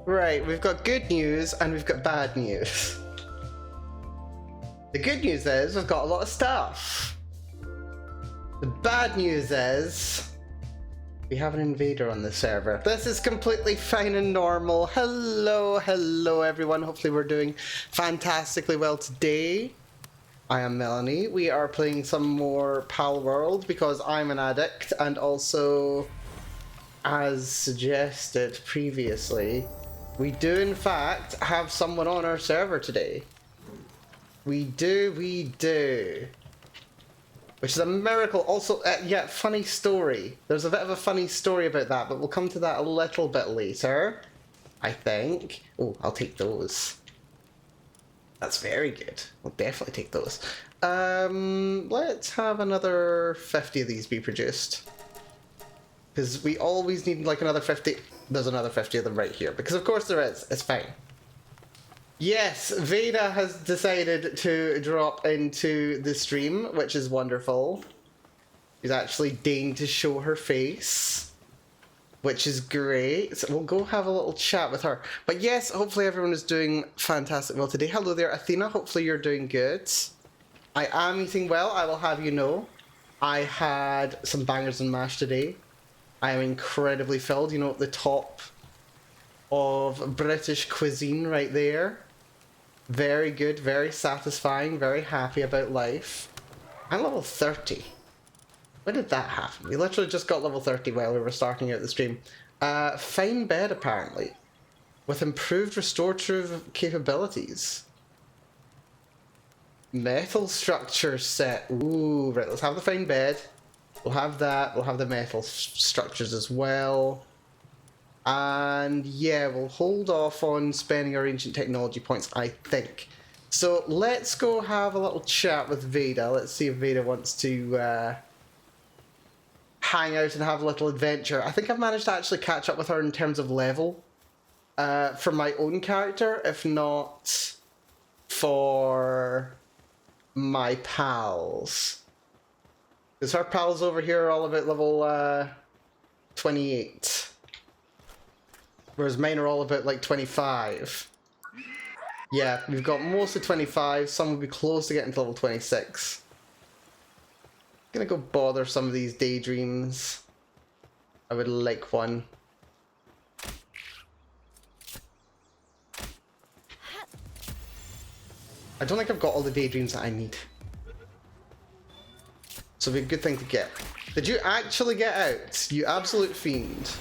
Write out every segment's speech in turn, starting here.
Right, we've got good news and we've got bad news. The good news is we've got a lot of stuff. The bad news is we have an invader on the server. This is completely fine and normal. Hello everyone. Hopefully we're doing fantastically well today. I am Melanie. We are playing some more Palworld because I'm an addict, and also, as suggested previously, we do in fact have someone on our server today. We do. Which is a miracle. Also, yeah, funny story. There's a bit of a funny story about that, but we'll come to that a little bit later, I think. Oh, I'll take those. That's very good. We'll definitely take those. Let's have another 50 of these be produced. Because we always need like another 50. There's another 50 of them right here. Because of course there is. It's fine. Yes, Veda has decided to drop into the stream, which is wonderful. She's actually deigned to show her face, which is great. So we'll go have a little chat with her. But yes, hopefully everyone is doing fantastic well today. Hello there, Athena. Hopefully you're doing good. I am eating well, I will have you know. I had some bangers and mash today. I am incredibly filled, you know, at the top of British cuisine right there. Very good, very satisfying, very happy about life. I'm level 30. When did that happen? We literally just got level 30 while we were starting out the stream. Fine bed, apparently. With improved restorative capabilities. Metal structure set. Ooh, right, let's have the fine bed. We'll have that. We'll have the metal structures as well. And yeah, we'll hold off on spending our ancient technology points, I think. So let's go have a little chat with Veda. Let's see if Veda wants to hang out and have a little adventure. I think I've managed to actually catch up with her in terms of level for my own character, if not for my pals. Because our pals over here are all about level 28. Whereas mine are all about like 25. Yeah, we've got mostly 25. Some will be close to getting to level 26. Gonna go bother some of these daydreams. I would like one. I don't think I've got all the daydreams that I need. So it'd be a good thing to get. Did you actually get out? You absolute fiend.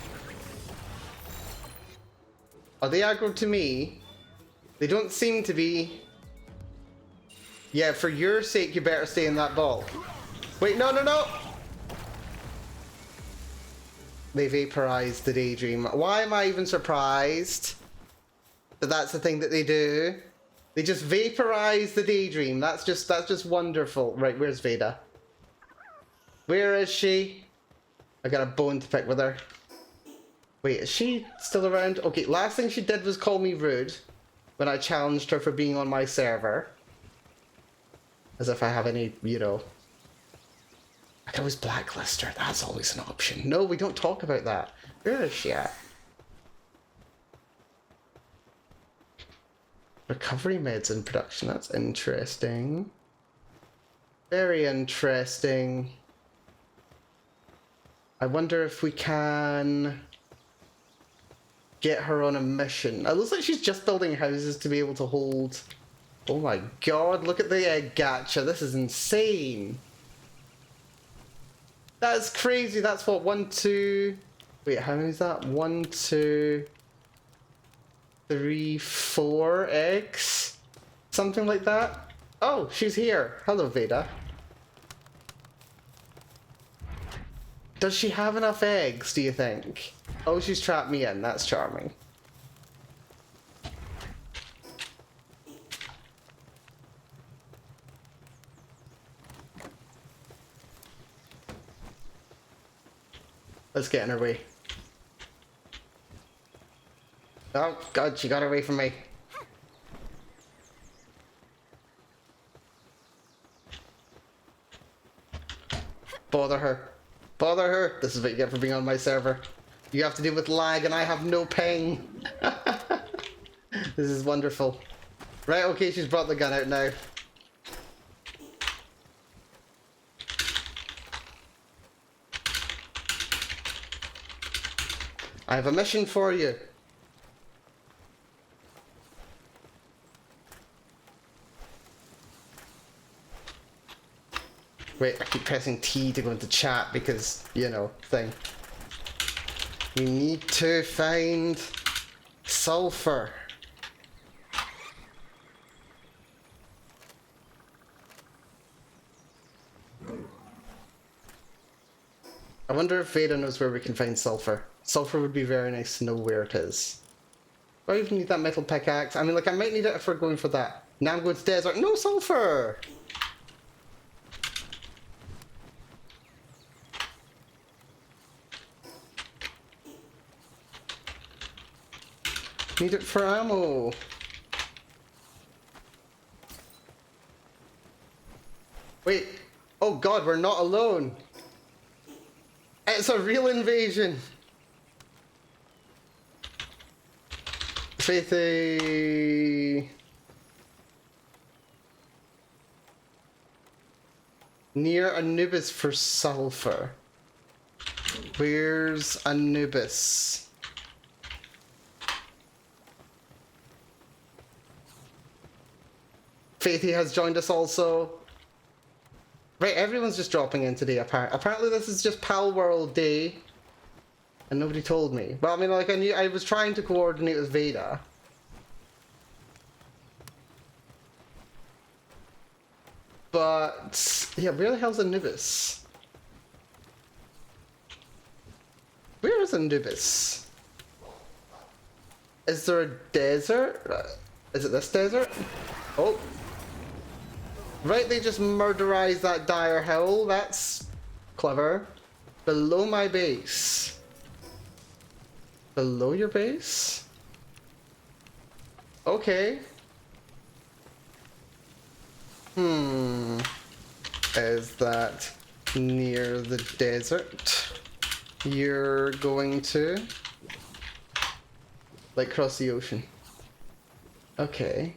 Are they aggroed to me? They don't seem to be. Yeah, for your sake, you better stay in that ball. Wait, no! They vaporized the daydream. Why am I even surprised that that's the thing that they do? They just vaporize the daydream. That's just wonderful. Right, where's Veda? Where is she? I got a bone to pick with her. Wait, is she still around? Okay, last thing she did was call me rude when I challenged her for being on my server. As if I have any, you know... I can always blacklist her. That's always an option. No, we don't talk about that. Where is she at? Recovery meds in production. That's interesting. Very interesting. I wonder if we can... get her on a mission. It looks like she's just building houses to be able to hold... Oh my god, look at the egg gacha. This is insane. That's crazy. That's what, 1, 2... Wait, how many is that? 1, 2... 3, 4 eggs? Something like that? Oh, she's here. Hello, Veda. Does she have enough eggs, do you think? Oh, she's trapped me in. That's charming. Let's get in her way. Oh, God, she got away from me. Bother her. Bother her. This is what you get for being on my server. You have to deal with lag and I have no ping. This is wonderful. Right, okay, she's brought the gun out now. I have a mission for you. Wait, I keep pressing T to go into chat because, you know, thing. We need to find sulfur. I wonder if Veda knows where we can find sulfur. Sulfur would be very nice to know where it is. Do I even need that metal pickaxe? I mean, like, I might need it if we're going for that. Now I'm going to desert. No sulfur! Need it for ammo. Wait. Oh god, we're not alone. It's a real invasion. Faithy. Near Anubis for sulfur. Where's Anubis? Faithy has joined us also. Right, everyone's just dropping in today, apparently this is just Palworld Day. And nobody told me. Well, I mean, like, I was trying to coordinate with Veda. But, yeah, where the hell's Anubis? Where is Anubis? Is there a desert? Is it this desert? Oh. Right, they just murderized that dire hill. That's clever. Below my base. Below your base? Okay. Is that near the desert you're going to? Like cross the ocean. Okay.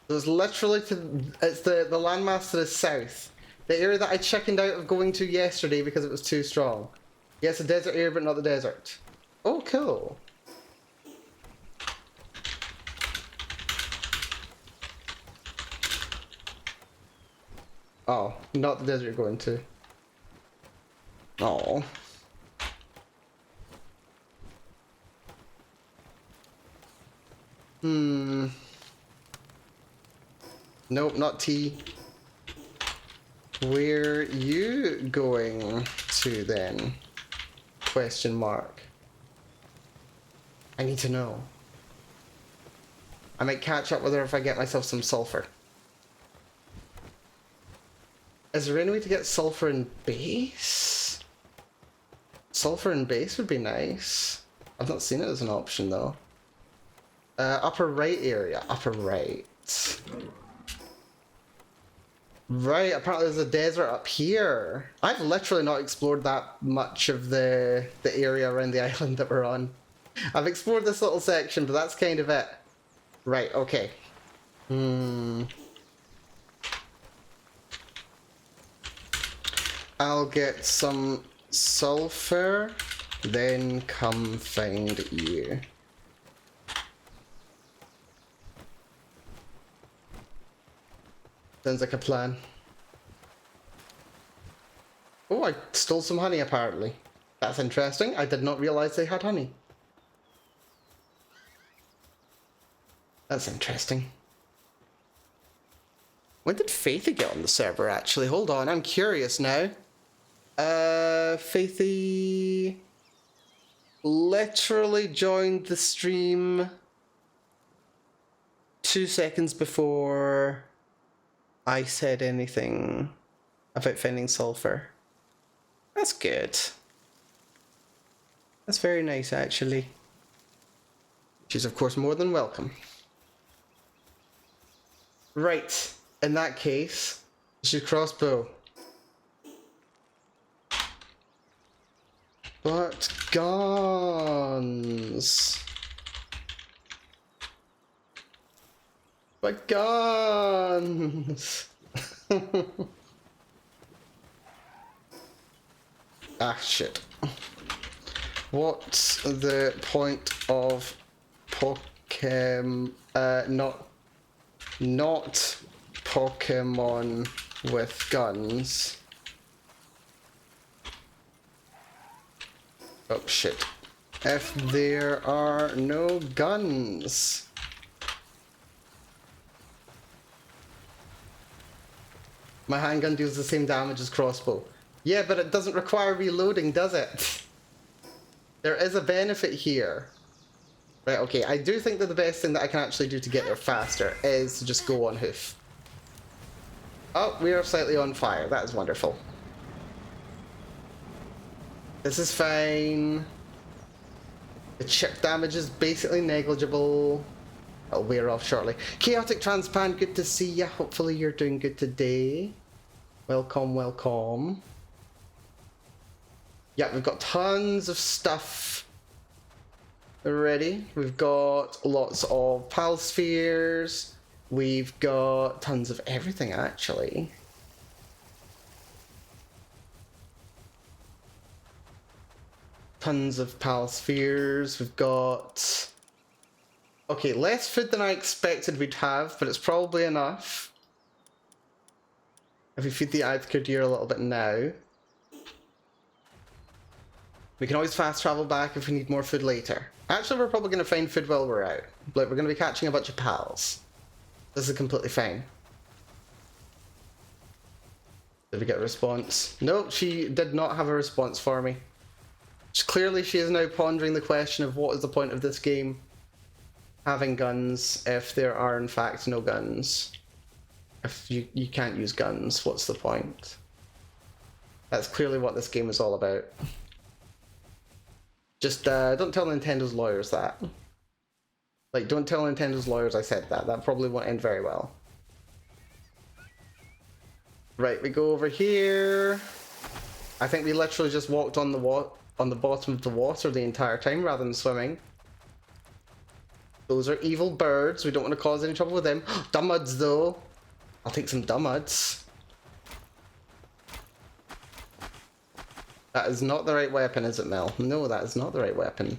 There's literally it's the landmass to the south. The area that I chickened out of going to yesterday because it was too strong. Yeah, it's a desert area, but not the desert. Oh, cool. Oh, not the desert you're going to. Oh. Nope, not T. Where you going to then? Question mark. I need to know. I might catch up with her if I get myself some sulfur. Is there any way to get sulfur in base? Sulfur in base would be nice. I've not seen it as an option though. Upper right area. Upper right. Right, apparently there's a desert up here. I've literally not explored that much of the area around the island that we're on. I've explored this little section, but that's kind of it. Right, okay. I'll get some sulfur, then come find you. Sounds like a plan. Oh, I stole some honey apparently. That's interesting. I did not realize they had honey. That's interesting. When did Faithy get on the server actually? Hold on, I'm curious now. Faithy literally joined the stream 2 seconds before I said anything about finding sulfur. That's good. That's very nice, actually. She's, of course, more than welcome. Right. In that case, she's crossbow. But guns. But guns! Ah, shit. What's the point of not Pokemon with guns? Oh shit. If there are no guns. My handgun deals the same damage as crossbow. Yeah, but it doesn't require reloading, does it? There is a benefit here. Right, okay, I do think that the best thing that I can actually do to get there faster is to just go on hoof. Oh, we are slightly on fire. That is wonderful. This is fine. The chip damage is basically negligible. I'll wear off shortly. Chaotic Transpan, good to see ya. Hopefully you're doing good today. Welcome, welcome. Yeah, we've got tons of stuff already. We've got lots of pal spheres. We've got tons of everything, actually. Tons of pal spheres. We've got... Okay, less food than I expected we'd have, but it's probably enough. If we feed the Aithker deer a little bit now. We can always fast travel back if we need more food later. Actually, we're probably going to find food while we're out. Like, we're going to be catching a bunch of pals. This is completely fine. Did we get a response? Nope, she did not have a response for me. Clearly, she is now pondering the question of what is the point of this game having guns if there are in fact no guns. If you can't use guns, what's the point? That's clearly what this game is all about. Just don't tell Nintendo's lawyers that. Like, don't tell Nintendo's lawyers I said that. That probably won't end very well. Right, we go over here. I think we literally just walked on the bottom of the water the entire time rather than swimming. Those are evil birds. We don't want to cause any trouble with them. Dummuds, though. I'll take some dummuds. That is not the right weapon, is it, Mel? No, that is not the right weapon.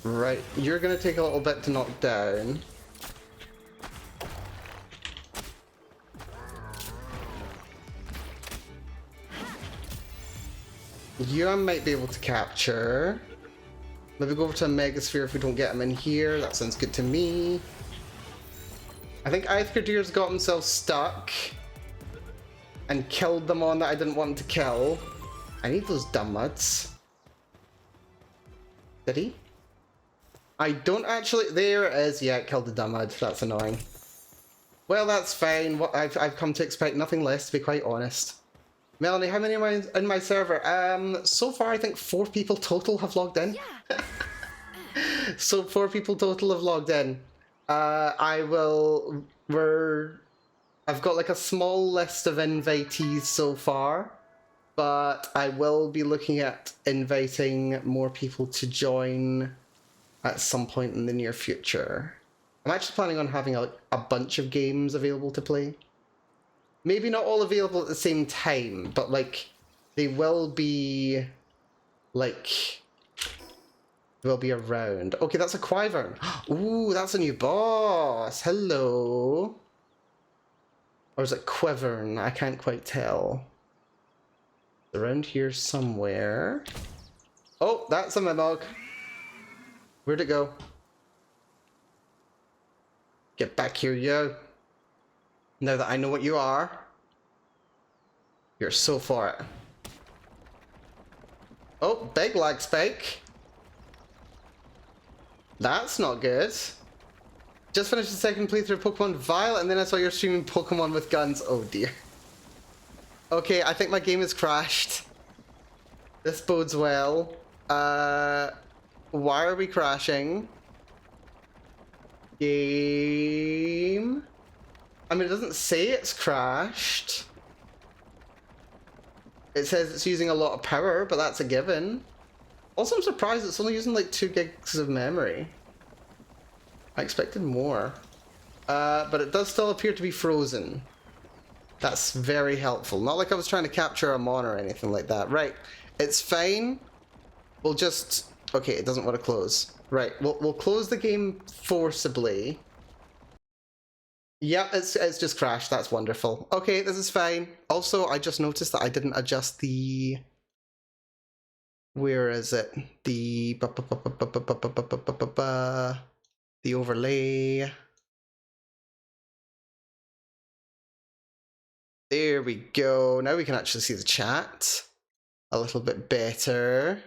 Right, you're gonna take a little bit to knock down. You I might be able to capture. Maybe go over to a Megasphere if we don't get him in here. That sounds good to me. I think Aithker Deer's got himself stuck and killed the one that I didn't want him to kill. I need those dummuds. Did he? I don't actually... There it is. Yeah, it killed the dummud. That's annoying. Well, that's fine. What I've come to expect nothing less, to be quite honest. Melanie, how many am I in my server? So far I think 4 people total have logged in. Yeah. So 4 people total have logged in. I've got like a small list of invitees so far, but I will be looking at inviting more people to join at some point in the near future. I'm actually planning on having a bunch of games available to play. Maybe not all available at the same time, but like they will be like will be around. Okay, that's a Quivern. Ooh, that's a new boss. Hello. Or is it Quivern? I can't quite tell. Around here somewhere. Oh, that's a Mimog. Where'd it go? Get back here, yo. Now that I know what you are, you're so for it. Oh, big lag spike. That's not good. Just finished the second playthrough of Pokemon Violet and then I saw you're streaming Pokemon with guns. Oh dear. Okay, I think my game has crashed. This bodes well. Why are we crashing? Game. I mean, it doesn't say it's crashed. It says it's using a lot of power, but that's a given. Also, I'm surprised it's only using like 2 gigs of memory. I expected more. But it does still appear to be frozen. That's very helpful. Not like I was trying to capture a mon or anything like that. Right, it's fine. We'll just... Okay, it doesn't want to close. Right, we'll close the game forcibly. Yep, it's just crashed. That's wonderful. Okay, this is fine. Also, I just noticed that I didn't adjust the... Where is it? The... The overlay. There we go. Now we can actually see the chat a little bit better.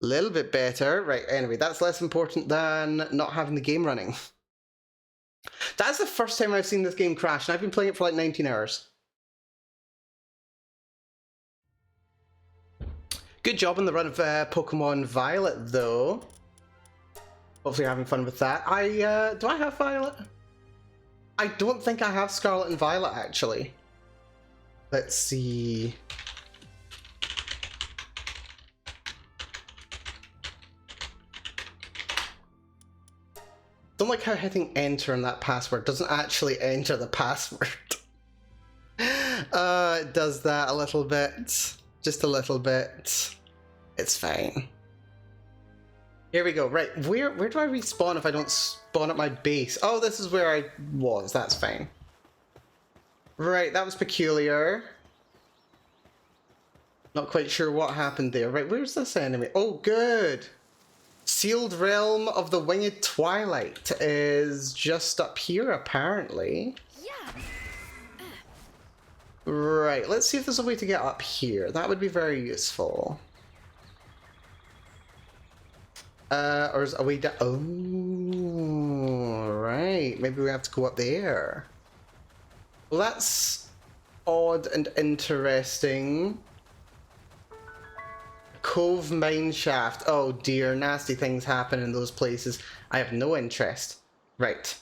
A little bit better. Right, anyway, that's less important than not having the game running. That's the first time I've seen this game crash, and I've been playing it for like 19 hours. Good job on the run of Pokemon Violet, though. Hopefully you're having fun with that. Do I have Violet? I don't think I have Scarlet and Violet, actually. Let's see. Don't like how hitting enter on that password doesn't actually enter the password. It does that a little bit. Just a little bit. It's fine. Here we go. Right, where do I respawn if I don't spawn at my base? Oh, this is where I was. That's fine. Right, that was peculiar. Not quite sure what happened there. Right, where's this enemy? Oh, good. Sealed Realm of the Winged Twilight is just up here, apparently. Yeah. Right, let's see if there's a way to get up here. That would be very useful. Or is a way down? Oh, right. Maybe we have to go up there. Well, that's odd and interesting. Cove Mineshaft. Oh dear, nasty things happen in those places. I have no interest. Right.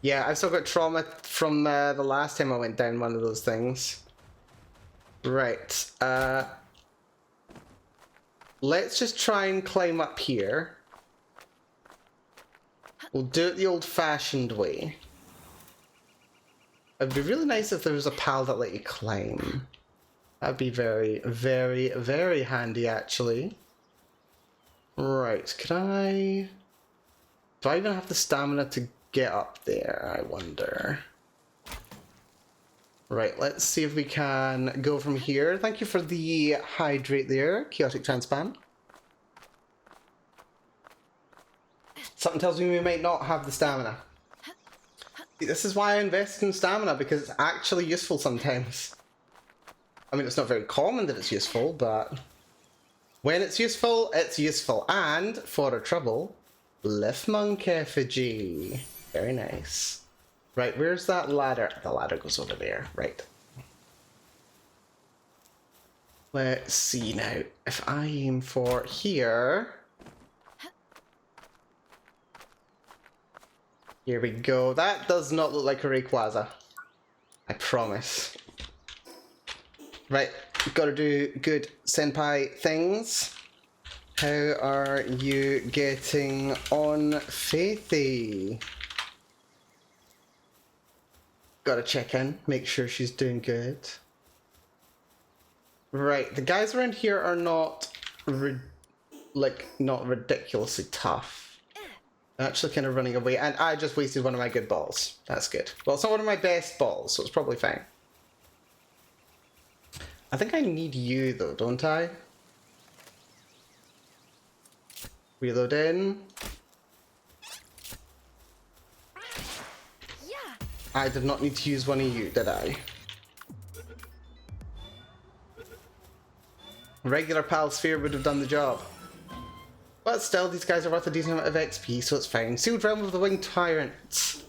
Yeah, I've still got trauma from the last time I went down one of those things. Right. Let's just try and climb up here. We'll do it the old-fashioned way. It'd be really nice if there was a pal that let you climb. That'd be very, very, very handy, actually. Right, can I... Do I even have the stamina to get up there, I wonder? Right, let's see if we can go from here. Thank you for the hydrate there, Chaotic Transpan. Something tells me we might not have the stamina. This is why I invest in stamina, because it's actually useful sometimes. I mean, it's not very common that it's useful, but when it's useful, it's useful. And, for our trouble, Liftmonk effigy. Very nice. Right, where's that ladder? The ladder goes over there. Right. Let's see now. If I aim for here... Here we go. That does not look like a Rayquaza. I promise. Right, gotta do good senpai things. How are you getting on, Faithy? Gotta check in, make sure she's doing good. Right, the guys around here are not, not ridiculously tough. They're actually kind of running away, and I just wasted one of my good balls. That's good. Well, it's not one of my best balls, so it's probably fine. I think I need you, though, don't I? Reload in. Yeah. I did not need to use one of you, did I? Regular Pal Sphere would have done the job. But still, these guys are worth a decent amount of XP, so it's fine. Sealed Realm of the Winged Tyrant.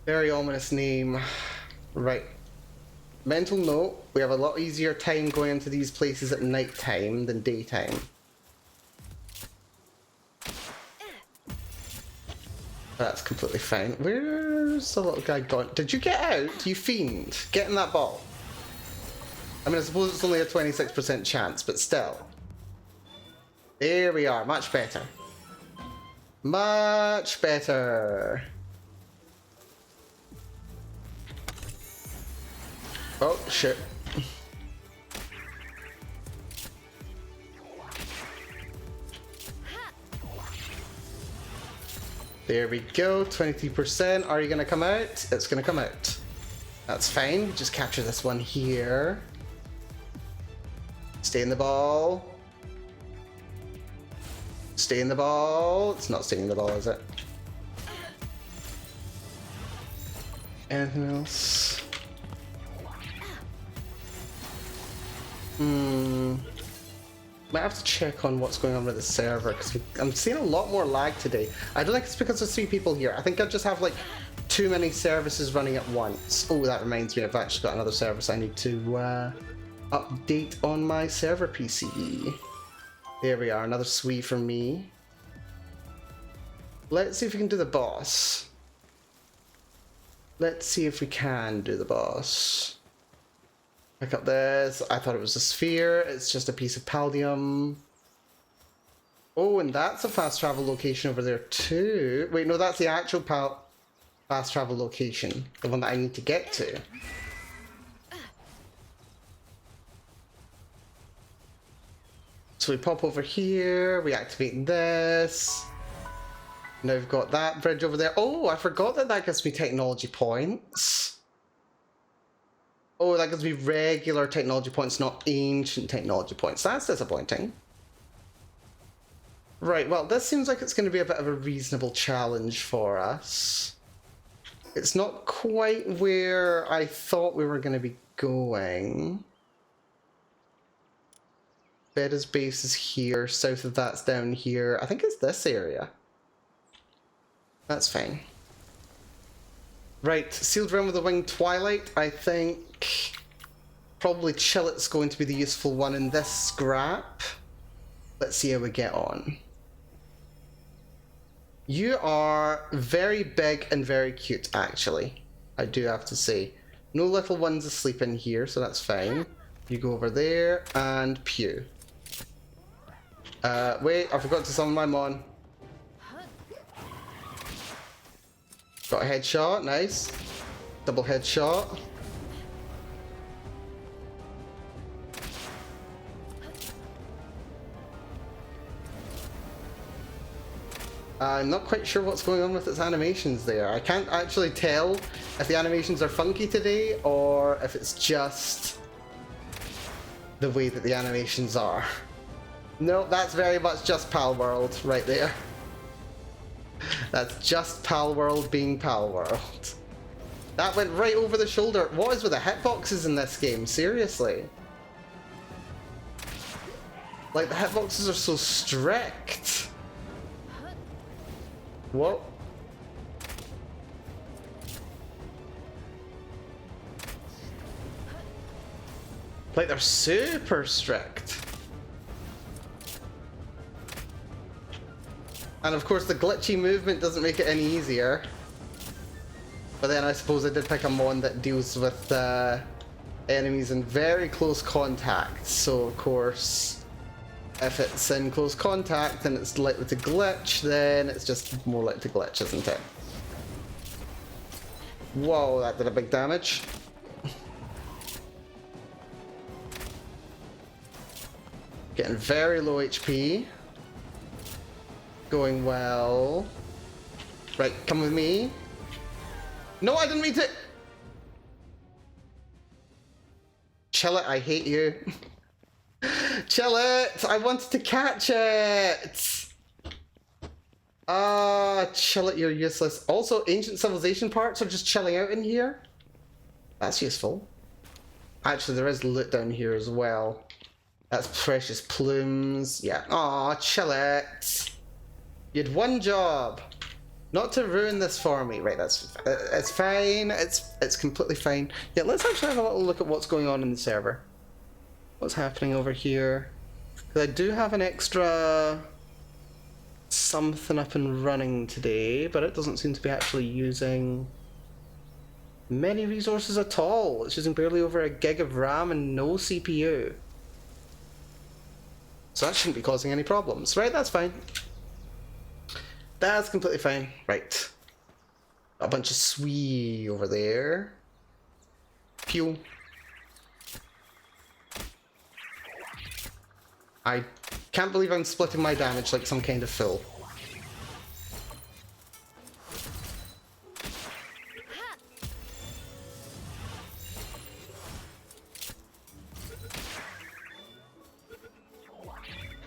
Very ominous name. Right. Mental note, we have a lot easier time going into these places at night time than daytime. That's completely fine. Where's the little guy gone? Did you get out, you fiend? Get in that ball. I mean, I suppose it's only a 26% chance, but still. There we are, much better. Much better. Oh, shit. There we go, 23%. Are you gonna come out? It's gonna come out. That's fine. Just capture this one here. Stay in the ball. Stay in the ball. It's not staying in the ball, is it? Anything else? Might have to check on what's going on with the server, because I'm seeing a lot more lag today. I don't think it's because there's 3 people here. I think I just have like too many services running at once. Oh, that reminds me, I've actually got another service I need to update on my server PC. There we are, another SWE for me. Let's see if we can do the boss. Let's see if we can do the boss. Pick up this. I thought it was a sphere. It's just a piece of paldium. Oh, and that's a fast travel location over there too. Wait, no, that's the actual fast travel location. The one that I need to get to. So we pop over here. We activate this. Now we've got that bridge over there. Oh, I forgot that that gives me technology points. Oh, that gives me regular technology points, not ancient technology points. That's disappointing. Right, well, this seems like it's going to be a bit of a reasonable challenge for us. It's not quite where I thought we were going to be going. Veda's base is here, south of that's down here. I think it's this area. That's fine. Right, Sealed Realm of the Winged Twilight. I think probably Chillet's going to be the useful one in this scrap. Let's see how we get on. You are very big and very cute, actually. I do have to say. No little ones asleep in here, so that's fine. You go over there and pew. Wait, I forgot to summon my mon. Got a headshot, nice. Double headshot. I'm not quite sure what's going on with its animations there. I can't actually tell if the animations are funky today or if it's just the way that the animations are. No, that's very much just Palworld right there. That's just Palworld being Palworld. That went right over the shoulder. What is with the hitboxes in this game? Seriously. Like, the hitboxes are so strict. What? Like, they're super strict. And of course the glitchy movement doesn't make it any easier. But then I suppose I did pick a mon that deals with enemies in very close contact. So of course, if it's in close contact and it's likely to glitch, then it's just more likely to glitch, isn't it? Whoa, that did a big damage. Getting very low HP. Going well. Right, come with me. No, I didn't mean to. Chillet, I hate you. Chillet, I wanted to catch it. Chillet, you're useless. Also, ancient civilization parts are just chilling out in here. That's useful. Actually, there is loot down here as well. That's precious plumes. Yeah. Aw, Chillet. You had one job, not to ruin this for me. Right, that's it's fine. It's completely fine. Yeah, let's actually have a little look at what's going on in the server. What's happening over here? Because I do have an extra something up and running today, but it doesn't seem to be actually using many resources at all. It's using barely over a gig of RAM and no CPU. So that shouldn't be causing any problems. Right, that's fine. That's completely fine. Right. A bunch of swee over there. Fuel. I can't believe I'm splitting my damage like some kind of fool.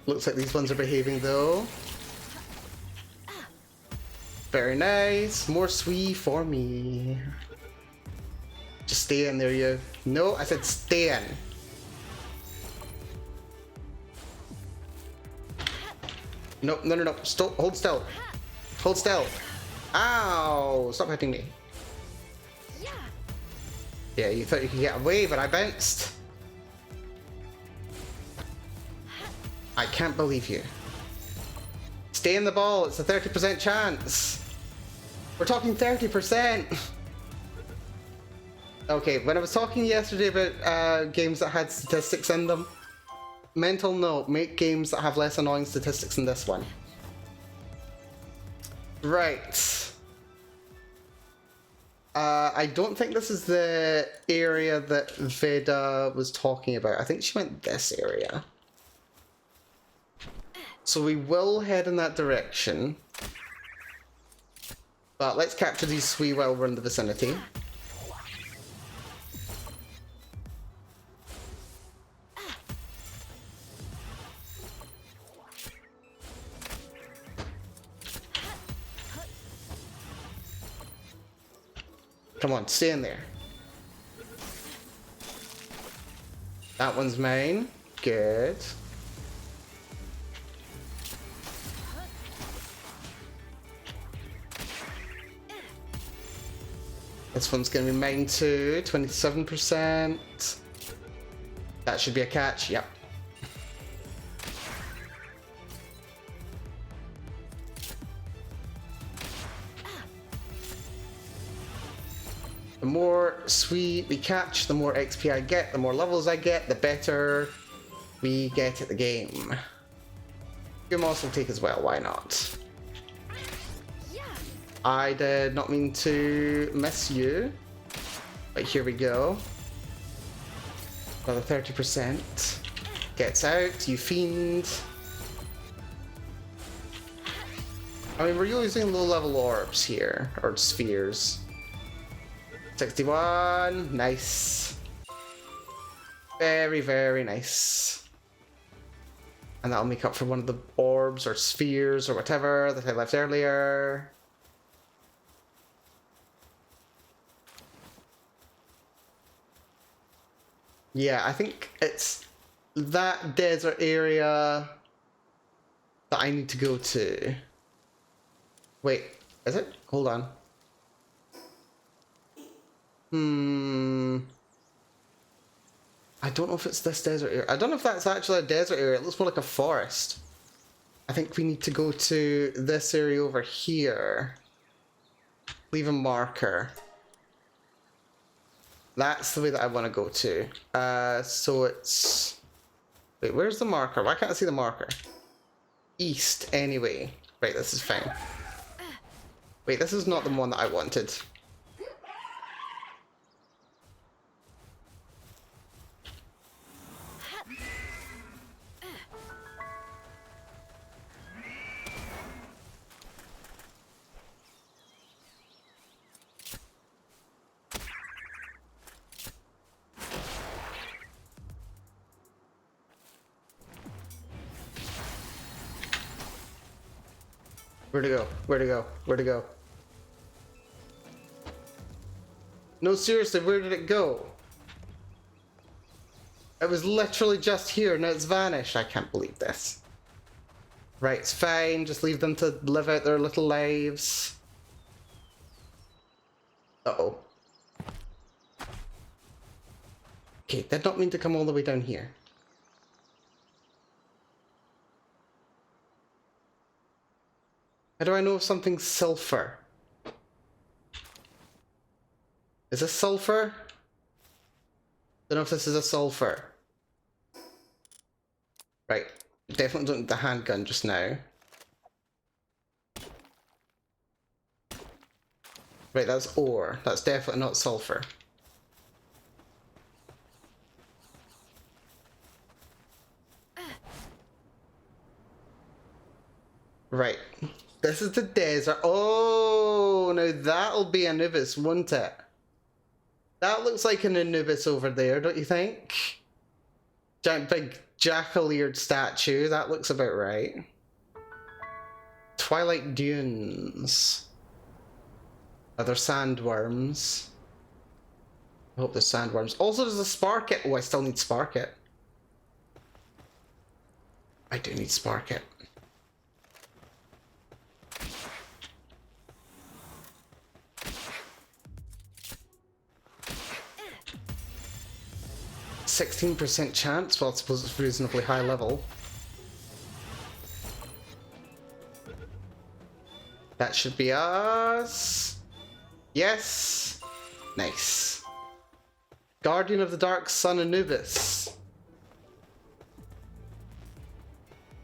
Looks like these ones are behaving though. Very nice. More swee for me. Just stay in there, you. No, I said stay in. No, no, no, no. Stop. Hold still. Hold still. Ow! Stop hitting me. Yeah, you thought you could get away, but I bounced. I can't believe you. Stay in the ball. It's a 30% chance. We're talking 30%. Okay, when I was talking yesterday about games that had statistics in them, mental note, make games that have less annoying statistics than this one. Right. I don't think this is the area that Veda was talking about. I think she meant this area. So we will head in that direction. But let's capture these swee while we're in the vicinity. Come on, stay in there. That one's mine. Good. This one's going to be mine too. 27%. That should be a catch. Yep. The more sweet we catch, the more XP I get, the more levels I get, the better we get at the game. Your moss will take as well, why not? I did not mean to miss you, but here we go. Another 30%. Gets out, you fiend. I mean, we're using low level orbs here, or spheres. 61, nice. Very, very nice. And that'll make up for one of the orbs or spheres or whatever that I left earlier. Yeah, I think it's that desert area that I need to go to. Wait, is it? Hold on. I don't know if it's this desert area. I don't know if that's actually a desert area. It looks more like a forest. I think we need to go to this area over here. Leave a marker. That's the way that I want to go to. So it's... Wait, where's the marker? Why can't I see the marker? East, anyway. Right, this is fine. Wait, this is not the one that I wanted. Where'd it go? Where'd it go? Where'd it go? No, seriously, where did it go? It was literally just here, now it's vanished. I can't believe this. Right, it's fine. Just leave them to live out their little lives. Uh-oh. Okay, did not mean to come all the way down here. How do I know if something's sulfur? Is this sulfur? Don't know if this is a sulfur. Right. Definitely don't need the handgun just now. Right, that's ore. That's definitely not sulfur. Right. This is the desert. Oh, now that'll be Anubis, won't it? That looks like an Anubis over there, don't you think? Giant big jackal-eared statue. That looks about right. Twilight Dunes. Are there sandworms? I hope there's sandworms. Also, there's a Sparkit. Oh, I still need Sparkit. I do need Sparkit. %16 chance? Well, I suppose it's reasonably high level. That should be us. Yes. Nice. Guardian of the Dark Sun Anubis.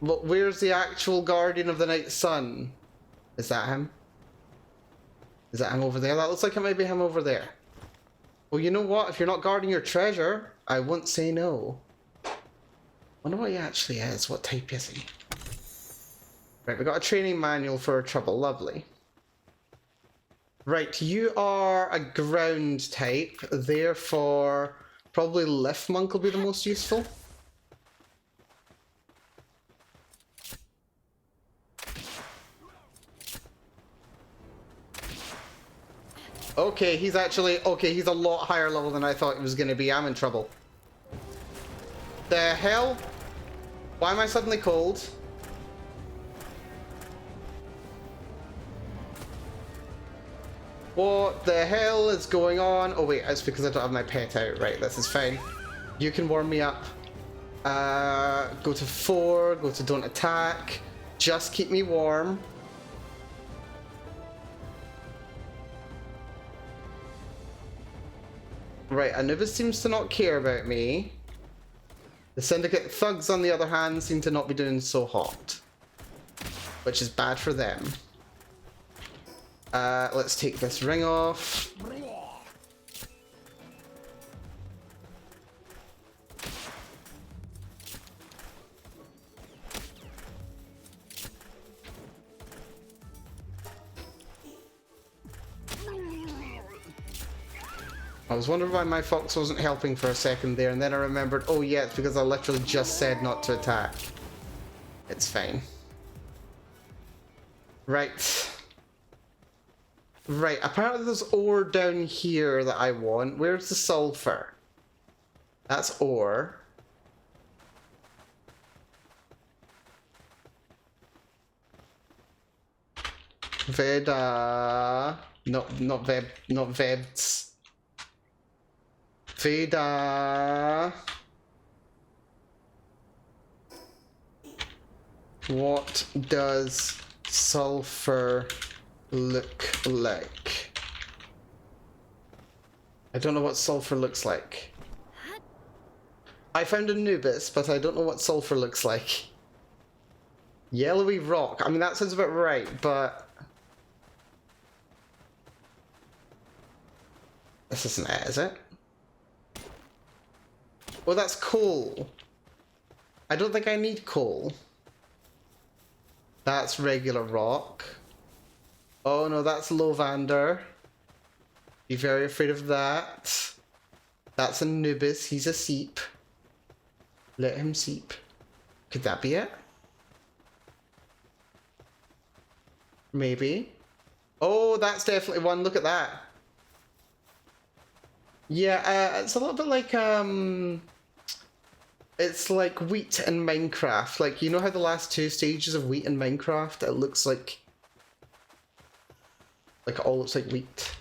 But where's the actual Guardian of the Night Sun? Is that him? Is that him over there? That looks like it might be him over there. Well, you know what? If you're not guarding your treasure, I won't say no. Wonder what he actually is. What type is he? Right, we got a training manual for our trouble. Lovely. Right, you are a ground type, therefore probably Lift Monk will be the most useful. Okay, he's actually... Okay, he's a lot higher level than I thought he was going to be. I'm in trouble. The hell? Why am I suddenly cold? What the hell is going on? Oh wait, it's because I don't have my pet out. Right, this is fine. You can warm me up. Go to 4, go to don't attack. Just keep me warm. Right, Anubis seems to not care about me. The Syndicate thugs, on the other hand, seem to not be doing so hot. Which is bad for them. Let's take this ring off. I was wondering why my fox wasn't helping for a second there, and then I remembered, oh yeah, it's because I literally just said not to attack. It's fine. Right. Right, apparently there's ore down here that I want. Where's the sulfur? That's ore. Veda. Not Veds. Veda. What does sulfur look like? I don't know what sulfur looks like. I found Anubis, but I don't know what sulfur looks like. Yellowy rock. I mean, that sounds about right, but... This isn't it, is it? Oh, that's coal. I don't think I need coal. That's regular rock. Oh no, that's Lovander. Be very afraid of that. That's Anubis. He's a seep. Let him seep. Could that be it? Maybe. Oh, that's definitely one. Look at that. Yeah, it's a little bit like, it's like wheat in Minecraft. Like, you know how the last 2 stages of wheat in Minecraft, it looks like it all looks like wheat.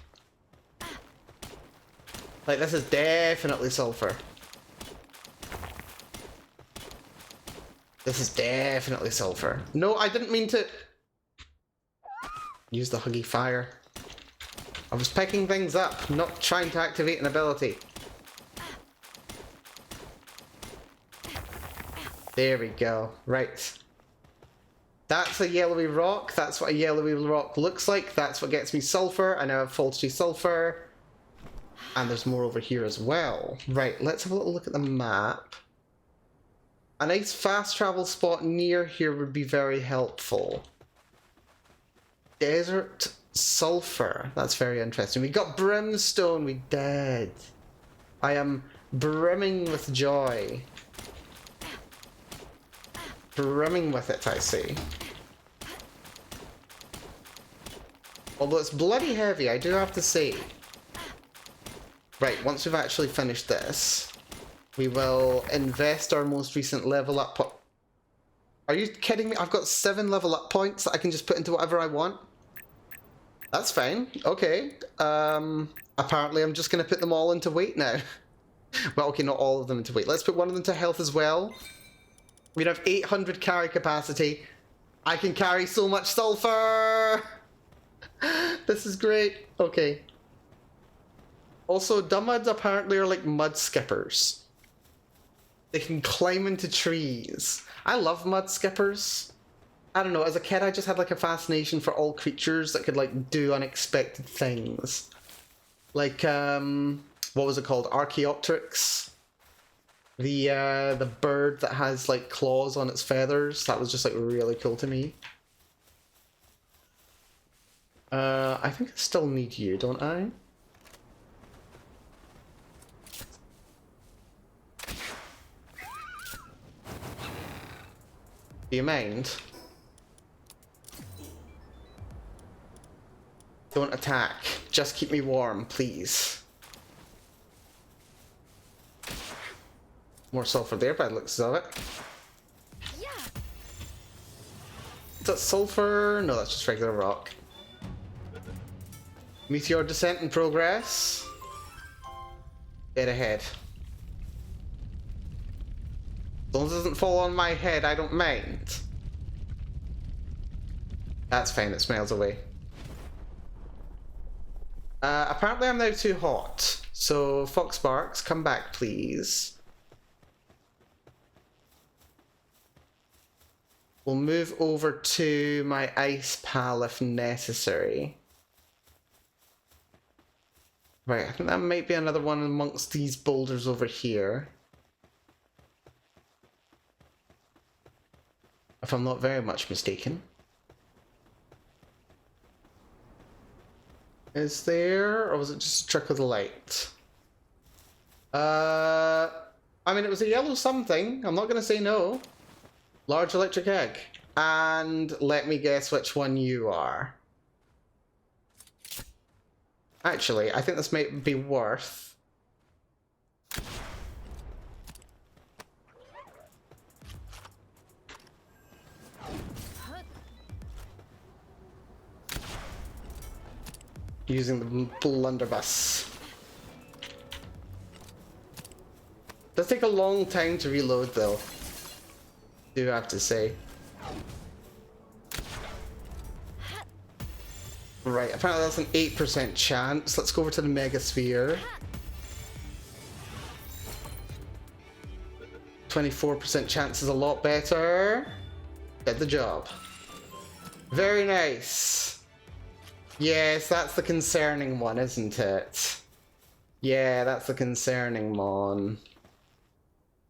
Like, this is definitely sulfur. This is definitely sulfur. No, I didn't mean to... Use the Huggy Fire. I was picking things up, not trying to activate an ability. There we go. Right. That's a yellowy rock. That's what a yellowy rock looks like. That's what gets me sulfur. I now have faulty sulfur. And there's more over here as well. Right, let's have a little look at the map. A nice fast travel spot near here would be very helpful. Desert sulfur. That's very interesting. We got brimstone. We did. I am brimming with joy. Brimming with it, I see. Although it's bloody heavy, I do have to say. Right, once we've actually finished this, we will invest our most recent level up. Are you kidding me? I've got 7 level up points that I can just put into whatever I want. That's fine. Okay. Apparently I'm just going to put them all into weight now. Well, okay, not all of them into weight. Let's put one of them to health as well. We have 800 carry capacity. I can carry so much sulfur! This is great. Okay. Also, dummuds apparently are like mud skippers. They can climb into trees. I love mud skippers. I don't know, as a kid I just had like a fascination for all creatures that could like do unexpected things. Like, what was it called? Archaeopteryx? The bird that has like claws on its feathers. That was just like really cool to me. I think I still need you, don't I? Do you mind? Don't attack. Just keep me warm, please. More sulfur there by the looks of it. Yeah. Is that sulfur? No, that's just regular rock. Meteor descent in progress. Dead ahead. As long as it doesn't fall on my head, I don't mind. That's fine, it smells away. Apparently I'm now too hot. So, Foxbarks, come back, please. We'll move over to my ice pal if necessary. Right, I think that might be another one amongst these boulders over here. If I'm not very much mistaken. Is there, or was it just a trick of the light? I mean, it was a yellow something. I'm not going to say no. Large electric egg. And let me guess which one you are. Actually, I think this might be worth... using the blunderbuss. Does take a long time to reload though, do have to say. Right, apparently that's an 8% chance. Let's go over to the Megasphere. 24% chance is a lot better. Did the job. Very nice. Yes, that's the concerning one, isn't it? Yeah, that's the concerning mon.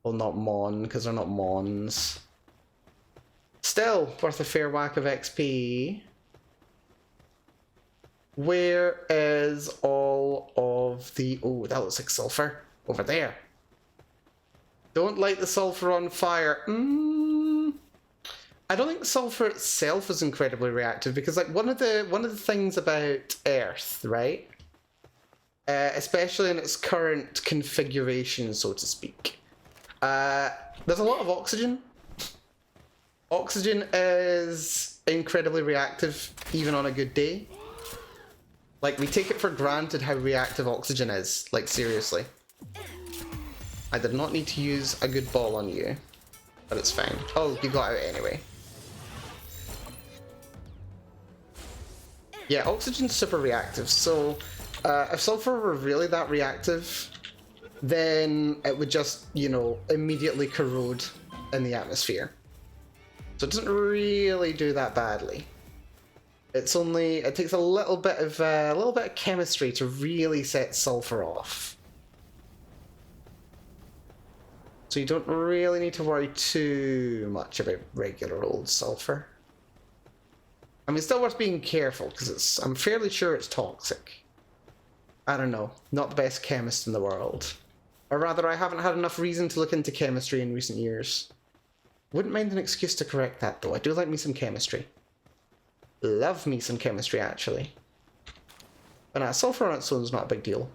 Well, not mon, because they're not mons. Still, worth a fair whack of XP. Where is all of the... Oh, that looks like sulfur. Over there. Don't light the sulfur on fire. I don't think sulfur itself is incredibly reactive because, like, one of the things about Earth, right? Especially in its current configuration, so to speak, there's a lot of oxygen. Oxygen is incredibly reactive, even on a good day. Like, we take it for granted how reactive oxygen is. Like, seriously. I did not need to use a good ball on you, but it's fine. Oh, you got out anyway. Yeah, oxygen's super reactive, so if sulfur were really that reactive, then it would just, you know, immediately corrode in the atmosphere. So it doesn't really do that badly. It's only, it takes a little bit of chemistry to really set sulfur off. So you don't really need to worry too much about regular old sulfur. I mean, it's still worth being careful because I'm fairly sure it's toxic. I don't know, not the best chemist in the world. Or rather, I haven't had enough reason to look into chemistry in recent years. Wouldn't mind an excuse to correct that though. I do like me some chemistry. Love me some chemistry, actually. But sulfur on its own is not a big deal.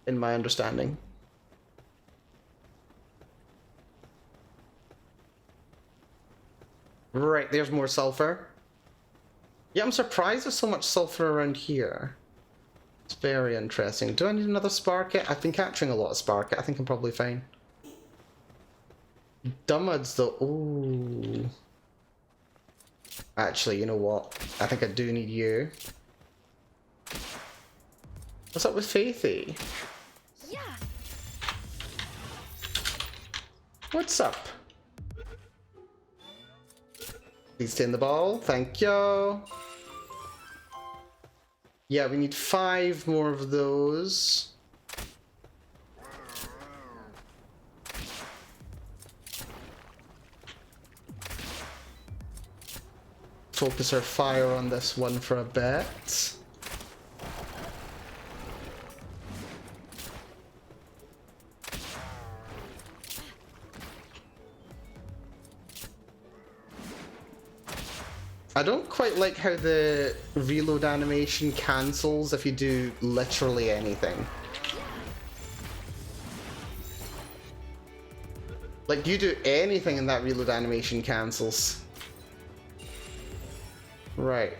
In my understanding. Right, there's more sulfur. Yeah, I'm surprised there's so much sulfur around here. It's very interesting. Do I need another sparket? I've been capturing a lot of sparket. I think I'm probably fine. Dummuds though. Ooh. Actually, you know what? I think I do need you. What's up with Faithy? Yeah. What's up? Please stay in the ball. Thank you. Yeah, we need 5 more of those. Focus our fire on this one for a bit. I don't quite like how the reload animation cancels if you do literally anything. Like, you do anything and that reload animation cancels. Right.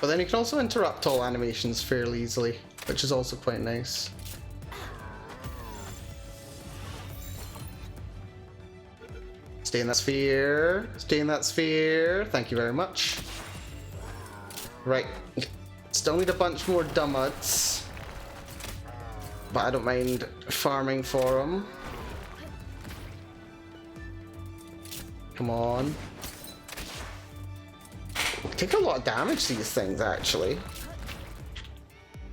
But then you can also interrupt all animations fairly easily, which is also quite nice. Stay in that sphere. Stay in that sphere. Thank you very much. Right. Still need a bunch more dummuds. But I don't mind farming for them. Come on. Take a lot of damage, these things, actually.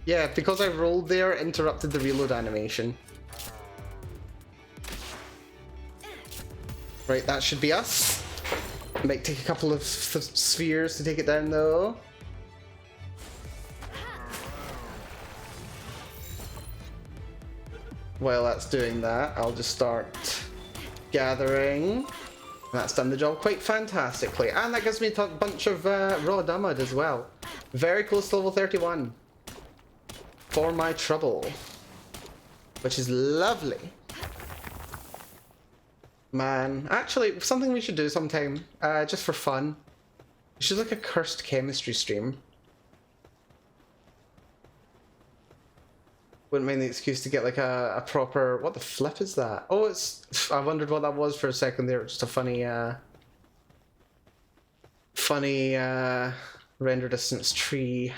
Yeah, because I rolled there, it interrupted the reload animation. Right, that should be us. Might take a couple of spheres to take it down, though. While that's doing that, I'll just start gathering. That's done the job quite fantastically. And that gives me a bunch of raw dummud as well. Very close to level 31. For my trouble. Which is lovely. Man, actually, something we should do sometime, just for fun. We should look at cursed chemistry stream. Wouldn't mind the excuse to get like a proper... What the flip is that? Oh, it's... I wondered what that was for a second there. It's just a funny, render distance tree.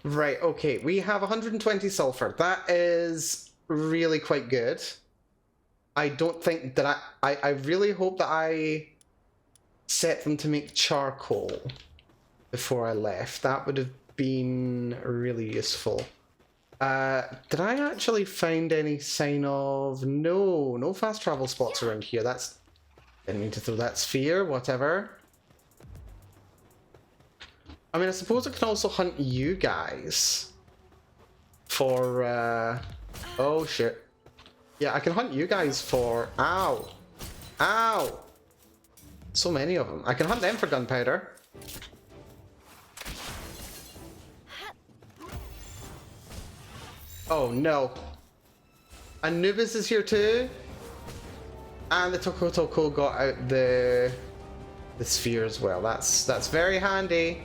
Right, okay. We have 120 sulfur. That is really quite good. I don't think that I really hope that I set them to make charcoal before I left. That would have been really useful. Did I actually find any sign of... No fast travel spots around here. That's... Didn't mean to throw that sphere, whatever. I mean, I suppose I can also hunt you guys for, oh shit. Yeah, I can hunt you guys for... Ow! Ow! So many of them. I can hunt them for gunpowder. Oh no. Anubis is here too. And the Toko got out the sphere as well. That's very handy.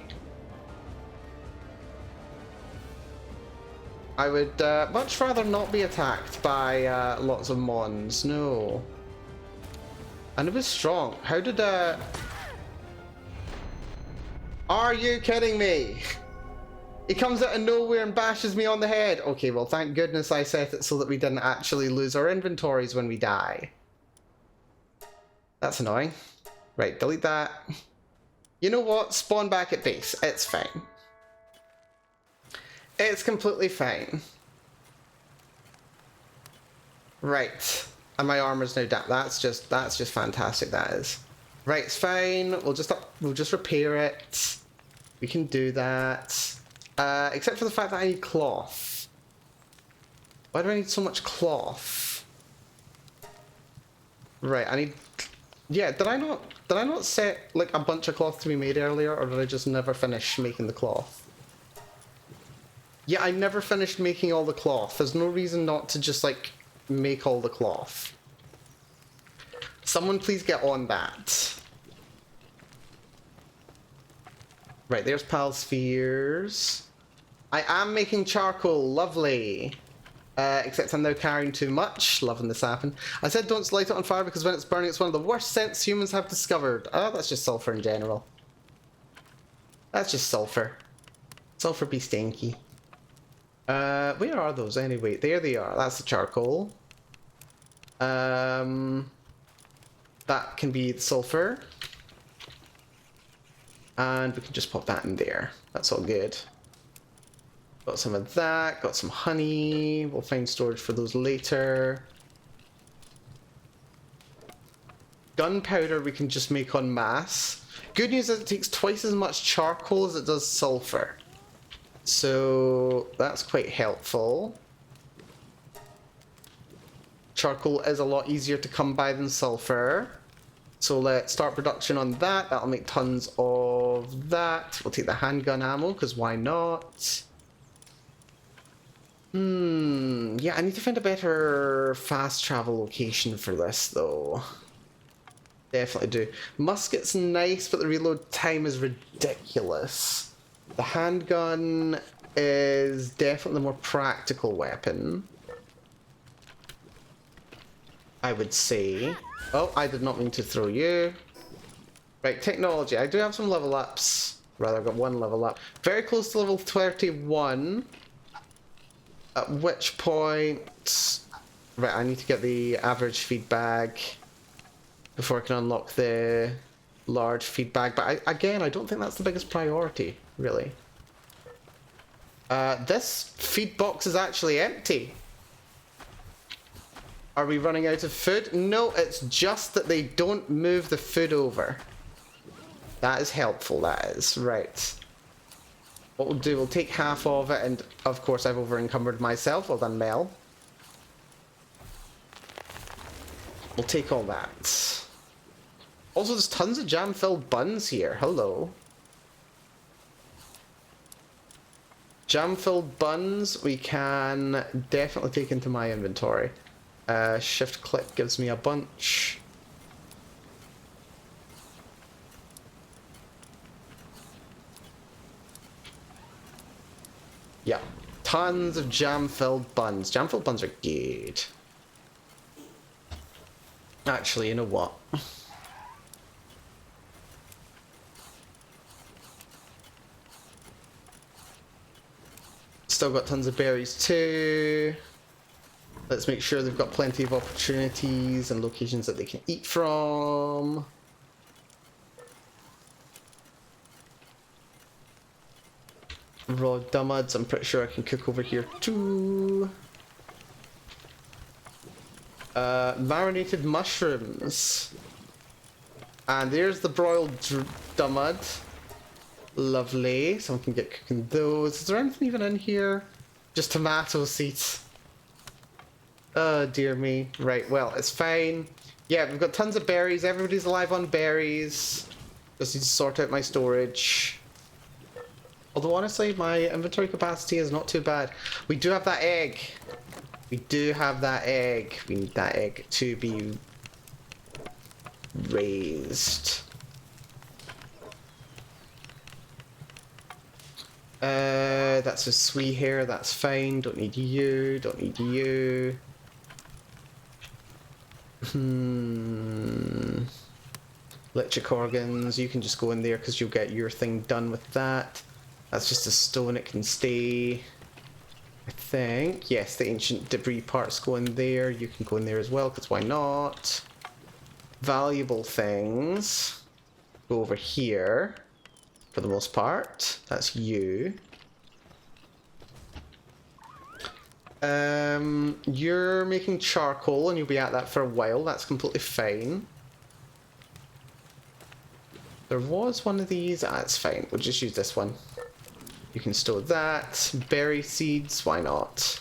I would much rather not be attacked by lots of mons. No. And it was strong. How did Are you kidding me? He comes out of nowhere and bashes me on the head. Okay, well, thank goodness I set it so that we didn't actually lose our inventories when we die. That's annoying. Right, delete that. You know what? Spawn back at base. It's fine. It's completely fine. Right. And my armor's now down. That's just fantastic, that is. Right, it's fine. We'll just repair it. We can do that. Except for the fact that I need cloth. Why do I need so much cloth? Right, I need... Yeah, did I not set like a bunch of cloth to be made earlier, or did I just never finish making the cloth? Yeah, I never finished making all the cloth. There's no reason not to just like make all the cloth. Someone please get on that. Right, there's pal spheres. I am making charcoal, lovely. Except I'm now carrying too much. Loving this happen. I said don't light it on fire because when it's burning it's one of the worst scents humans have discovered. Oh, that's just sulfur in general. That's just sulfur. Sulfur be stinky. Where are those anyway? There they are. That's the charcoal. That can be the sulfur. And we can just pop that in there. That's all good. Got some of that, got some honey. We'll find storage for those later. Gunpowder we can just make en masse. Good news is it takes twice as much charcoal as it does sulfur. So that's quite helpful. Charcoal is a lot easier to come by than sulfur. So let's start production on that. That'll make tons of that. We'll take the handgun ammo, because why not? Yeah, I need to find a better fast travel location for this, though. Definitely do. Musket's nice, but the reload time is ridiculous. The handgun is definitely the more practical weapon, I would say. Oh, I did not mean to throw you. Right, technology. I do have some level ups. Rather, I've got one level up. Very close to level 31. At which point... Right, I need to get the average feed bag before I can unlock the large feed bag. But again, I don't think that's the biggest priority, really. This feed box is actually empty. Are we running out of food? No, it's just that they don't move the food over. That is helpful, that is. Right. What we'll do, we'll take half of it, and of course I've over-encumbered myself. Well done, Mel. We'll take all that. Also, there's tons of jam-filled buns here. Hello. Jam-filled buns we can definitely take into my inventory. Shift-click gives me a bunch. Yeah, tons of jam-filled buns. Jam-filled buns are good. Actually, you know what? Still got tons of berries too. Let's make sure they've got plenty of opportunities and locations that they can eat from. Raw dummuds, I'm pretty sure I can cook over here too. Marinated mushrooms. And there's the broiled dummud. Lovely. Someone can get cooking those. Is there anything even in here? Just tomato seeds. Oh, dear me. Right, well, it's fine. Yeah, we've got tons of berries. Everybody's alive on berries. Just need to sort out my storage. Although, honestly, my inventory capacity is not too bad. We do have that egg. We do have that egg. We need that egg to be raised. That's a sweet hair, that's fine. Don't need you, don't need you. Electric organs, you can just go in there because you'll get your thing done with that. That's just a stone, it can stay. I think. Yes, the ancient debris parts go in there. You can go in there as well, because why not? Valuable things go over here, for the most part. That's you. You're making charcoal, and you'll be at that for a while. That's completely fine. There was one of these. That's fine. We'll just use this one. You can store that. Berry seeds, why not?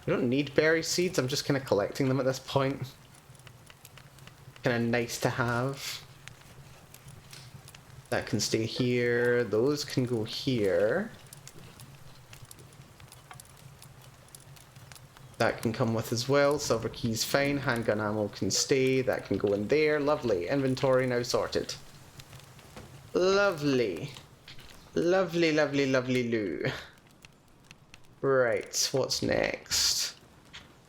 We don't need berry seeds, I'm just kind of collecting them at this point. Kind of nice to have. That can stay here. Those can go here. That can come with as well. Silver keys, fine. Handgun ammo can stay. That can go in there. Lovely. Inventory now sorted. Lovely. Lovely, lovely, lovely loo. Right, what's next?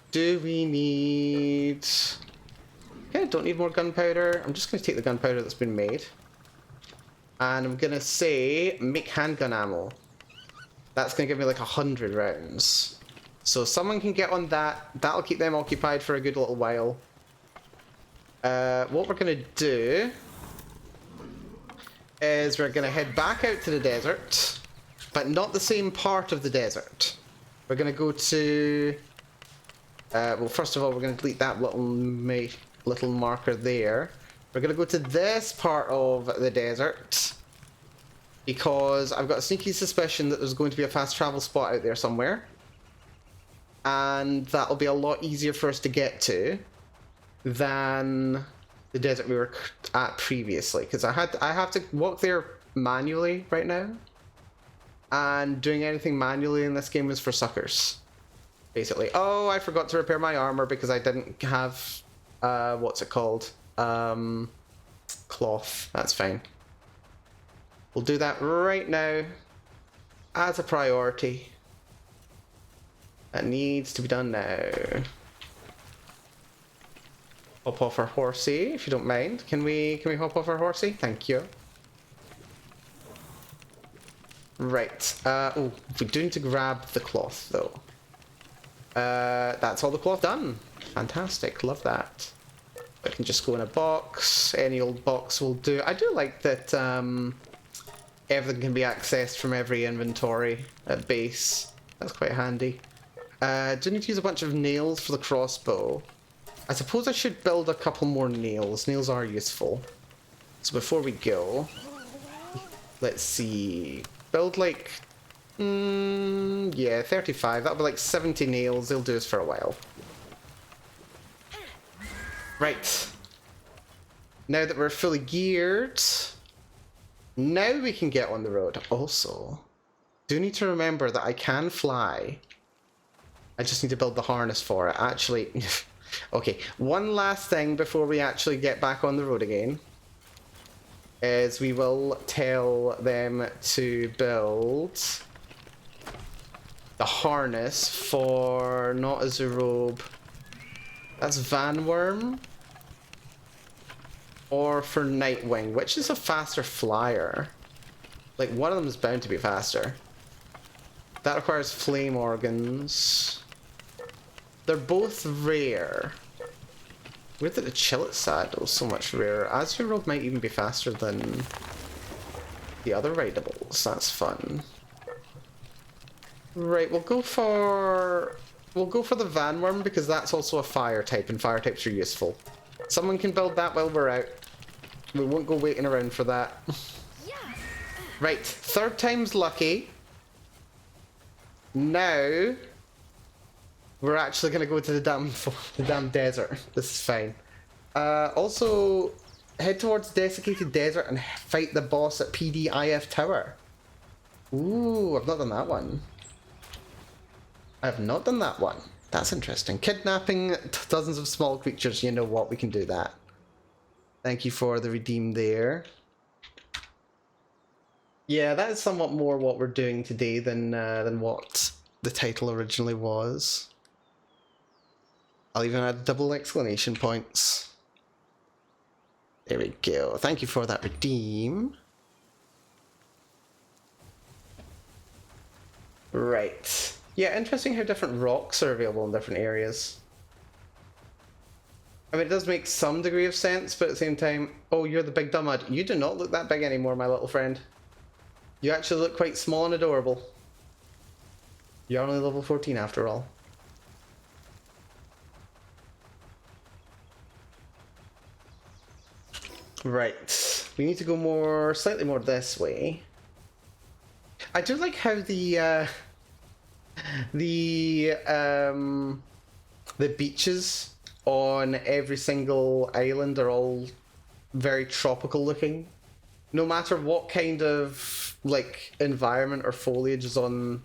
Do we need... Okay, don't need more gunpowder. I'm just going to take the gunpowder that's been made. And I'm going to say, make handgun ammo. That's going to give me like 100 rounds. So someone can get on that. That'll keep them occupied for a good little while. What we're going to do is we're going to head back out to the desert, but not the same part of the desert. We're going to go to... well, first of all, we're going to delete that little marker there. We're going to go to this part of the desert, because I've got a sneaky suspicion that there's going to be a fast travel spot out there somewhere. And that'll be a lot easier for us to get to than the desert we were at previously, because I have to walk there manually right now, and doing anything manually in this game is for suckers, basically. Oh, I forgot to repair my armor because I didn't have what's it called, cloth. That's fine. We'll do that right now as a priority. That needs to be done now. Hop off our horsey, if you don't mind. Can we hop off our horsey? Thank you. Right. Oh, we do need to grab the cloth, though. That's all the cloth done. Fantastic. Love that. I can just go in a box. Any old box will do. I do like that everything can be accessed from every inventory at base. That's quite handy. Do need to use a bunch of nails for the crossbow. I suppose I should build a couple more nails. Nails are useful. So before we go, let's see. Build like, yeah, 35. That'll be like 70 nails. They'll do us for a while. Right. Now that we're fully geared, now we can get on the road. Also, do need to remember that I can fly. I just need to build the harness for it. Actually... Okay, one last thing before we actually get back on the road again is we will tell them to build the harness for not as a robe. That's Vanworm. Or for Nightwing, which is a faster flyer. Like, one of them is bound to be faster. That requires flame organs. They're both rare. Weird that the Chillet Saddle is so much rarer. Azure Robe might even be faster than the other rideables. That's fun. Right, we'll go for the Vanworm because that's also a fire type, and fire types are useful. Someone can build that while we're out. We won't go waiting around for that. Right, third time's lucky. Now we're actually going to go to the damn desert. This is fine. Also, head towards Desiccated Desert and fight the boss at PDIF Tower. Ooh, I've not done that one. I have not done that one. That's interesting. Kidnapping dozens of small creatures. You know what? We can do that. Thank you for the redeem there. Yeah, that is somewhat more what we're doing today than what the title originally was. I'll even add double exclamation points. There we go. Thank you for that redeem. Right. Yeah, interesting how different rocks are available in different areas. I mean, it does make some degree of sense, but at the same time... Oh, you're the big dummud. You do not look that big anymore, my little friend. You actually look quite small and adorable. You're only level 14 after all. Right. We need to go more... slightly more this way. I do like how the beaches on every single island are all very tropical looking. No matter what kind of like environment or foliage is on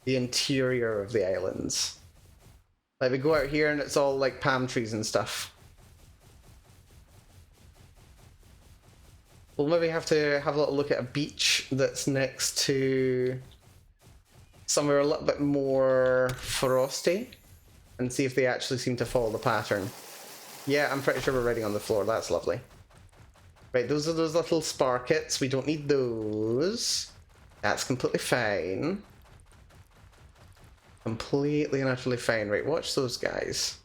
the interior of the islands. Like we go out here and it's all like palm trees and stuff. We'll maybe have to have a little look at a beach that's next to somewhere a little bit more frosty and see if they actually seem to follow the pattern. Yeah, I'm pretty sure we're riding on the floor. That's lovely. Right, those are those little sparkets. We don't need those. That's completely fine. Completely and utterly fine. Right, watch those guys.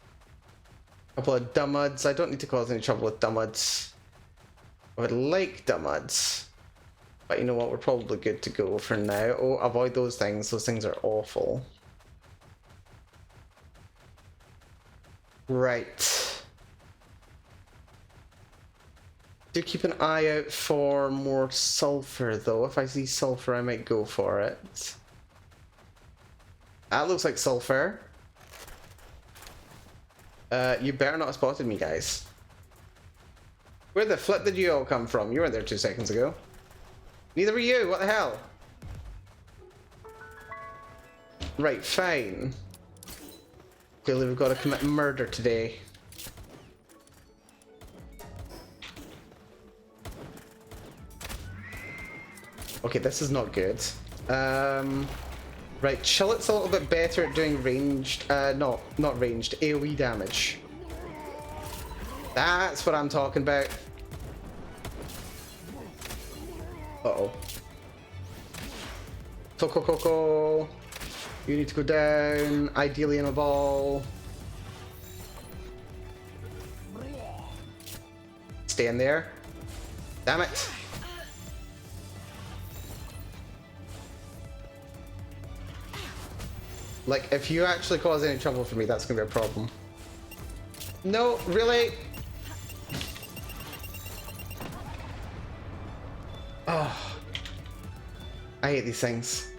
A couple of dummuds. I don't need to cause any trouble with dummuds. I would like dummuds. But you know what? We're probably good to go for now. Oh, avoid those things. Those things are awful. Right. Do keep an eye out for more sulfur, though. If I see sulfur, I might go for it. That looks like sulfur. You better not have spotted me, guys. Where the flip did you all come from? You weren't there 2 seconds ago. Neither were you. What the hell? Right, fine. Clearly we've got to commit murder today. Okay, this is not good. Right, Chillet's a little bit better at doing ranged, not ranged, AoE damage. That's what I'm talking about. Uh-oh. Coco, you need to go down, ideally in a ball. Stay in there. Damn it. Like, if you actually cause any trouble for me, that's gonna be a problem. No, really? Oh. I hate these things.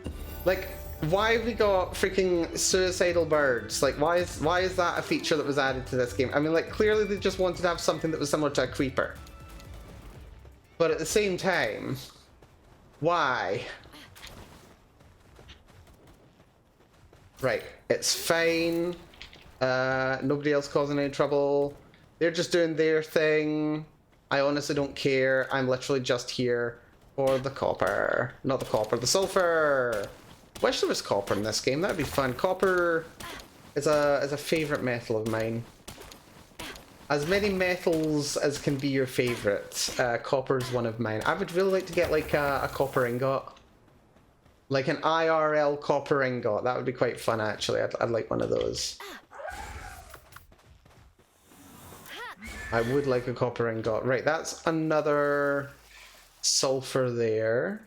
Like, why have we got freaking suicidal birds? Like, why is that a feature that was added to this game? I mean, like, clearly they just wanted to have something that was similar to a creeper. But at the same time, why? Right, it's fine. Nobody else causing any trouble. They're just doing their thing. I honestly don't care. I'm literally just here for the copper. Not the copper, the sulfur. Wish there was copper in this game. That'd be fun. Copper is a favorite metal of mine. As many metals as can be your favorite. Copper is one of mine. I would really like to get like a copper ingot. Like an IRL copper ingot. That would be quite fun, actually. I'd like one of those. I would like a copper ingot. Right, that's another sulfur there.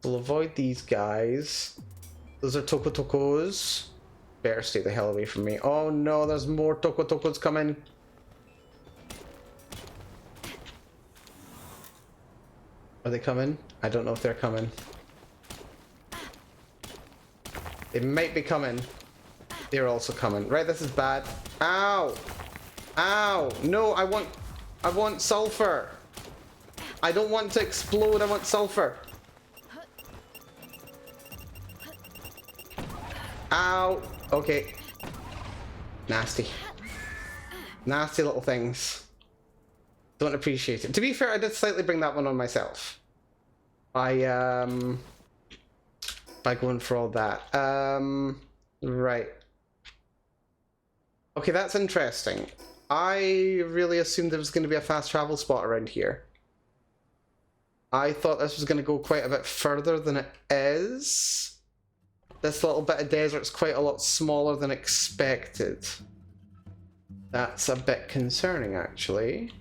We'll avoid these guys. Those are tokos. Better stay the hell away from me. Oh no, there's more tokos coming. Are they coming? I don't know if they're coming. They might be coming. They're also coming. Right, this is bad. Ow! Ow! No, I want sulfur. I don't want to explode, I want sulfur. Ow! Okay. Nasty. Nasty little things. Don't appreciate it. To be fair, I did slightly bring that one on myself. by going for all that. Right. Okay, that's interesting. I really assumed there was going to be a fast travel spot around here. I thought this was going to go quite a bit further than it is. This little bit of desert's quite a lot smaller than expected. That's a bit concerning, actually.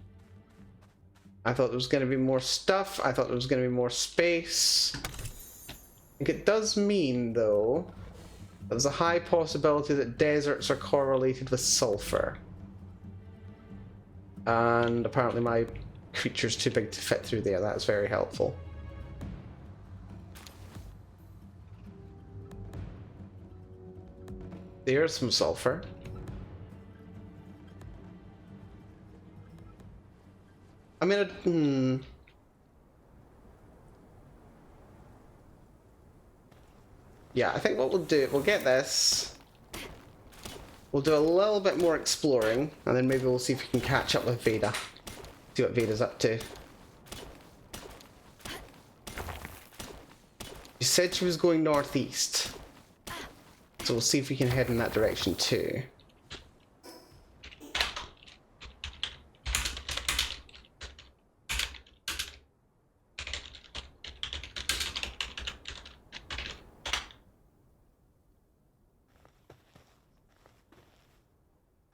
I thought there was going to be more stuff. I thought there was going to be more space. I think it does mean, though, there's a high possibility that deserts are correlated with sulfur. And apparently my creature's too big to fit through there. That's very helpful. There's some sulfur. I mean, yeah, I think what we'll do, we'll get this. We'll do a little bit more exploring, and then maybe we'll see if we can catch up with Veda. See what Veda's up to. She said she was going northeast. So we'll see if we can head in that direction too.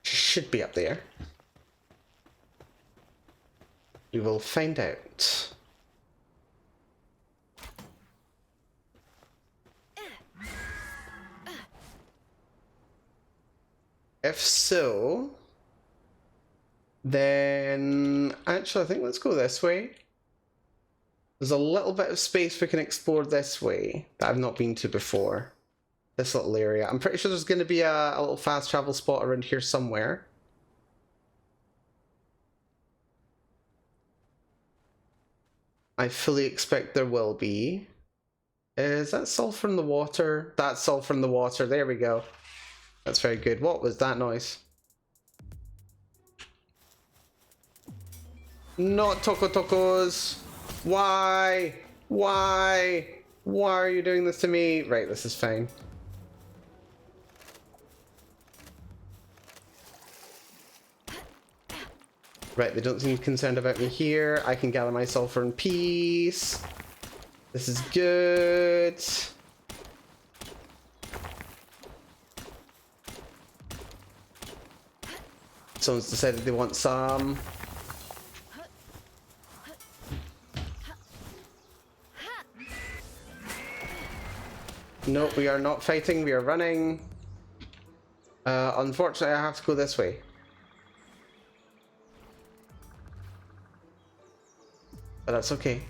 Should be up there. We will find out. If so, then actually I think let's go this way. There's a little bit of space we can explore this way that I've not been to before. This little area. I'm pretty sure there's going to be a little fast travel spot around here somewhere. I fully expect there will be. Is that sulfur in the water? That's sulfur in the water. There we go. That's very good. What was that noise? Not Toco Tocos. Why? Why? Why are you doing this to me? Right, this is fine. Right, they don't seem concerned about me here. I can gather my sulfur in peace. This is good. Someone's decided they want some. No, we are not fighting, we are running. Unfortunately, I have to go this way. But that's okay.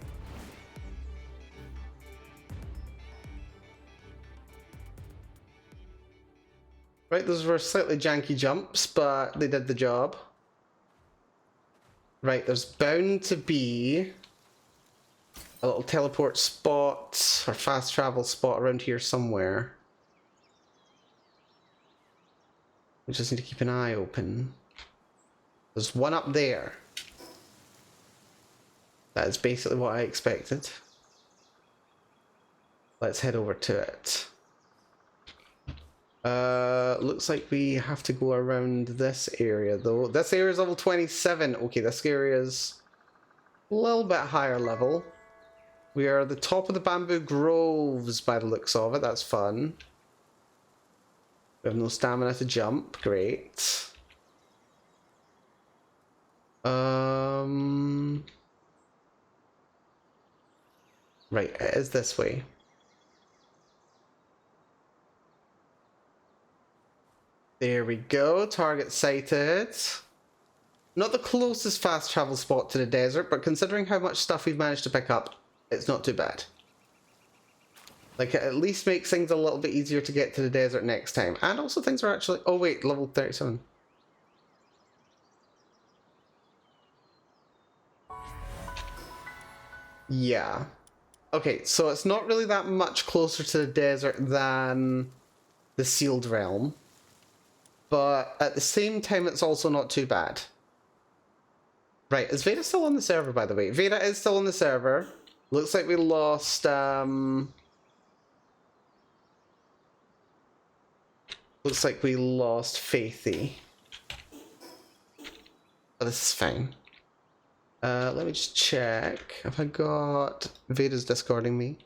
Right, those were slightly janky jumps, but they did the job. Right, there's bound to be a little teleport spot or fast travel spot around here somewhere. We just need to keep an eye open. There's one up there. That is basically what I expected. Let's head over to it. Looks like we have to go around this area though. This area is level 27. Okay, this area is a little bit higher level. We are at the top of the bamboo groves by the looks of it. That's fun. We have no stamina to jump. Great. Right, it is this way. There we go, target sighted. Not the closest fast travel spot to the desert, but considering how much stuff we've managed to pick up, it's not too bad. Like, it at least makes things a little bit easier to get to the desert next time. And also things are actually... Oh wait, level 37. Yeah. Okay, so it's not really that much closer to the desert than the sealed realm. But at the same time, it's also not too bad. Right, is Veda still on the server, by the way? Veda is still on the server. Looks like we lost, looks like we lost Faithy. But this is fine. Let me just check. Have I got Veda's discarding me?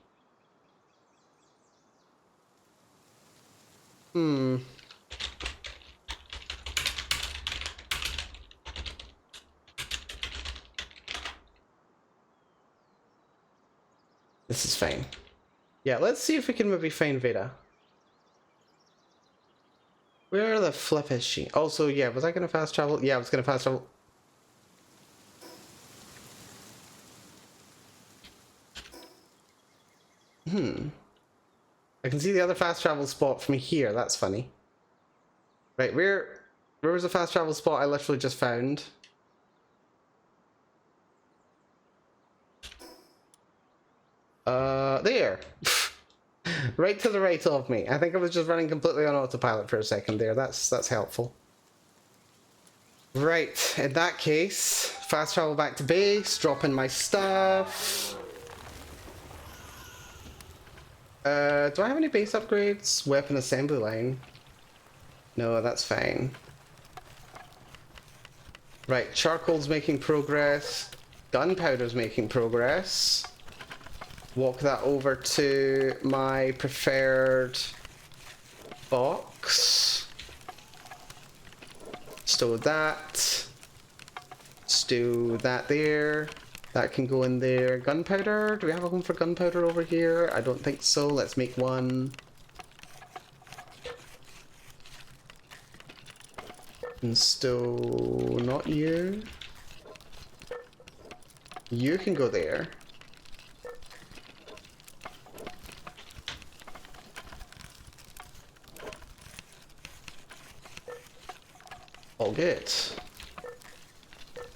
This is fine. Yeah, let's see if we can maybe find Veda. Where the flip is she? Also, yeah, was I gonna fast travel? Yeah, I was gonna fast travel. I can see the other fast travel spot from here. That's funny. Right, where was the fast travel spot I literally just found? There. Right to the right of me. I think I was just running completely on autopilot for a second there. That's helpful. Right, in that case, fast travel back to base, drop in my stuff. Do I have any base upgrades? Weapon assembly line. No, that's fine. Right, charcoal's making progress. Gunpowder's making progress. Walk that over to my preferred box. Stow that. Stow that there. That can go in there. Gunpowder? Do we have a home for gunpowder over here? I don't think so. Let's make one. And stow... not you. You can go there. All good.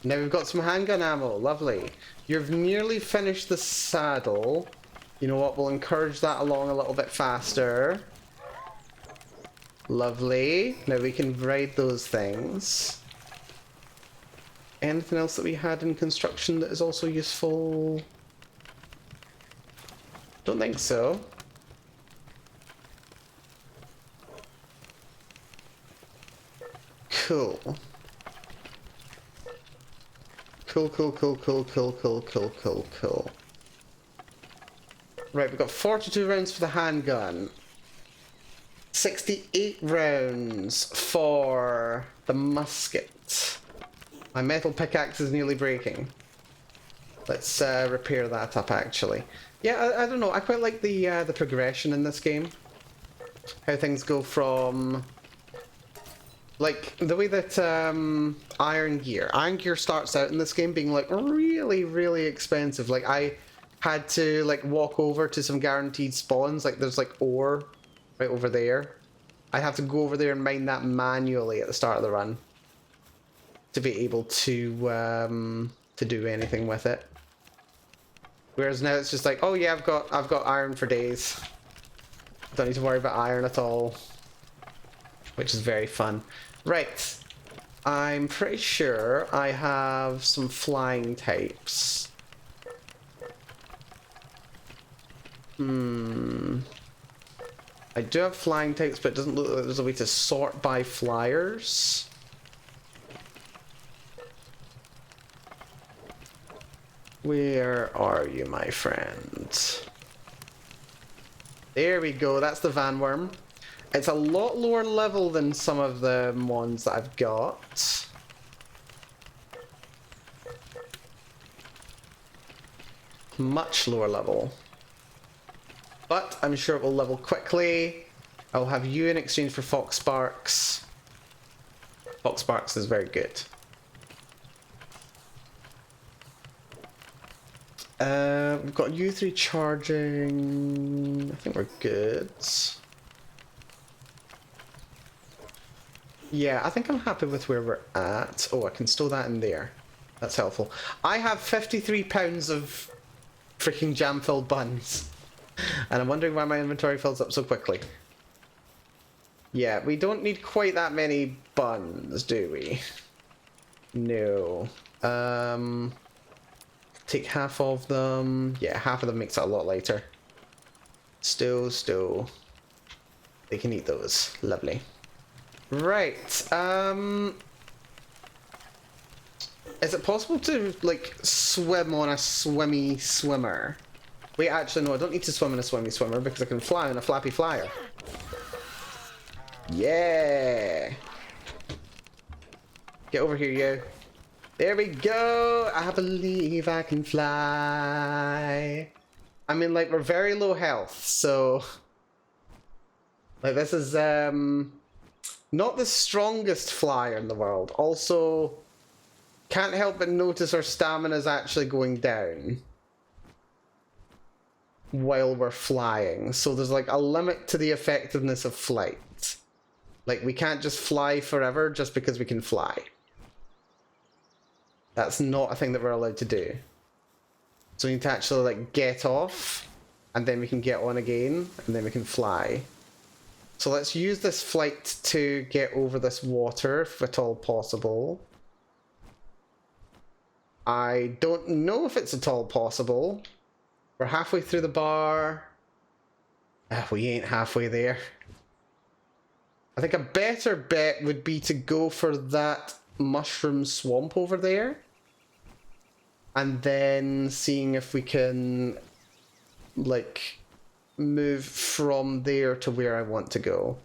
Now we've got some handgun ammo. Lovely. You've nearly finished the saddle. You know what? We'll encourage that along a little bit faster. Lovely. Now we can ride those things. Anything else that we had in construction that is also useful? Don't think so. Cool. Cool. Right, we've got 42 rounds for the handgun. 68 rounds for the musket. My metal pickaxe is nearly breaking. Let's repair that up, actually. Yeah, I don't know. I quite like the progression in this game. How things go from... like, the way that Iron Gear starts out in this game being, like, really, really expensive. Like, I had to, like, walk over to some guaranteed spawns. Like, there's, like, ore right over there. I'd have to go over there and mine that manually at the start of the run to be able to do anything with it. Whereas now it's just like, oh yeah, I've got iron for days. Don't need to worry about iron at all. Which is very fun. Right. I'm pretty sure I have some flying types. I do have flying types, but it doesn't look like there's a way to sort by flyers. Where are you, my friend? There we go, that's the Vanworm. It's a lot lower level than some of the ones that I've got. Much lower level. But I'm sure it will level quickly. I'll have you in exchange for Fox Sparks. Fox Sparks is very good. We've got you three charging. I think we're good. Yeah, I think I'm happy with where we're at. Oh, I can store that in there. That's helpful. I have 53 pounds of freaking jam-filled buns. And I'm wondering why my inventory fills up so quickly. Yeah, we don't need quite that many buns, do we? No. take half of them. Yeah, half of them makes it a lot lighter. Stow. They can eat those. Lovely. Right. Is it possible to, like, swim on a swimmy swimmer? Wait, actually, no, I don't need to swim in a swimmy swimmer because I can fly on a flappy flyer. Yeah! Get over here, you. There we go! I believe I can fly. I mean, like, we're very low health, so... Like, this is, not the strongest flyer in the world. Also, can't help but notice our stamina is actually going down while we're flying. So there's, like, a limit to the effectiveness of flight. Like, we can't just fly forever just because we can fly. That's not a thing that we're allowed to do. So we need to actually, like, get off, and then we can get on again, and then we can fly. So let's use this flight to get over this water, if at all possible. I don't know if it's at all possible. We're halfway through the bar. We ain't halfway there. I think a better bet would be to go for that mushroom swamp over there. And then seeing if we can, like, move from there to where I want to go.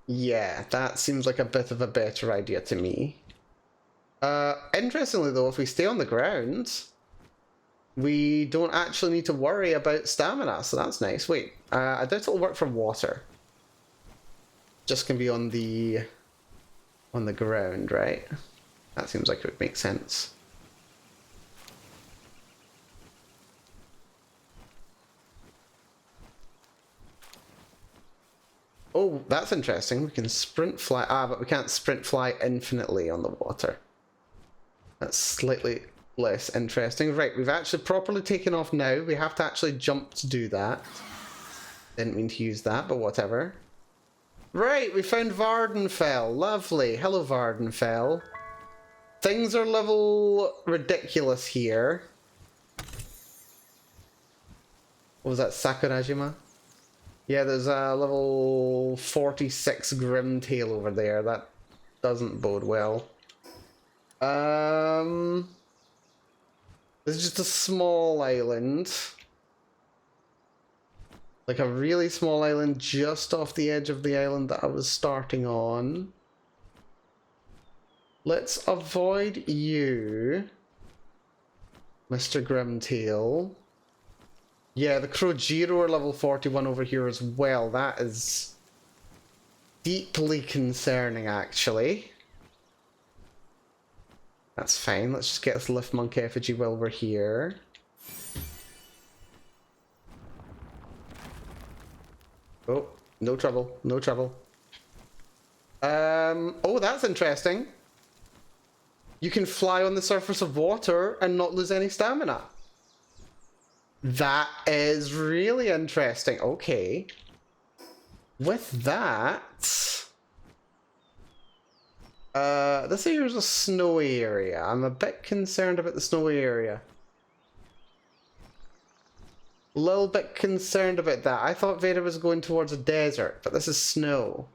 Yeah, that seems like a bit of a better idea to me. Interestingly though, if we stay on the ground, we don't actually need to worry about stamina, so that's nice. Wait, I doubt it'll work for water. Just can be on the ground, right? That seems like it would make sense. Oh, that's interesting. We can sprint fly. But we can't sprint fly infinitely on the water. That's slightly less interesting. Right, we've actually properly taken off now. We have to actually jump to do that. Didn't mean to use that, but whatever. Right, we found Vardenfell. Lovely. Hello, Vardenfell. Things are level ridiculous here. What was that, Sakurajima? Yeah, there's a level 46 Grimtail over there. That doesn't bode well. This is just a small island. Like a really small island just off the edge of the island that I was starting on. Let's avoid you, Mr. Grimtail. Yeah, the Krojiro are level 41 over here as well. That is deeply concerning, actually. That's fine. Let's just get this Lift Monk effigy while we're here. Oh, no trouble. No trouble. Oh, that's interesting. You can fly on the surface of water and not lose any stamina. That is really interesting. Okay. With that... this here's a snowy area. I'm a bit concerned about the snowy area. A little bit concerned about that. I thought Veda was going towards a desert, but this is snow.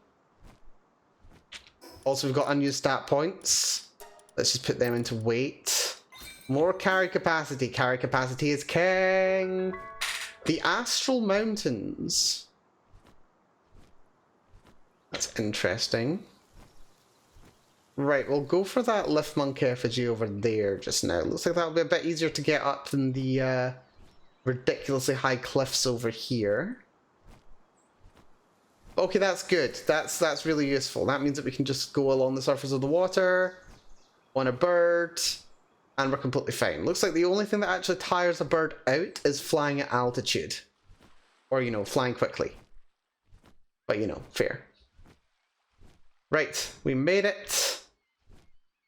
Also, we've got unused stat points. Let's just put them into weight. More carry capacity. Carry capacity is king. The Astral Mountains. That's interesting. Right, we'll go for that Lift Monk effigy over there just now. Looks like that'll be a bit easier to get up than the ridiculously high cliffs over here. Okay, that's good. That's really useful. That means that we can just go along the surface of the water on a bird, and we're completely fine. Looks like the only thing that actually tires a bird out is flying at altitude. Or, you know, flying quickly. But, you know, fair. Right, we made it.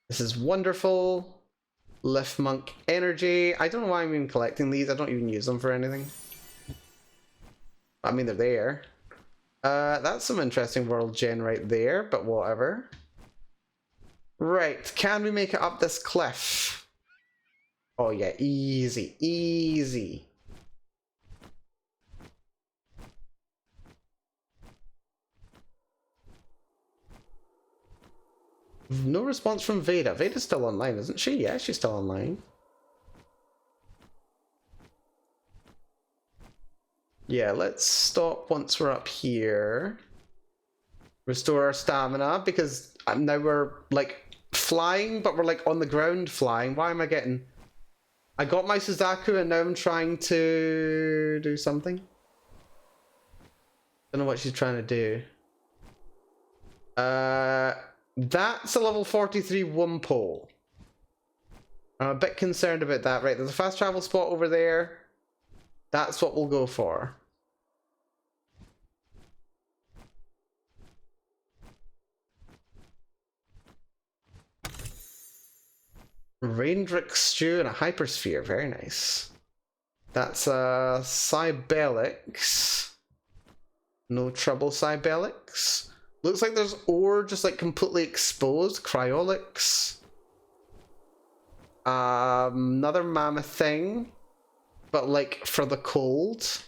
This is wonderful. Lift Monk energy. I don't know why I'm even collecting these. I don't even use them for anything. I mean, they're there. That's some interesting world gen right there, but whatever. Right, can we make it up this cliff? Oh yeah, easy, easy. No response from Veda. Veda's still online, isn't she? Yeah, she's still online. Yeah, let's stop once we're up here. Restore our stamina, because now we're, like, flying, but we're, like, on the ground flying. Why am I getting... I got my Suzaku, and now I'm trying to do something. Don't know what she's trying to do. That's a level 43 Wumpole. I'm a bit concerned about that. Right, there's a fast travel spot over there. That's what we'll go for. Raindrick stew and a hypersphere. Very nice. That's Cybelix. No trouble, Cybelix. Looks like there's ore just like completely exposed. Cryolix. Another mammoth thing, but like for the cold.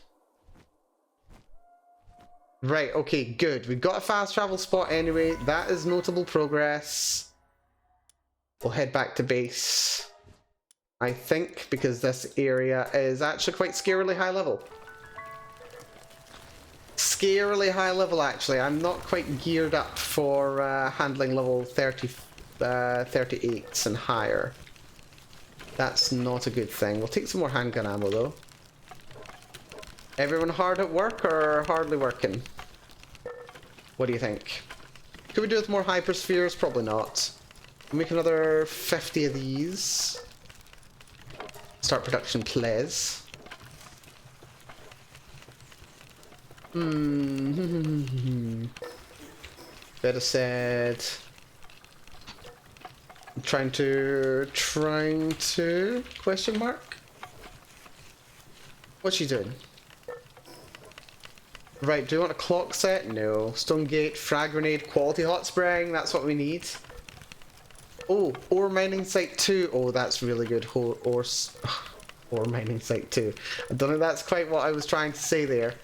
Right, okay, good. We've got a fast travel spot anyway. That is notable progress. We'll head back to base, I think, because this area is actually quite scarily high level. Scarily high level, actually. I'm not quite geared up for handling level 38s and higher. That's not a good thing. We'll take some more handgun ammo, though. Everyone hard at work or hardly working? What do you think? Could we do with more hyperspheres? Probably not. Make another 50 of these. Start production, please. Veda said... Trying to... Question mark? What's she doing? Right, do you want a clock set? No. Stone gate, frag grenade, quality hot spring. That's what we need. Oh, ore mining site 2. Oh, that's really good. Ore mining site 2. I don't know if that's quite what I was trying to say there.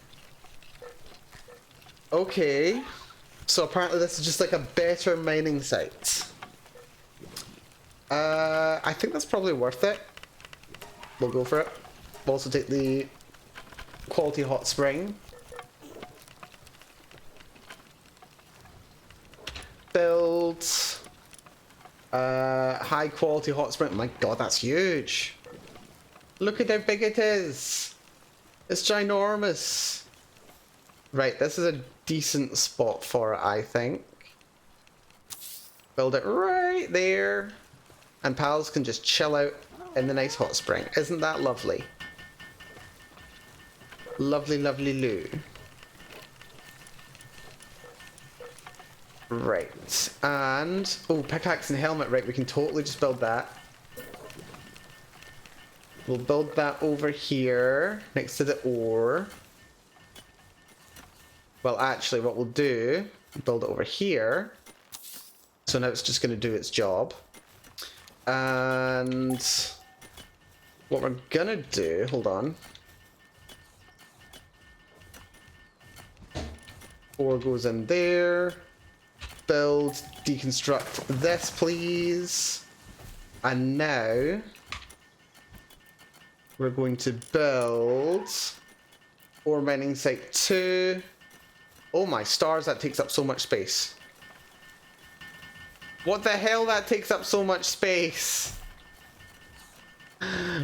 Okay. So apparently this is just like a better mining site. I think that's probably worth it. We'll go for it. We'll also take the quality hot spring. Build high quality hot spring. My god, that's huge. Look at how big it is. It's ginormous. Right, this is a decent spot for it, I think. Build it right there. And pals can just chill out in the nice hot spring. Isn't that lovely? Lovely, lovely loo. Right, and... oh, pickaxe and helmet. Right, we can totally just build that. We'll build that over here, next to the ore. Well, actually, what we'll do, build it over here. So now it's just going to do its job. And what we're going to do, hold on. Ore goes in there. Build, deconstruct this, please. And now we're going to build ore mining site 2. Oh my stars, that takes up so much space. What the hell, that takes up so much space?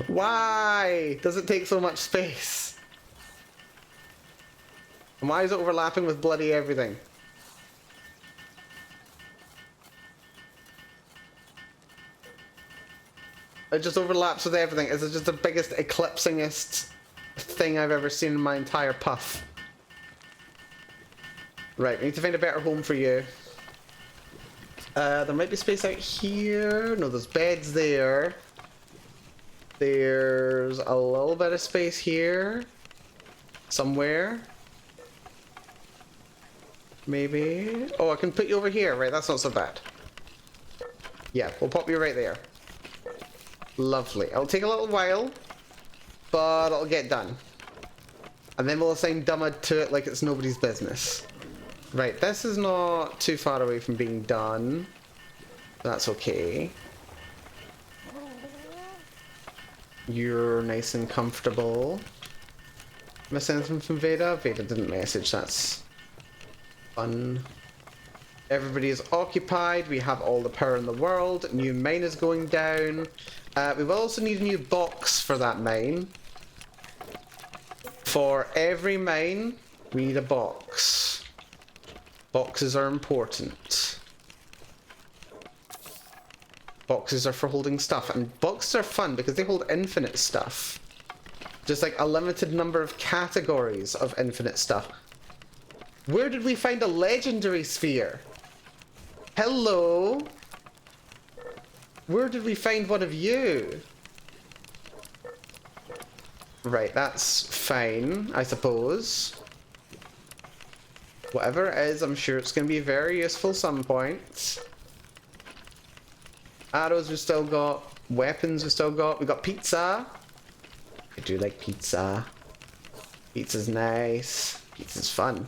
Why does it take so much space? And why is it overlapping with bloody everything? It just overlaps with everything. It's just the biggest eclipsingest thing I've ever seen in my entire puff. Right, we need to find a better home for you. There might be space out here. No, there's beds there. There's a little bit of space here. Somewhere. Maybe. Oh, I can put you over here. Right, that's not so bad. Yeah, we'll pop you right there. Lovely. It'll take a little while, but it'll get done. And then we'll assign Dummud to it like it's nobody's business. Right, this is not too far away from being done. That's okay. You're nice and comfortable. Miss anything from Veda? Veda didn't message, that's fun. Everybody is occupied, we have all the power in the world, new mine is going down. We will also need a new box for that mine. For every mine, we need a box. Boxes are important. Boxes are for holding stuff, and boxes are fun because they hold infinite stuff. Just like a limited number of categories of infinite stuff. Where did we find a legendary sphere? Hello? Where did we find one of you? Right, that's fine, I suppose. Whatever it is, I'm sure it's going to be very useful some point. Arrows we still got. Weapons we still got. We got pizza. I do like pizza. Pizza's nice. Pizza's fun.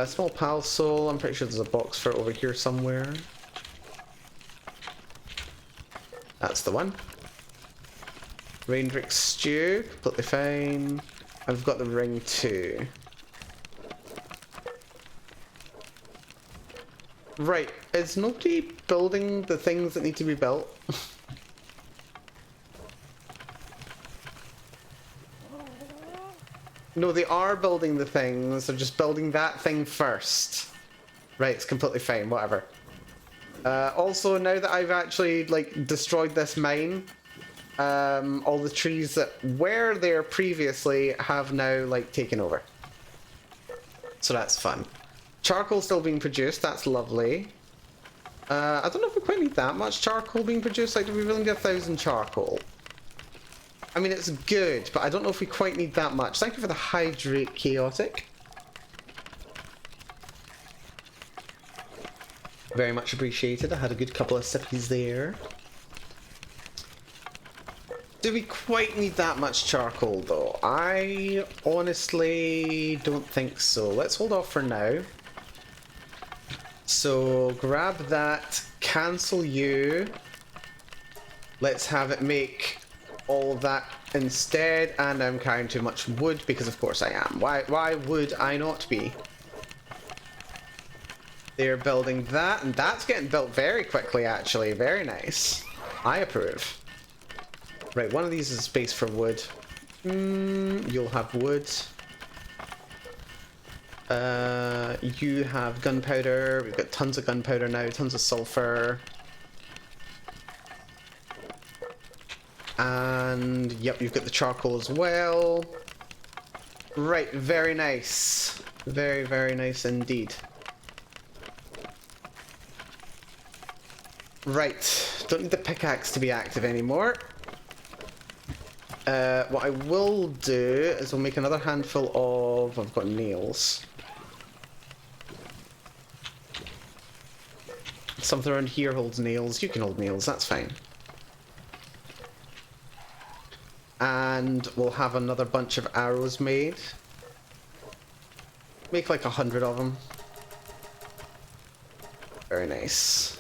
Small pal soul. I'm pretty sure there's a box for it over here somewhere. That's the one. Raindrick stew. Completely fine. I've got the ring too. Right, is nobody building the things that need to be built? No, they are building the things, they're just building that thing first. Right, it's completely fine, whatever. Also, now that I've actually, like, destroyed this mine, all the trees that were there previously have now, like, taken over. So that's fun. Charcoal still being produced, that's lovely. I don't know if we quite need that much charcoal being produced, like do we really need 1,000 charcoal? I mean it's good, but I don't know if we quite need that much. Thank you for the hydrate, Chaotic. Very much appreciated, I had a good couple of sippies there. Do we quite need that much charcoal though? I honestly don't think so. Let's hold off for now. So grab that, cancel you. Let's have it make all of that instead, and I'm carrying too much wood because of course I am. Why would I not be? They're building that, and that's getting built very quickly actually. Very nice. I approve. Right, one of these is space for wood. You'll have wood. You have gunpowder. We've got tons of gunpowder now, tons of sulfur. And yep, you've got the charcoal as well. Right, very nice. Very, very nice indeed. Right, don't need the pickaxe to be active anymore. What I will do is we'll make another handful of... I've got nails. Something around here holds nails. You can hold nails, that's fine. And we'll have another bunch of arrows made. Make like 100 of them. Very nice.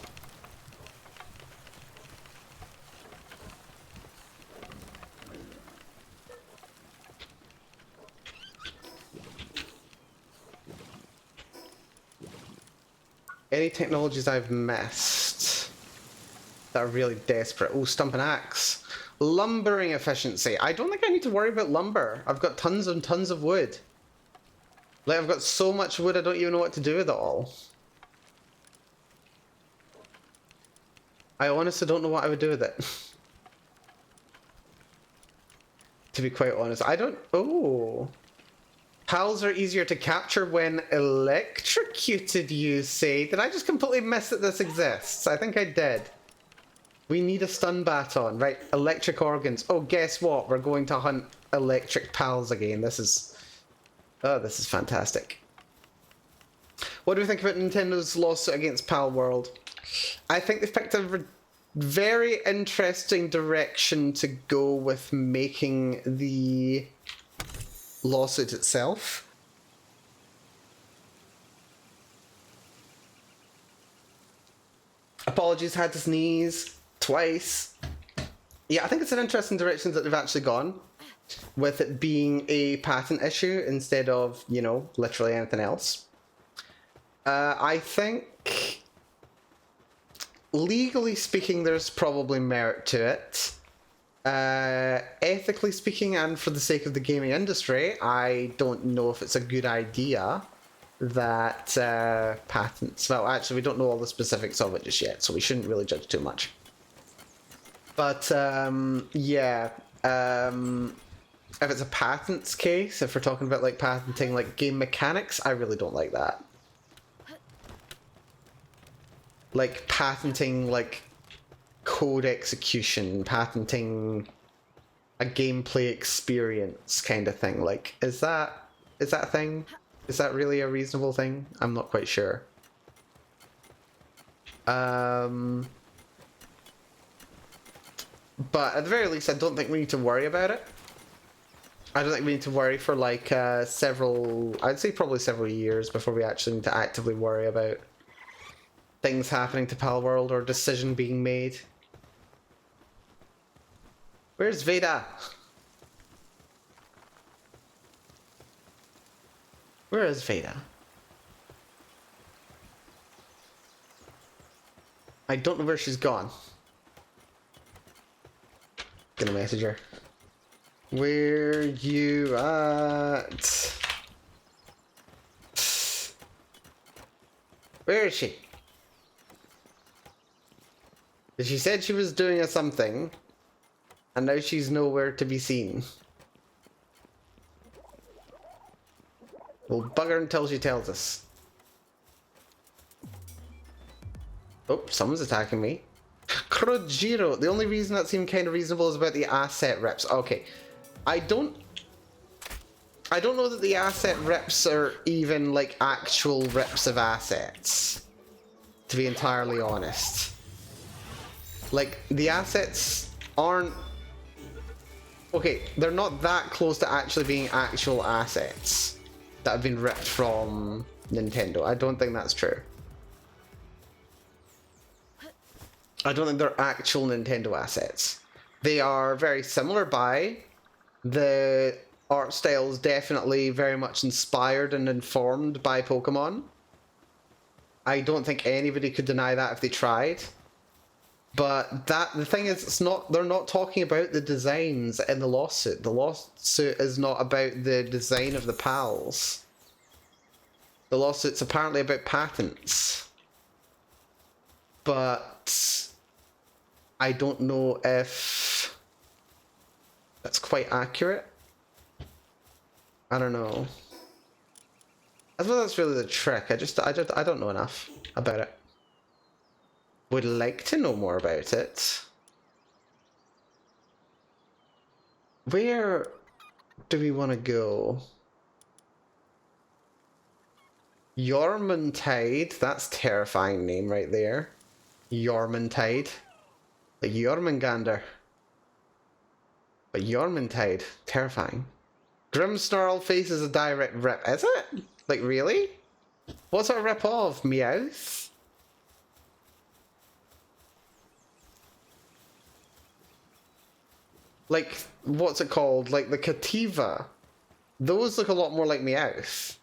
Any technologies I've missed that are really desperate? Oh, stump and axe. Lumbering efficiency. I don't think I need to worry about lumber. I've got tons and tons of wood. Like, I've got so much wood I don't even know what to do with it all. I honestly don't know what I would do with it. To be quite honest. I don't... Oh. Pals are easier to capture when electrocuted, you say? Did I just completely miss that this exists? I think I did. We need a stun baton. Right, electric organs. Oh, guess what? We're going to hunt electric pals again. This is... Oh, this is fantastic. What do we think about Nintendo's lawsuit against Palworld? I think they've picked a very interesting direction to go with making the lawsuit itself. Apologies, had to sneeze twice. Yeah, I think it's an interesting direction that they've actually gone, with it being a patent issue instead of, you know, literally anything else. I think, legally speaking, there's probably merit to it. Ethically speaking, and for the sake of the gaming industry, I don't know if it's a good idea that patents... Well, actually, we don't know all the specifics of it just yet, so we shouldn't really judge too much. But, yeah... if it's a patents case, if we're talking about like patenting like game mechanics, I really don't like that. Like patenting like code execution, patenting a gameplay experience kind of thing. Like, is that a thing? Is that really a reasonable thing? I'm not quite sure. But at the very least, I don't think we need to worry about it. I don't think we need to worry for like I'd say probably several years before we actually need to actively worry about things happening to Palworld or decision being made. Where's Veda? Where is Veda? I don't know where she's gone. Gonna message her. Where you at? Where is she? She said she was doing a something, and now she's nowhere to be seen. We'll bug her until she tells us. Oh, someone's attacking me. Krojiro. The only reason that seemed kind of reasonable is about the asset rips. Okay. I don't know that the asset rips are even like actual rips of assets, to be entirely honest. Like, the assets aren't... Okay, they're not that close to actually being actual assets that have been ripped from Nintendo. I don't think that's true. I don't think they're actual Nintendo assets. They are very similar by... The art style is definitely very much inspired and informed by Pokemon. I don't think anybody could deny that if they tried. But the thing is, they're not talking about the designs in the lawsuit. The lawsuit is not about the design of the pals. The lawsuit's apparently about patents. But I don't know if that's quite accurate. I don't know. I suppose that's really the trick. I don't know enough about it. Would like to know more about it. Where do we want to go? Jormuntide. That's a terrifying name right there. Jormuntide. Like Jormungandr. But Jormuntide. Terrifying. Grimmsnarl face is a direct rip. Is it? Like, really? What's a rip of? Meowth? Like, what's it called? Like the Cativa. Those look a lot more like Meowth,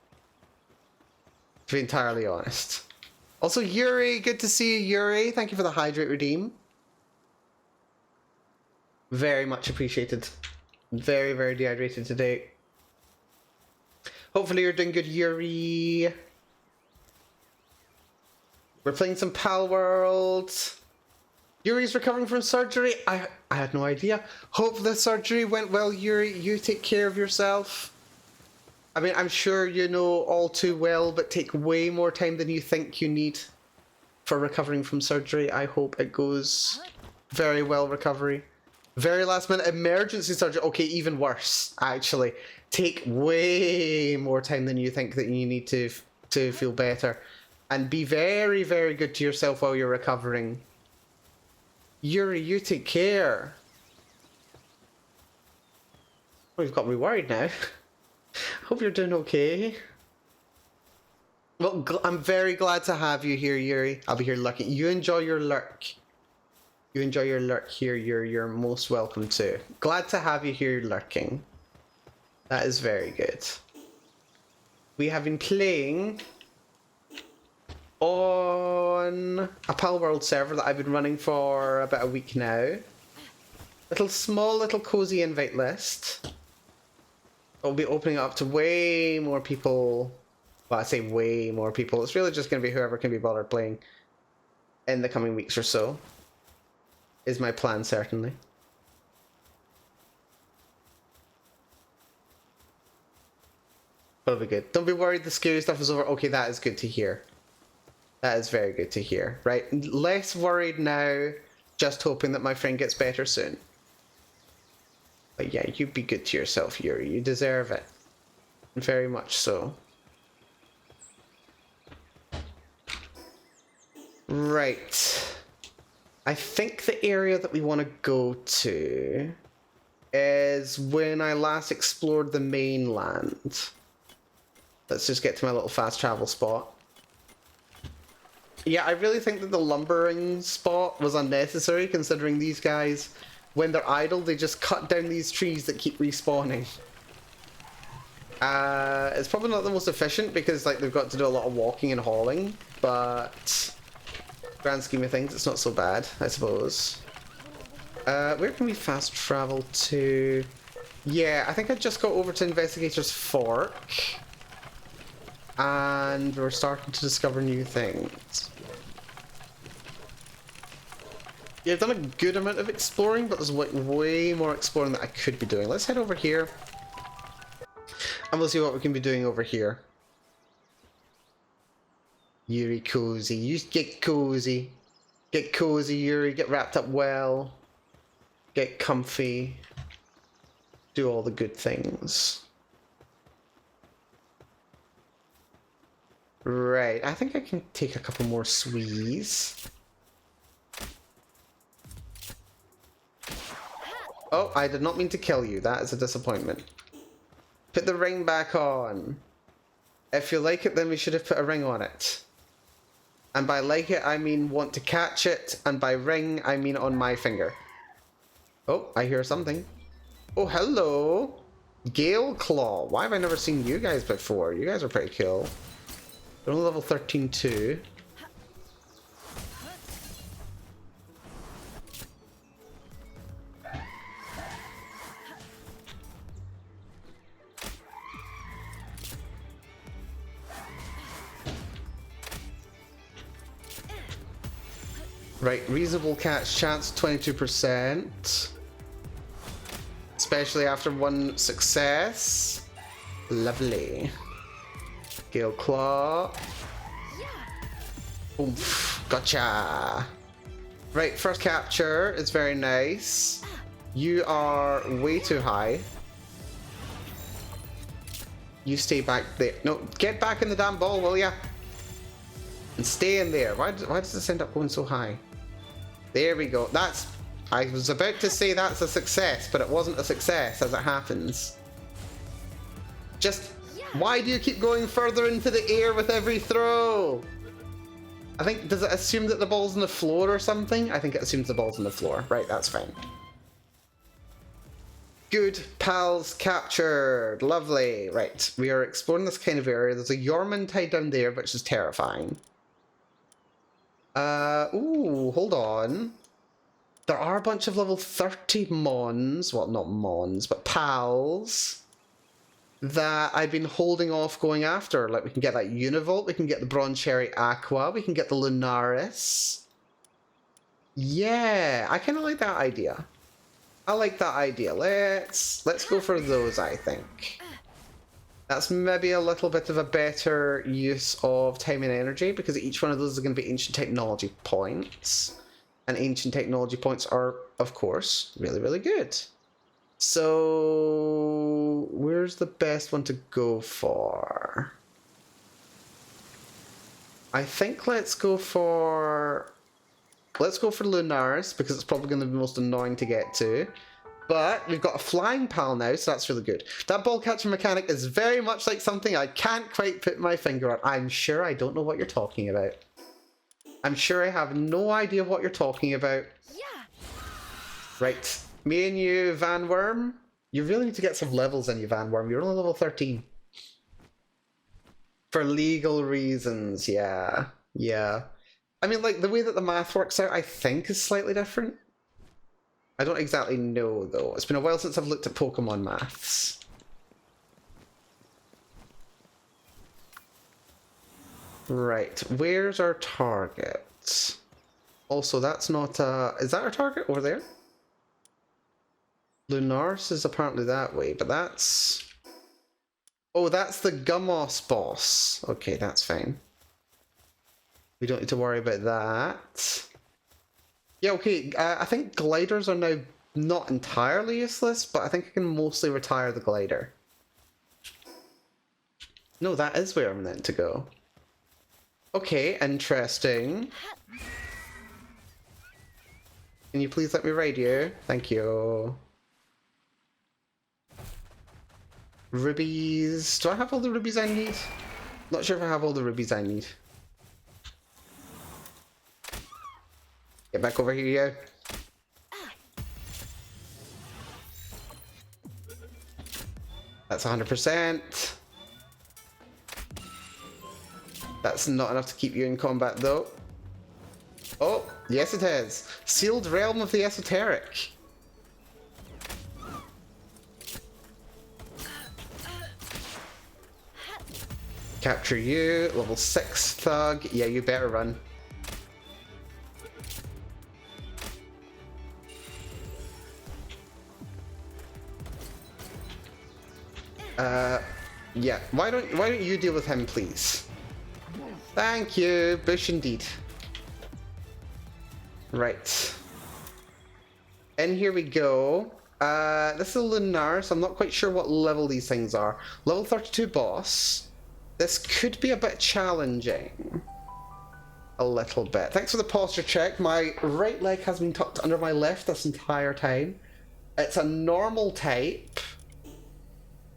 to be entirely honest. Also, Yuri, good to see you, Yuri. Thank you for the Hydrate Redeem. Very much appreciated. Very, very dehydrated today. Hopefully you're doing good, Yuri. We're playing some Palworld. Yuri's recovering from surgery. I had no idea. Hope the surgery went well, Yuri. You take care of yourself. I mean, I'm sure you know all too well, but take way more time than you think you need for recovering from surgery. I hope it goes very well, recovery. Very last minute emergency surgery. Okay, even worse, actually. Take way more time than you think that you need to to feel better. And be very, very good to yourself while you're recovering. Yuri, you take care. Oh, you've got me worried now. Hope you're doing okay. Well, I'm very glad to have you here, Yuri. I'll be here lurking. You enjoy your lurk. You enjoy your lurk here, Yuri. You're most welcome to. Glad to have you here lurking. That is very good. We have been playing on a Palworld server that I've been running for about a week now. Small little cozy invite list. I'll be opening it up to way more people. Well, I say way more people. It's really just going to be whoever can be bothered playing in the coming weeks or so. Is my plan, certainly. That'll be good. Don't be worried the scary stuff is over. Okay, that is good to hear. That is very good to hear. Right, less worried now. Just hoping that my friend gets better soon. But yeah, you be good to yourself, Yuri. You deserve it. Very much so. Right. I think the area that we want to go to is when I last explored the mainland. Let's just get to my little fast travel spot. Yeah, I really think that the lumbering spot was unnecessary, considering these guys, when they're idle, they just cut down these trees that keep respawning. It's probably not the most efficient because like they've got to do a lot of walking and hauling, but grand scheme of things, it's not so bad, I suppose. Where can we fast travel to? Yeah, I think I just got over to Investigator's Fork. And we're starting to discover new things. Yeah, I've done a good amount of exploring, but there's like way more exploring that I could be doing. Let's head over here. And we'll see what we can be doing over here. Yuri cozy. You get cozy. Get cozy, Yuri. Get wrapped up well. Get comfy. Do all the good things. Right, I think I can take a couple more swees. Oh, I did not mean to kill you. That is a disappointment. Put the ring back on. If you like it, then we should have put a ring on it. And by like it, I mean want to catch it. And by ring, I mean on my finger. Oh, I hear something. Oh, hello. Gale Claw. Why have I never seen you guys before? You guys are pretty cool. They're only level 13 too. Right, reasonable catch chance 22%. Especially after one success. Lovely. Gale Claw. Oof, gotcha. Right, first capture is very nice. You are way too high. You stay back there. No, get back in the damn ball, will ya? And stay in there. Why does this end up going so high? There we go. That's... I was about to say that's a success, but it wasn't a success, as it happens. Just... Why do you keep going further into the air with every throw? I think, does it assume that the ball's on the floor or something? I think it assumes the ball's on the floor. Right, that's fine. Good pals captured. Lovely. Right, we are exploring this kind of area. There's a Yorman tied down there, which is terrifying. Ooh, hold on. There are a bunch of level 30 Mons. Well, not Mons, but pals. That I've been holding off going after. Like, we can get that Univolt, we can get the Bronze Cherry Aqua, we can get the Lunaris. Yeah, I kind of like that idea. I like that idea. Let's go for those, I think. That's maybe a little bit of a better use of time and energy, because each one of those is going to be ancient technology points. And ancient technology points are, of course, really, really good. So, where's the best one to go for? I think let's go for Lunaris, because it's probably going to be the most annoying to get to. But we've got a flying pal now, so that's really good. That ball catching mechanic is very much like something I can't quite put my finger on. I'm sure I don't know what you're talking about. I'm sure I have no idea what you're talking about. Yeah. Right. Me and you, Van Worm. You really need to get some levels in you, Van Worm. You're only level 13. For legal reasons, yeah. Yeah. I mean, like, the way that the math works out, I think, is slightly different. I don't exactly know, though. It's been a while since I've looked at Pokemon maths. Right, where's our target? Also, that's not is that our target over there? Lunars is apparently that way, but that's... Oh, that's the Gummoss boss. Okay, that's fine. We don't need to worry about that. Yeah, okay, I think gliders are now not entirely useless, but I think I can mostly retire the glider. No, that is where I'm meant to go. Okay, interesting. Can you please let me ride you? Thank you. Rubies. Do I have all the rubies I need? Not sure if I have all the rubies I need. Get back over here, you. That's 100%. That's not enough to keep you in combat, though. Oh, yes it is. Sealed Realm of the Esoteric. Capture you. Level 6 thug. Yeah, you better run. Yeah. Why don't you deal with him, please? Thank you. Bush indeed. Right. And here we go. This is a Lunar, so I'm not quite sure what level these things are. Level 32 boss. This could be a bit challenging. A little bit. Thanks for the posture check. My right leg has been tucked under my left this entire time. It's a normal type.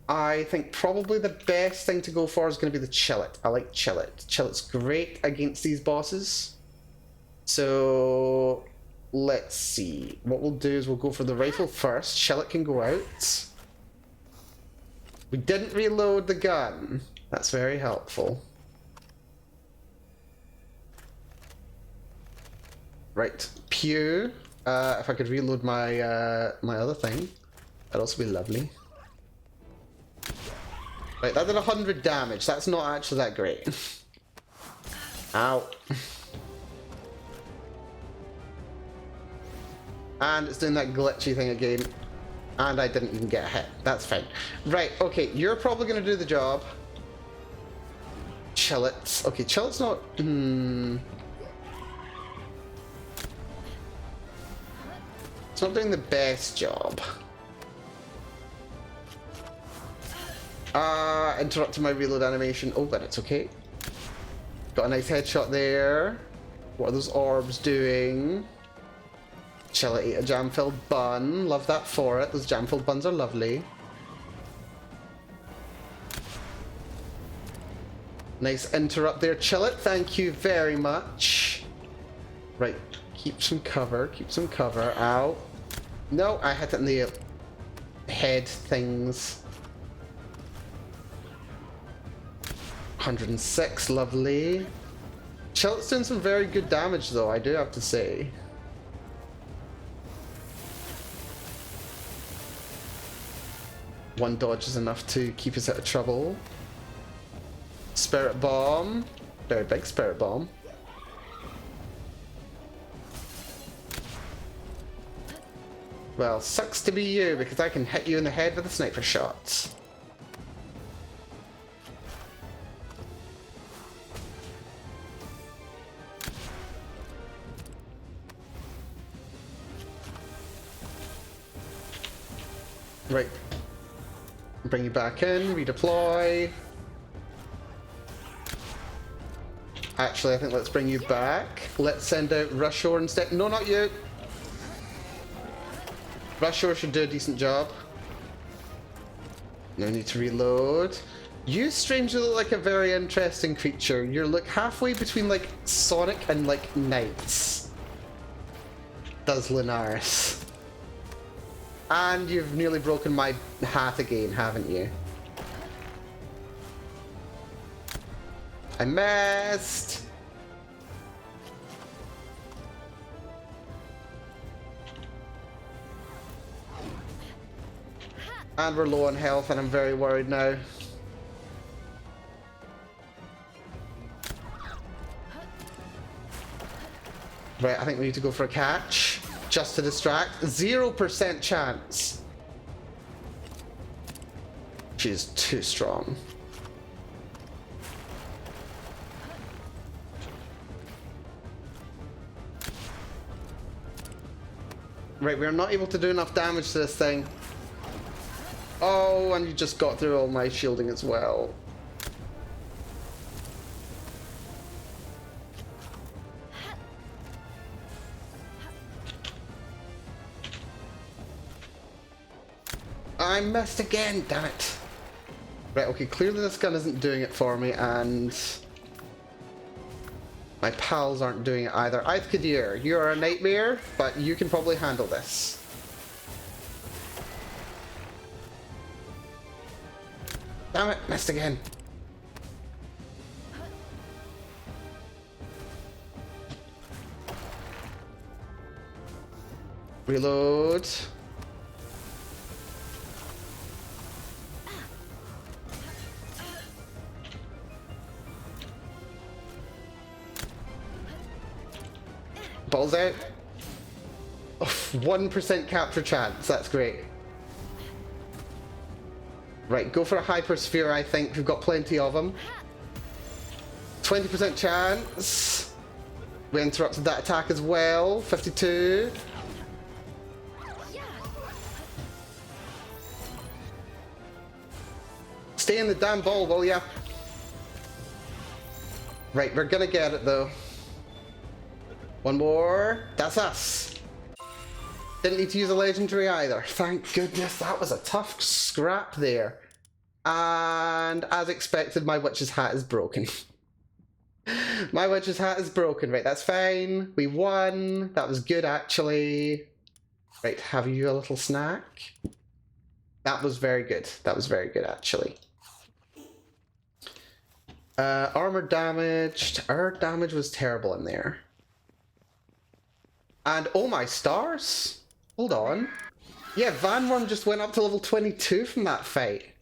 I think probably the best thing to go for is going to be the Chillet. I like Chillet. Chillet's great against these bosses. So let's see. What we'll do is we'll go for the rifle first. Chillet can go out. We didn't reload the gun. That's very helpful. Right, Pew. If I could reload my my other thing, that'd also be lovely. Right, that did 100 damage. That's not actually that great. Ow. And it's doing that glitchy thing again. And I didn't even get hit. That's fine. Right, okay, you're probably going to do the job. Chillet's. Okay, Chillet's not... It's not doing the best job. Interrupted my reload animation. Oh, but it's okay. Got a nice headshot there. What are those orbs doing? Chillet ate a jam-filled bun. Love that for it. Those jam-filled buns are lovely. Nice interrupt there, Chillet. Thank you very much. Right, keep some cover. Keep some cover. Ow. No, I hit it in the head things. 106, lovely. Chillet's doing some very good damage though, I do have to say. One dodge is enough to keep us out of trouble. Spirit Bomb. Very big Spirit Bomb. Well, sucks to be you because I can hit you in the head with a sniper shot. Right. Bring you back in, redeploy. Actually, I think let's bring you back. Let's send out Rushore instead. No, not you. Rushore should do a decent job. No need to reload. You strangely look like a very interesting creature. You're like halfway between like Sonic and like Knights. Does Lunaris. And you've nearly broken my hat again, haven't you? I missed! And we're low on health and I'm very worried now. Right, I think we need to go for a catch. Just to distract. 0% chance. She's too strong. Right, we're not able to do enough damage to this thing. Oh, and you just got through all my shielding as well. I missed again, damn it. Right, okay, clearly this gun isn't doing it for me, and my pals aren't doing it either. Kadir, you're a nightmare, but you can probably handle this. Damn it, missed again. Reload. Balls out. Oh, 1% capture chance, that's great. Right, go for a hypersphere, I think. We've got plenty of them. 20% chance. We interrupted that attack as well. 52. Stay in the damn ball, will ya? Right, we're gonna get it though. One more. That's us. Didn't need to use a legendary either. Thank goodness. That was a tough scrap there. And as expected, my witch's hat is broken. My witch's hat is broken. Right, that's fine. We won. That was good, actually. Right, have you a little snack? That was very good. That was very good, actually. Armor damaged. Our damage was terrible in there. And oh my stars. Hold on. Yeah, Van Worm just went up to level 22 from that fight.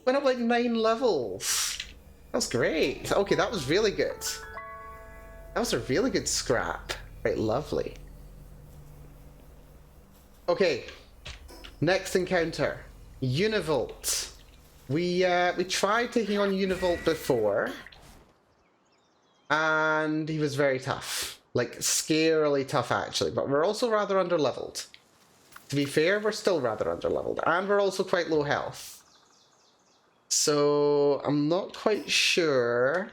Went up like 9 levels. That was great. Okay, that was really good. That was a really good scrap. Right, lovely. Okay. Next encounter. Univolt. We tried taking on Univolt before. And he was very tough. Like, scarily tough, actually. But we're also rather underleveled. To be fair, we're still rather underleveled. And we're also quite low health. So, I'm not quite sure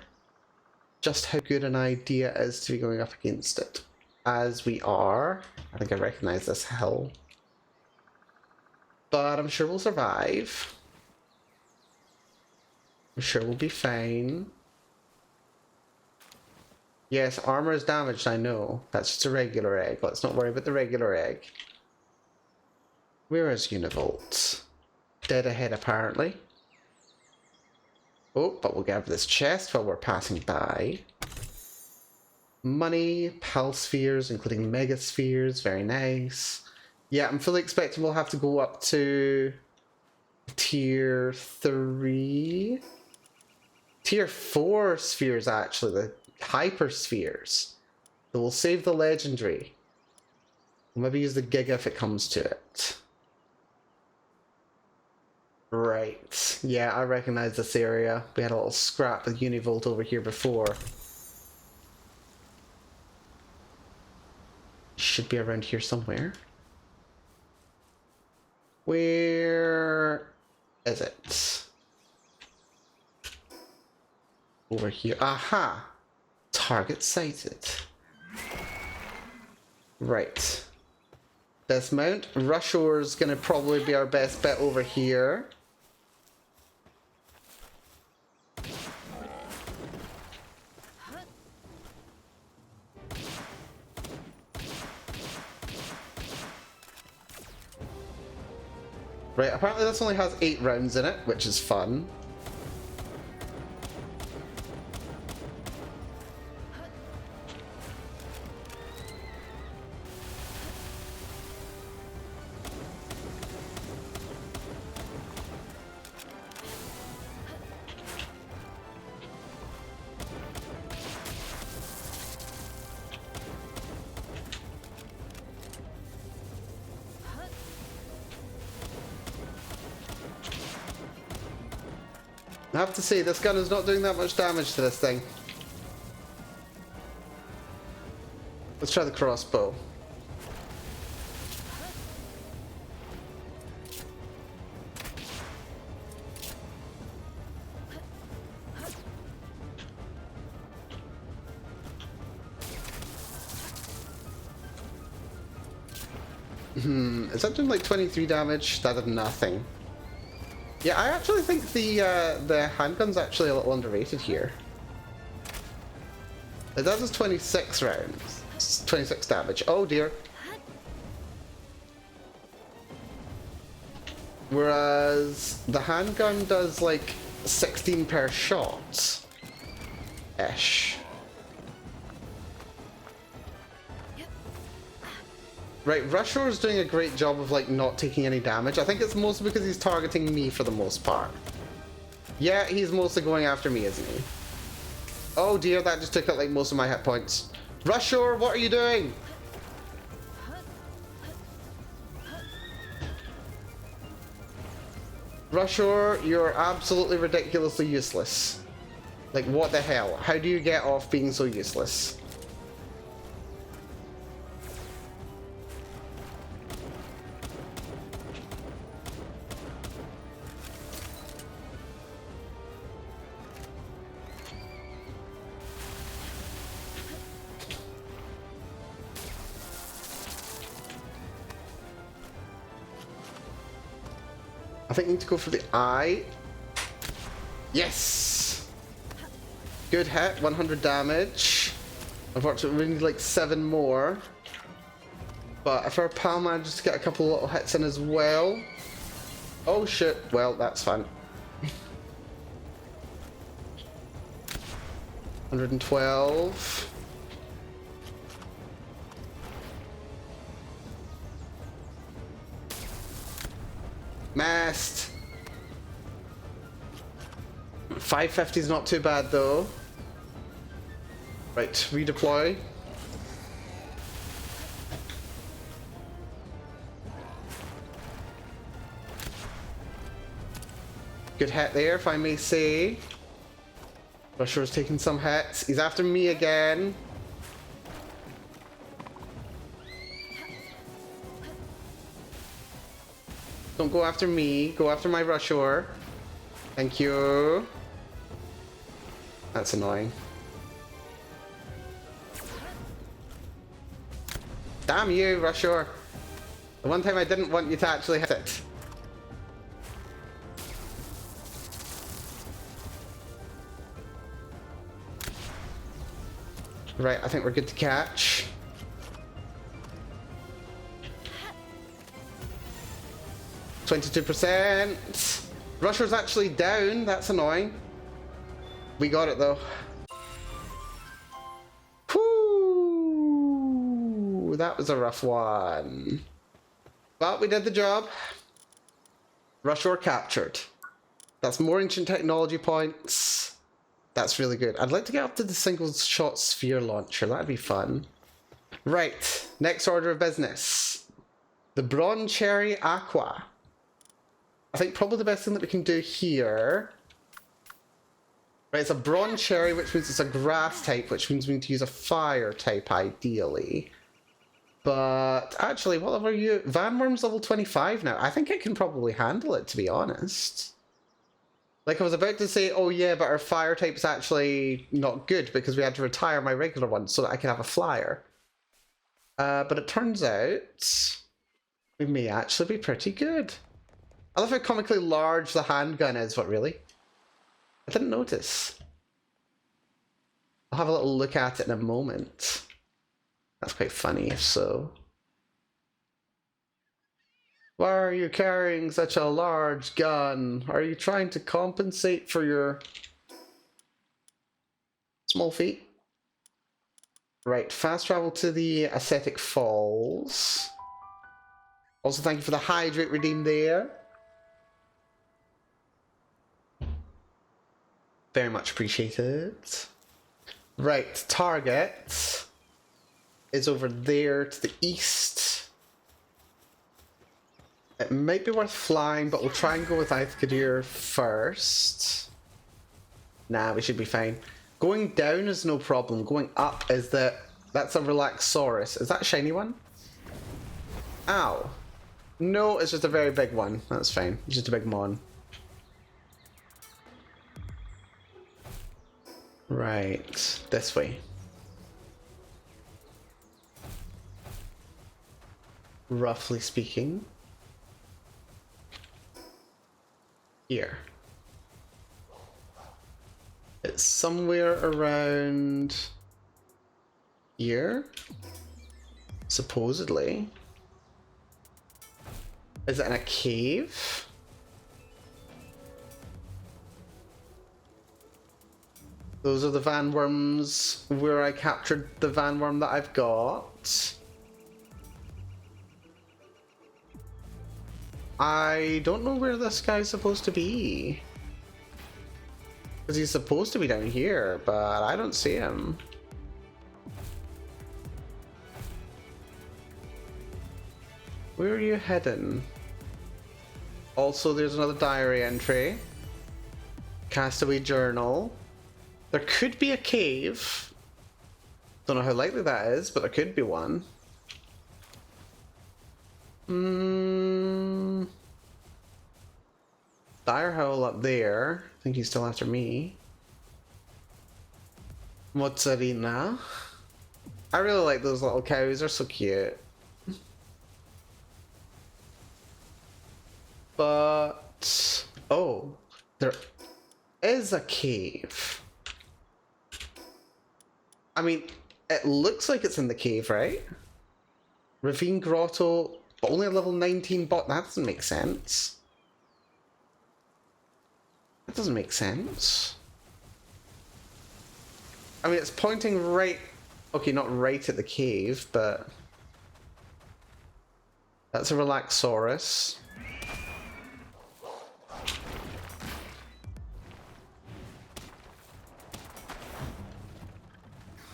just how good an idea it is to be going up against it. As we are. I think I recognize this hill. But I'm sure we'll survive. I'm sure we'll be fine. Yes, armor is damaged, I know. That's just a regular egg. Let's not worry about the regular egg. Where is Univolt? Dead ahead, apparently. Oh, but we'll grab this chest while we're passing by. Money, pal spheres, including mega spheres. Very nice. Yeah, I'm fully expecting we'll have to go up to tier 3. Tier 4 spheres, actually. The hyper spheres. So we'll save the legendary. We'll maybe use the Giga if it comes to it. Right. Yeah, I recognize this area. We had a little scrap with Univolt over here before. Should be around here somewhere. Where is it? Over here. Aha! Target sighted. Right. Dismount. Rushore's gonna probably be our best bet over here. Right, apparently this only has 8 rounds in it, which is fun. I have to say, this gun is not doing that much damage to this thing. Let's try the crossbow. Is that doing like 23 damage? That did nothing. Yeah, I actually think the handgun's actually a little underrated here. It does is 26 rounds. It's 26 damage. Oh dear. Whereas the handgun does like 16 per shot. Ish. Right, Rushore's doing a great job of like not taking any damage. I think it's mostly because he's targeting me for the most part. Yeah, he's mostly going after me, isn't he? Oh dear, that just took out like most of my hit points. Rushore, what are you doing? Rushore, you're absolutely ridiculously useless. Like, what the hell? How do you get off being so useless? I think I need to go for the eye. Yes! Good hit, 100 damage. Unfortunately, we need like 7 more. But if our pal manages to get a couple of little hits in as well. Oh shit, well, that's fun. 112. Mast. 550 is not too bad though. Right, redeploy. Good hit there, if I may say. Rusher's taking some hits. He's after me again. Don't go after me. Go after my Rusher. Thank you. That's annoying. Damn you, Rusher. The one time I didn't want you to actually hit it. Right, I think we're good to catch. %. Rusher's actually down. That's annoying. We got it though. Whew, that was a rough one. But we did the job. Rusher captured. That's more ancient technology points. That's really good. I'd like to get up to the single shot sphere launcher. That'd be fun. Right, next order of business. The Bronze Cherry Aqua. I think probably the best thing that we can do here. Right, it's a Bronze Cherry, which means it's a grass type, which means we need to use a fire type ideally. But actually, what level are you? Van Worm's level 25 now. I think it can probably handle it, to be honest. Like, I was about to say, oh yeah, but our fire type's actually not good because we had to retire my regular one so that I could have a flyer. But it turns out we may actually be pretty good. I love how comically large the handgun is, what really? I didn't notice. I'll have a little look at it in a moment. That's quite funny, if so. Why are you carrying such a large gun? Are you trying to compensate for your small feet? Right, fast travel to the Ascetic Falls. Also, thank you for the hydrate redeem there. Very much appreciated. Right, target is over there to the east. It might be worth flying, but we'll try and go with Aithkadir first. Nah, we should be fine. Going down is no problem. Going up is that's a Relaxaurus. Is that a shiny one? Ow. No, it's just a very big one. That's fine. It's just a big mon. Right, this way. Roughly speaking. Here. It's somewhere around here, supposedly. Is it in a cave? Those are the van worms where I captured the van worm that I've got. I don't know where this guy's supposed to be. Because he's supposed to be down here, but I don't see him. Where are you heading? Also, there's another diary entry. Castaway journal. There could be a cave. Don't know how likely that is, but there could be one. Dire Howl up there. I think he's still after me. Mozzarella. I really like those little cows, they're so cute. But... oh, there is a cave. I mean, it looks like it's in the cave, right? Ravine Grotto, but only a level 19 bot. That doesn't make sense. That doesn't make sense. I mean, it's pointing right... okay, not right at the cave, but... that's a Relaxaurus.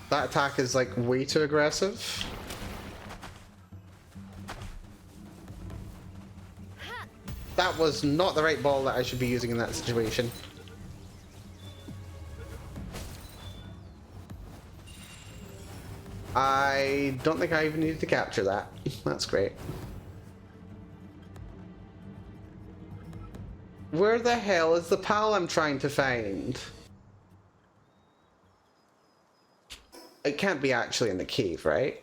That attack is, like, way too aggressive. That was not the right ball that I should be using in that situation. I don't think I even needed to capture that. That's great. Where the hell is the pal I'm trying to find? It can't be actually in the cave, right?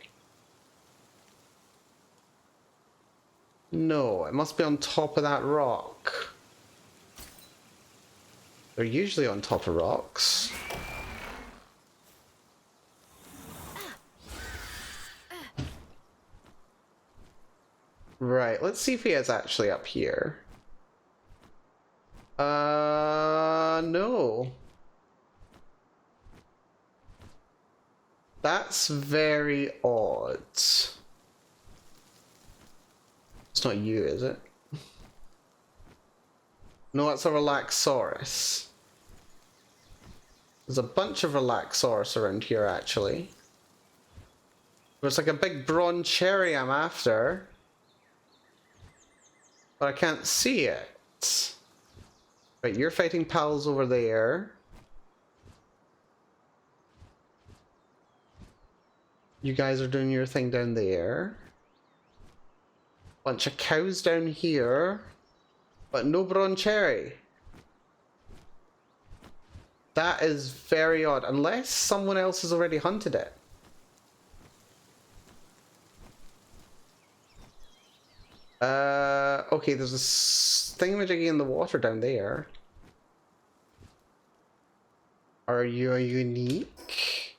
No, it must be on top of that rock. They're usually on top of rocks. Right, let's see if he is actually up here. No. That's very odd. It's not you, is it? No, it's a Relaxaurus. There's a bunch of Relaxaurus around here, actually. There's like a big bronze cherry I'm after. But I can't see it. Right, you're fighting pals over there. You guys are doing your thing down there. Bunch of cows down here. But no bronze cherry. That is very odd, unless someone else has already hunted it. Okay, there's a thingamajiggy in the water down there. Are you a unique?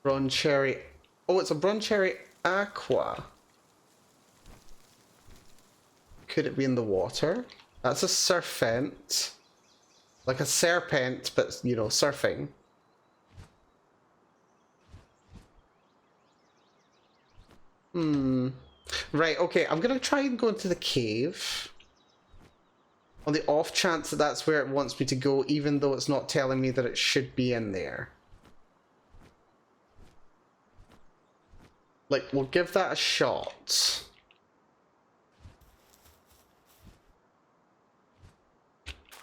Broncherry. Oh, it's a Broncherry Aqua. Could it be in the water? That's a serpent. Like a serpent, but, you know, surfing. Right, okay, I'm gonna try and go into the cave. On the off chance that that's where it wants me to go, even though it's not telling me that it should be in there. Like, we'll give that a shot.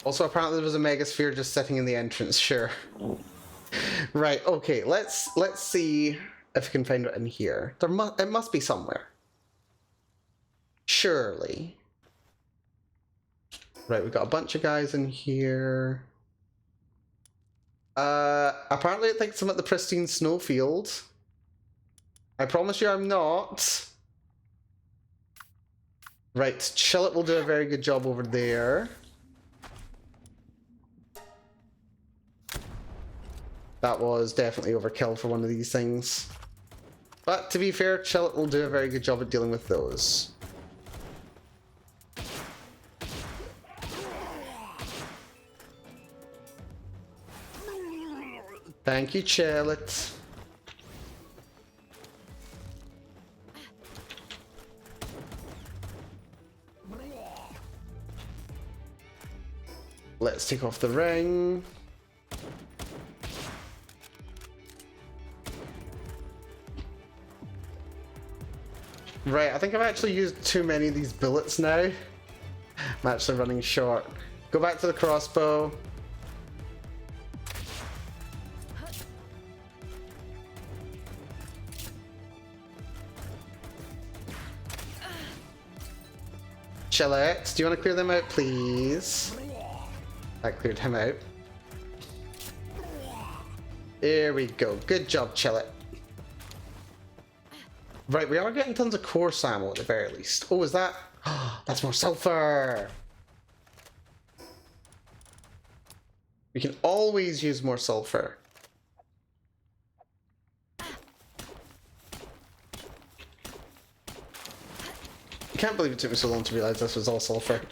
Also, apparently there was a megasphere just sitting in the entrance, sure. Right, okay, let's see if we can find it in here. It must be somewhere. Surely. Right, we've got a bunch of guys in here. Apparently it thinks I'm at the pristine snowfield. I promise you I'm not. Right, Chillet will do a very good job over there. That was definitely overkill for one of these things. But to be fair, Chillet will do a very good job at dealing with those. Thank you, Chillet. Let's take off the ring. Right, I think I've actually used too many of these bullets now. I'm actually running short. Go back to the crossbow. Chillet, do you want to clear them out, please? That cleared him out. There we go. Good job, Chillet. Right, we are getting tons of course ammo at the very least. Oh, is that? That's more sulfur! We can always use more sulfur. I can't believe it took me so long to realize this was all sulfur.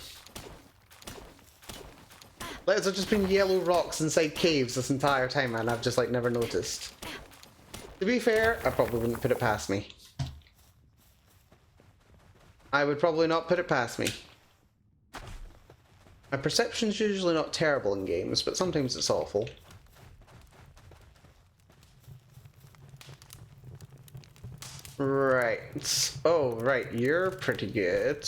Like, there's just been yellow rocks inside caves this entire time and I've just like never noticed. To be fair, I probably wouldn't put it past me. I would probably not put it past me. My perception's usually not terrible in games, but sometimes it's awful. Right. Oh, right. You're pretty good.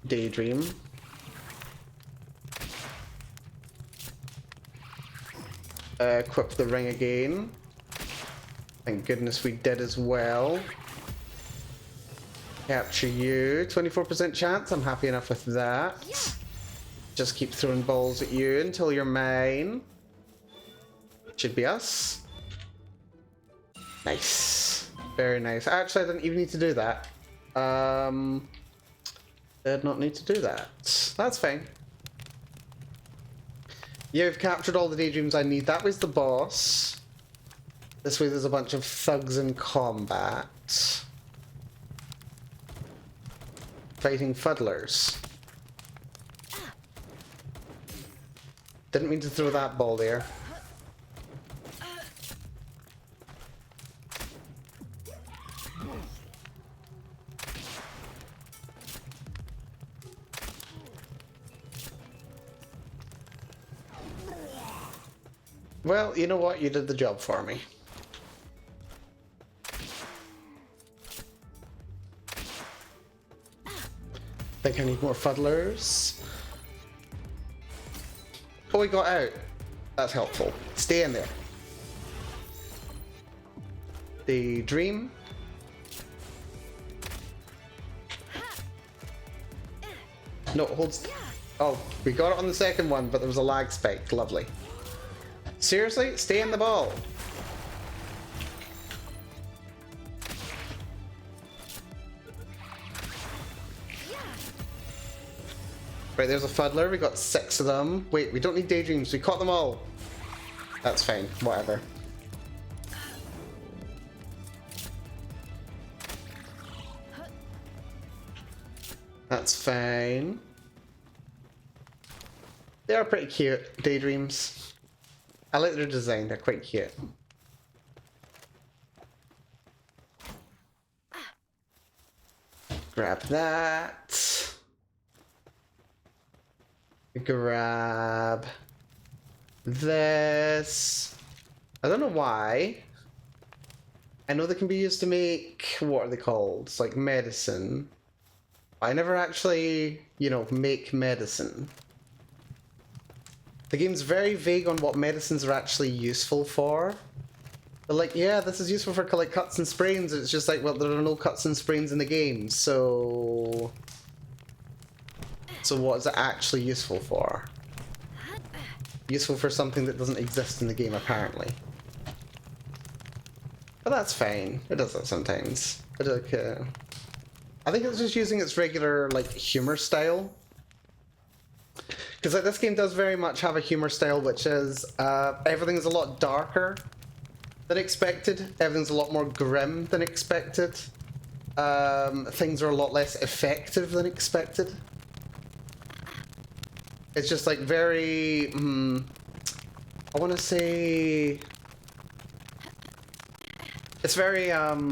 Daydream. Equip the ring again. Thank goodness we did as well. Capture you. 24% chance. I'm happy enough with that. Yeah. Just keep throwing balls at you until you're mine. Should be us. Nice. Very nice. Actually, I didn't even need to do that. Did not need to do that. That's fine. Yeah, we've captured all the daydreams I need. That was the boss. This way there's a bunch of thugs in combat. Fighting fuddlers. Didn't mean to throw that ball there. Well, you know what? You did the job for me. Think I need more fuddlers. Oh, we got out. That's helpful. Stay in there. Daydream. No, hold. Oh, we got it on the second one, but there was a lag spike. Lovely. Seriously? Stay in the ball. Right, there's a fuddler. We got 6 of them. Wait, we don't need daydreams. We caught them all. That's fine. Whatever. That's fine. They are pretty cute, daydreams. I like their design. They're quite cute. Grab that. Grab this. I don't know why. I know they can be used to make, what are they called? It's like medicine. I never actually, you know, make medicine. The game's very vague on what medicines are actually useful for. They're like, yeah, this is useful for like cuts and sprains. It's just like, well, there are no cuts and sprains in the game, so what is it actually useful for? Useful for something that doesn't exist in the game, apparently. But that's fine. It does that sometimes. But like, I think it's just using its regular like humor style. Because like this game does very much have a humor style, which is everything's a lot darker than expected. Everything's a lot more grim than expected. Things are a lot less effective than expected. It's just like very, I want to say, it's very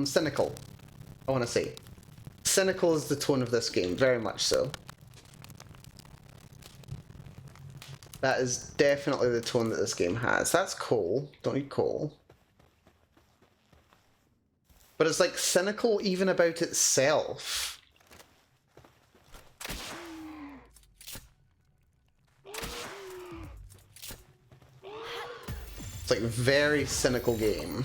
cynical, I want to say. Cynical is the tone of this game, very much so. That is definitely the tone that this game has. That's coal, don't need coal. But it's like cynical even about itself. It's like a very cynical game.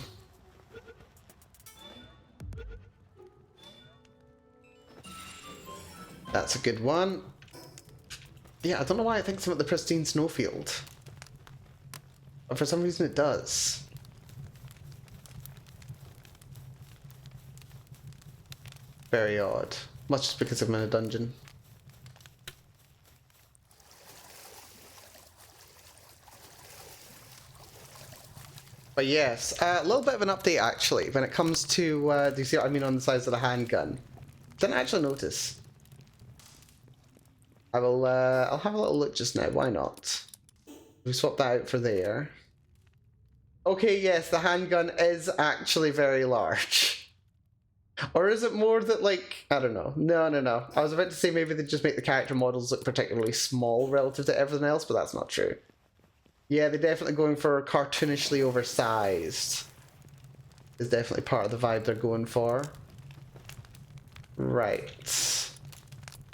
That's a good one. Yeah, I don't know why it thinks about the pristine snowfield. But for some reason it does. Very odd. Much just because I'm in a dungeon. But yes, a little bit of an update actually when it comes to, do you see what I mean on the size of the handgun? Didn't actually notice. I will, I'll have a little look just now, why not? We swap that out for there. Okay, yes, the handgun is actually very large. Or is it more that, like, I don't know. No. I was about to say maybe they just make the character models look particularly small relative to everything else, but that's not true. Yeah, they're definitely going for cartoonishly oversized. Is definitely part of the vibe they're going for. Right.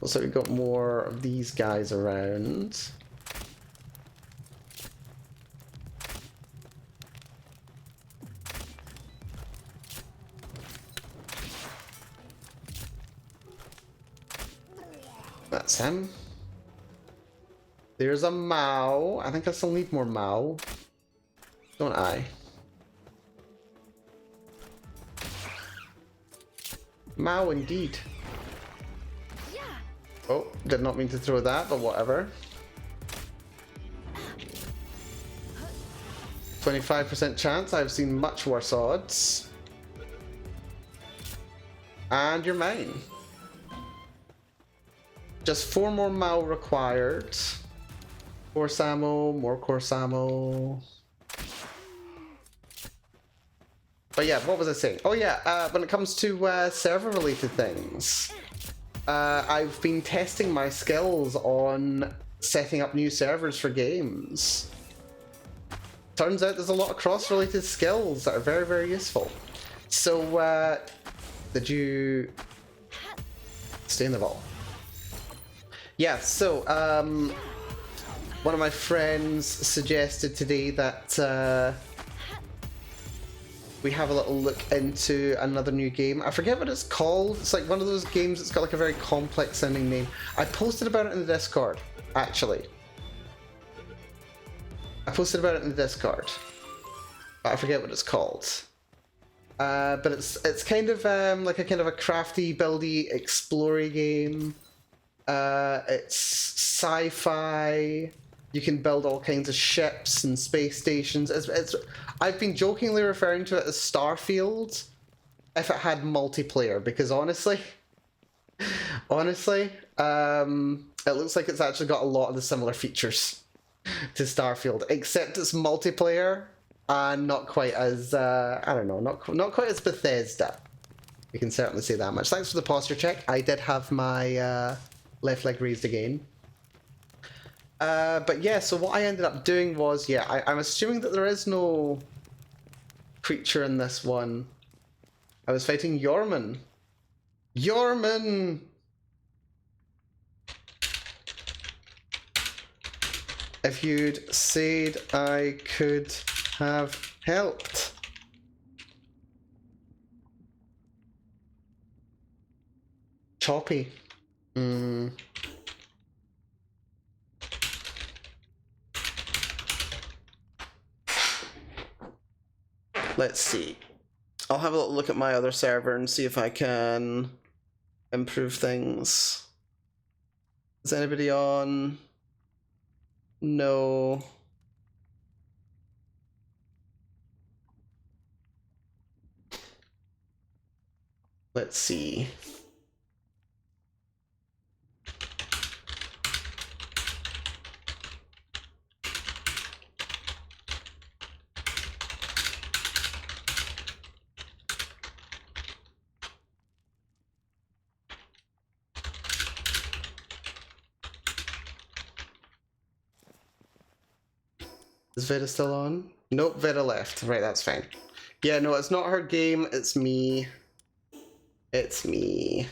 Looks like we've got more of these guys around. That's him. There's a Mao. I think I still need more Mao. Don't I? Mao indeed. Oh, did not mean to throw that, but whatever. 25% chance. I've seen much worse odds. And you're mine. Just 4 more Mao required. Course ammo, more course ammo. But yeah, what was I saying? Oh yeah, when it comes to server-related things, I've been testing my skills on setting up new servers for games. Turns out there's a lot of cross-related skills that are very, very useful. So, did you stay in the vault? Yeah, so, one of my friends suggested today that we have a little look into another new game. I forget what it's called. It's like one of those games that's got like a very complex sounding name. I posted about it in the Discord. actually. I posted about it in the Discord, but I forget what it's called. But it's kind of like a kind of a crafty, buildy, explory game. It's sci-fi. You can build all kinds of ships and space stations. I've been jokingly referring to it as Starfield if it had multiplayer, because honestly, it looks like it's actually got a lot of the similar features to Starfield, except it's multiplayer and not quite as I don't know, not quite as Bethesda. You can certainly say that much. Thanks for the posture check. I did have my left leg raised again. But yeah, so what I ended up doing was, yeah, I'm assuming that there is no creature in this one. I was fighting Yorman. Yorman! If you'd said I could have helped. Choppy. Let's see. I'll have a little look at my other server and see if I can improve things. Is anybody on? No. Let's see. Is Veda still on? Nope, Veda left. Right, that's fine. Yeah, no, it's not her game, it's me. It's me.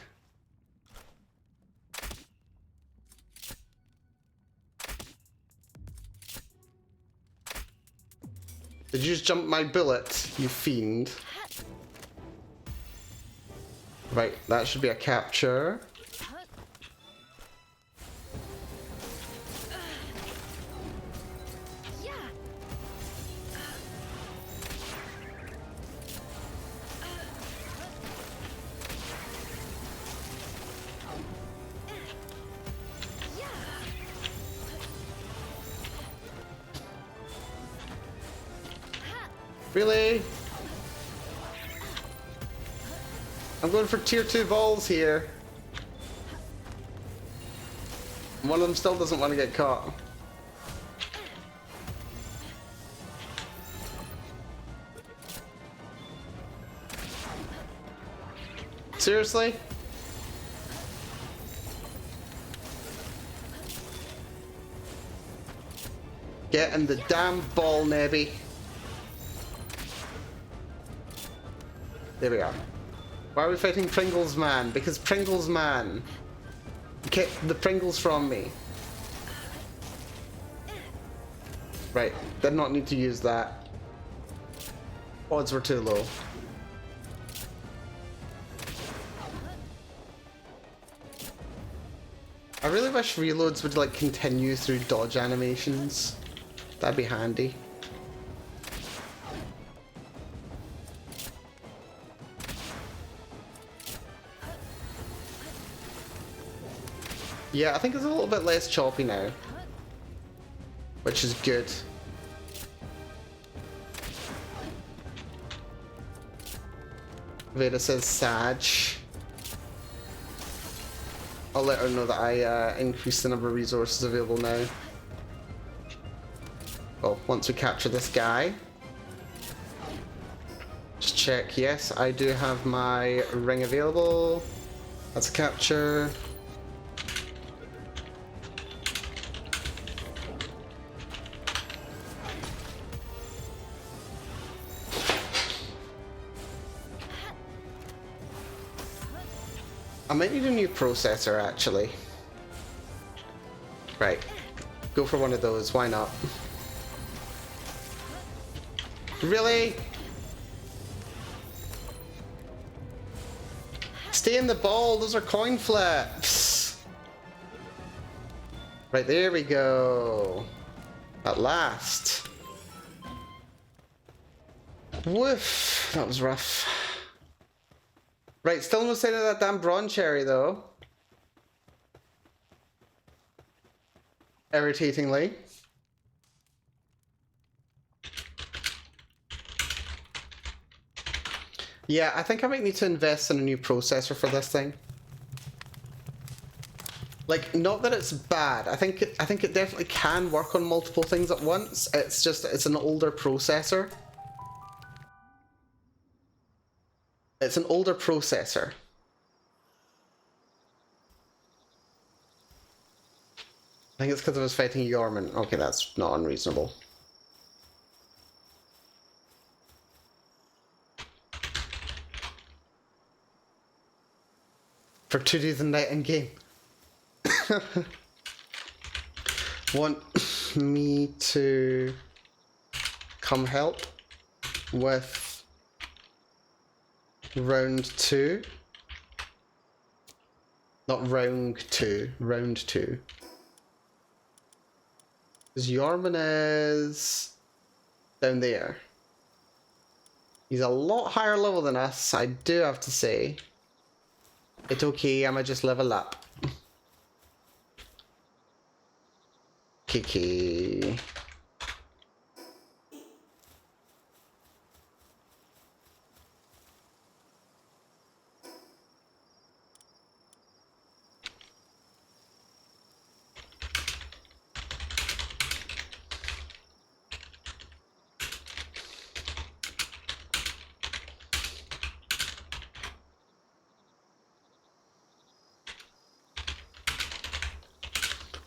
Did you just jump my bullet, you fiend? Right, that should be a capture. Really? I'm going for tier 2 balls here. One of them still doesn't want to get caught. Seriously? Get in the damn ball, Nebby. There we are. Why are we fighting Pringles Man? Because Pringles Man kept the Pringles from me. Right, did not need to use that. Odds were too low. I really wish reloads would like continue through dodge animations. That'd be handy. Yeah, I think it's a little bit less choppy now, which is good. Veda says Sag. I'll let her know that I increased the number of resources available now. Well, once we capture this guy. Just check, yes, I do have my ring available. That's a capture. I might need a new processor, actually. Right. Go for one of those, why not? Really? Stay in the ball, those are coin flips. Right, there we go. At last. Woof. That was rough. Right, still no sign of that damn bronze cherry though. Irritatingly. Yeah, I think I might need to invest in a new processor for this thing. Like, not that it's bad. I think it definitely can work on multiple things at once. It's just it's an older processor. It's an older processor. I think it's because I was fighting Yorman. Okay, that's not unreasonable. For 2 days and night in game. Want me to come help with round 2? Not round 2, round 2. Because Yorman is down there. He's a lot higher level than us, I do have to say. It's okay, I'ma just level up. Kiki.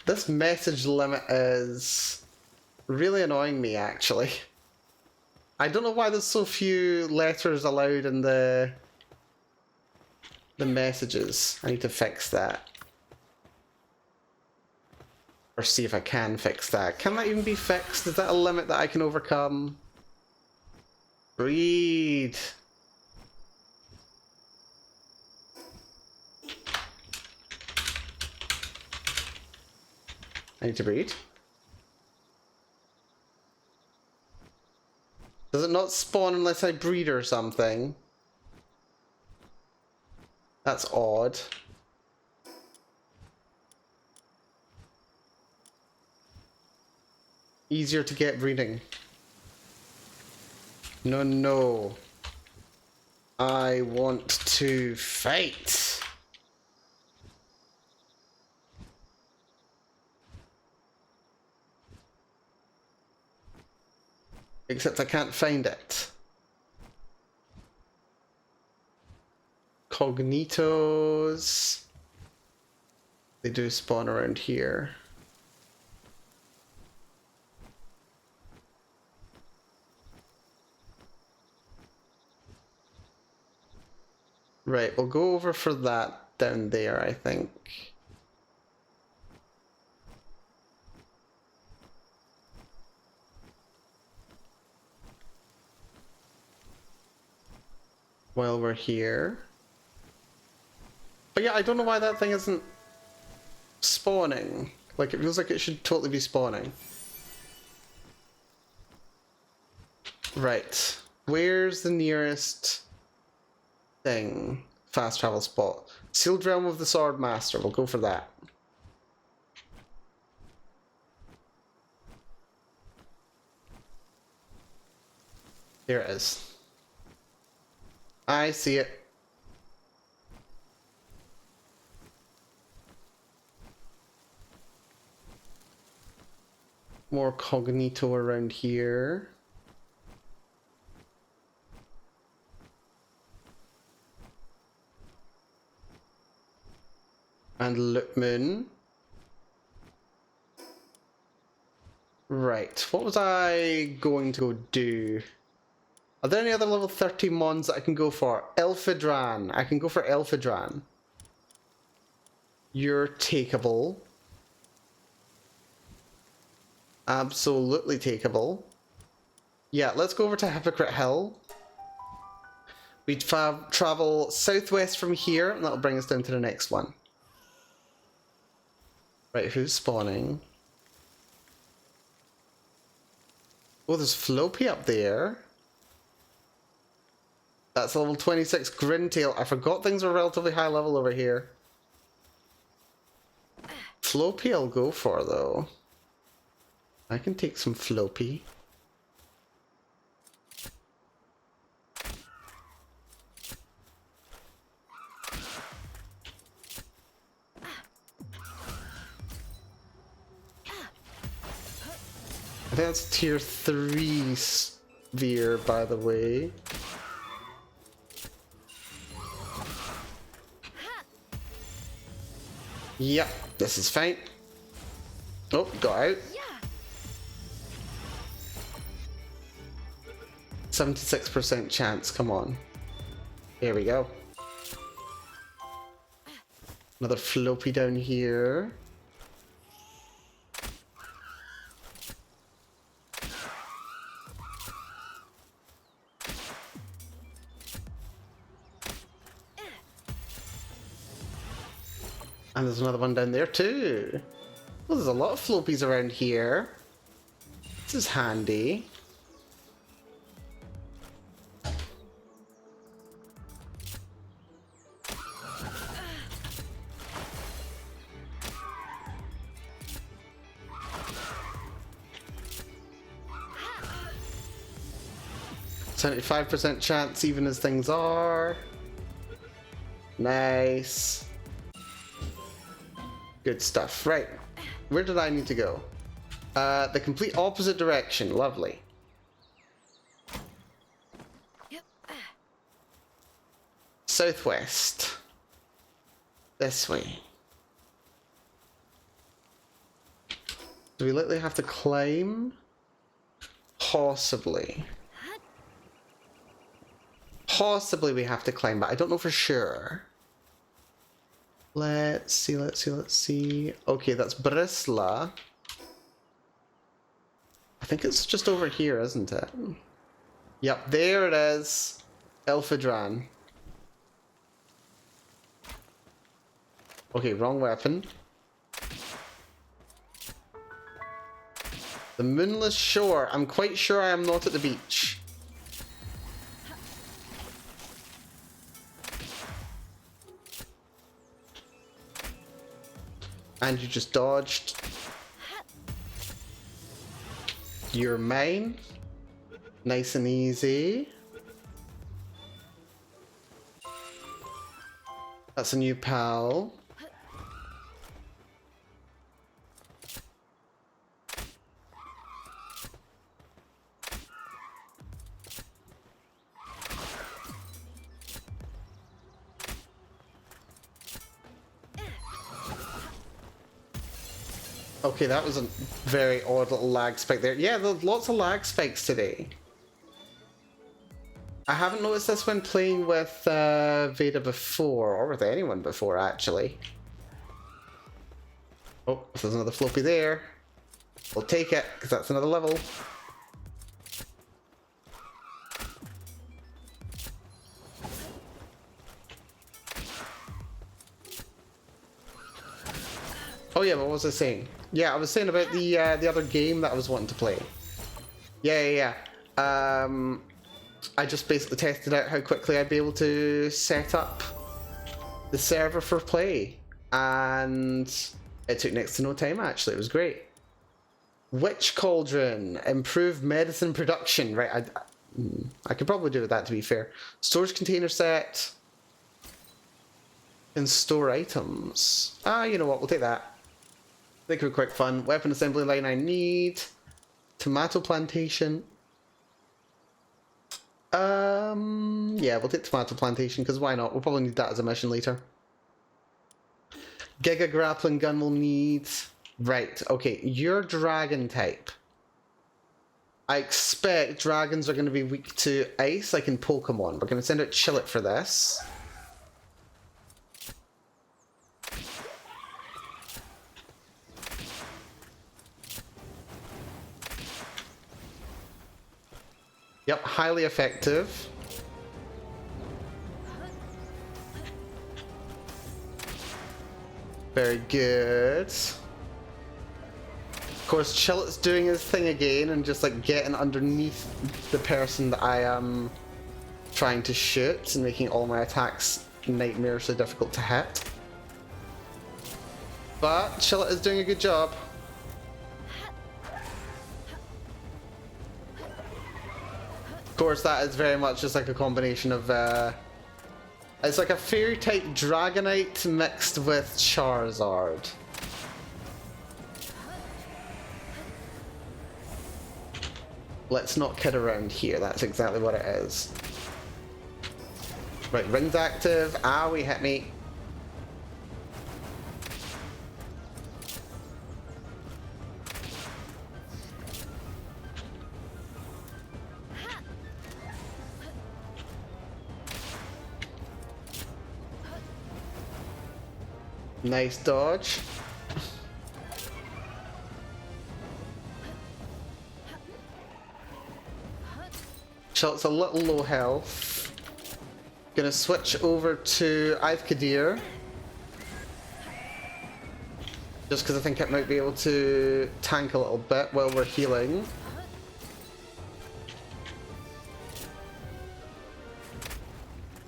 This message limit is really annoying me, actually. I don't know why there's so few letters allowed in the messages. I need to fix that. Or see if I can fix that. Can that even be fixed? Is that a limit that I can overcome? Breed. I need to breed. Does it not spawn unless I breed or something? That's odd. Easier to get breeding. No, no. I want to fight. Except I can't find it. Cognitos. They do spawn around here. Right, we'll go over for that down there, I think. While we're here. But yeah, I don't know why that thing isn't spawning. Like, it feels like it should totally be spawning. Right. Where's the nearest thing? Fast travel spot. Sealed Realm of the Sword Master. We'll go for that. Here it is. I see it. More Cognito around here. And Lookmoon. Right, what was I going to go do? Are there any other level 30 mons that I can go for? Elphidran. I can go for Elphidran. You're takeable. Absolutely takeable. Yeah, let's go over to Hypocrite Hill. We travel southwest from here, and that'll bring us down to the next one. Right, who's spawning? Oh, there's Floppy up there. That's level 26 Grintail. I forgot things were relatively high level over here. Floppy I'll go for, though. I can take some Floppy. I think that's tier 3 sphere, by the way. Yep, this is fine. Oh, got out. 76% chance, come on. Here we go. Another Floppy down here. And there's another one down there too. Well, there's a lot of Floppies around here. This is handy. %75% chance even as things are. Nice. Good stuff. Right. Where did I need to go? The complete opposite direction. Lovely. Yep. Southwest. This way. Do we literally have to climb? Possibly. Possibly we have to climb, but I don't know for sure. Let's see. Okay, that's Brisla. I think it's just over here, isn't it? Yep, there it is. Elphidran. Okay, wrong weapon. The Moonless Shore. I'm quite sure I am not at the beach. And you just dodged. You're mine. Nice and easy. That's a new pal. Okay, that was a very odd little lag spike there. Yeah, there's lots of lag spikes today. I haven't noticed this when playing with Veda before, or with anyone before, actually. Oh, there's another Floppy there. We'll take it, because that's another level. Oh yeah, what was I saying? Yeah, I was saying about the other game that I was wanting to play. Yeah. I just basically tested out how quickly I'd be able to set up the server for play, and it took next to no time. Actually, it was great. Witch Cauldron, improved medicine production. Right, I could probably do with that, to be fair. Storage container set. And store items. You know what? We'll take that. Think of a quick fun. Weapon assembly line I need. Tomato plantation. Yeah, we'll take tomato plantation, because why not? We'll probably need that as a mission later. Giga grappling gun we'll need. Right, okay, you're dragon type. I expect dragons are going to be weak to ice, like in Pokemon. We're going to send out Chillet for this. Yep, highly effective. Very good. course, Chillet's doing his thing again and just like getting underneath the person that I am trying to shoot and making all my attacks nightmarishly difficult to hit. But Chillet is doing a good job. Of course, that is very much just like a combination of it's like a fairy type Dragonite mixed with Charizard. Let's not kid around here, that's exactly what it is. Right, ring's active. Owie, hit me. Nice dodge. Shot's a little low health. Gonna switch over to Kadir. Just because I think it might be able to tank a little bit while we're healing.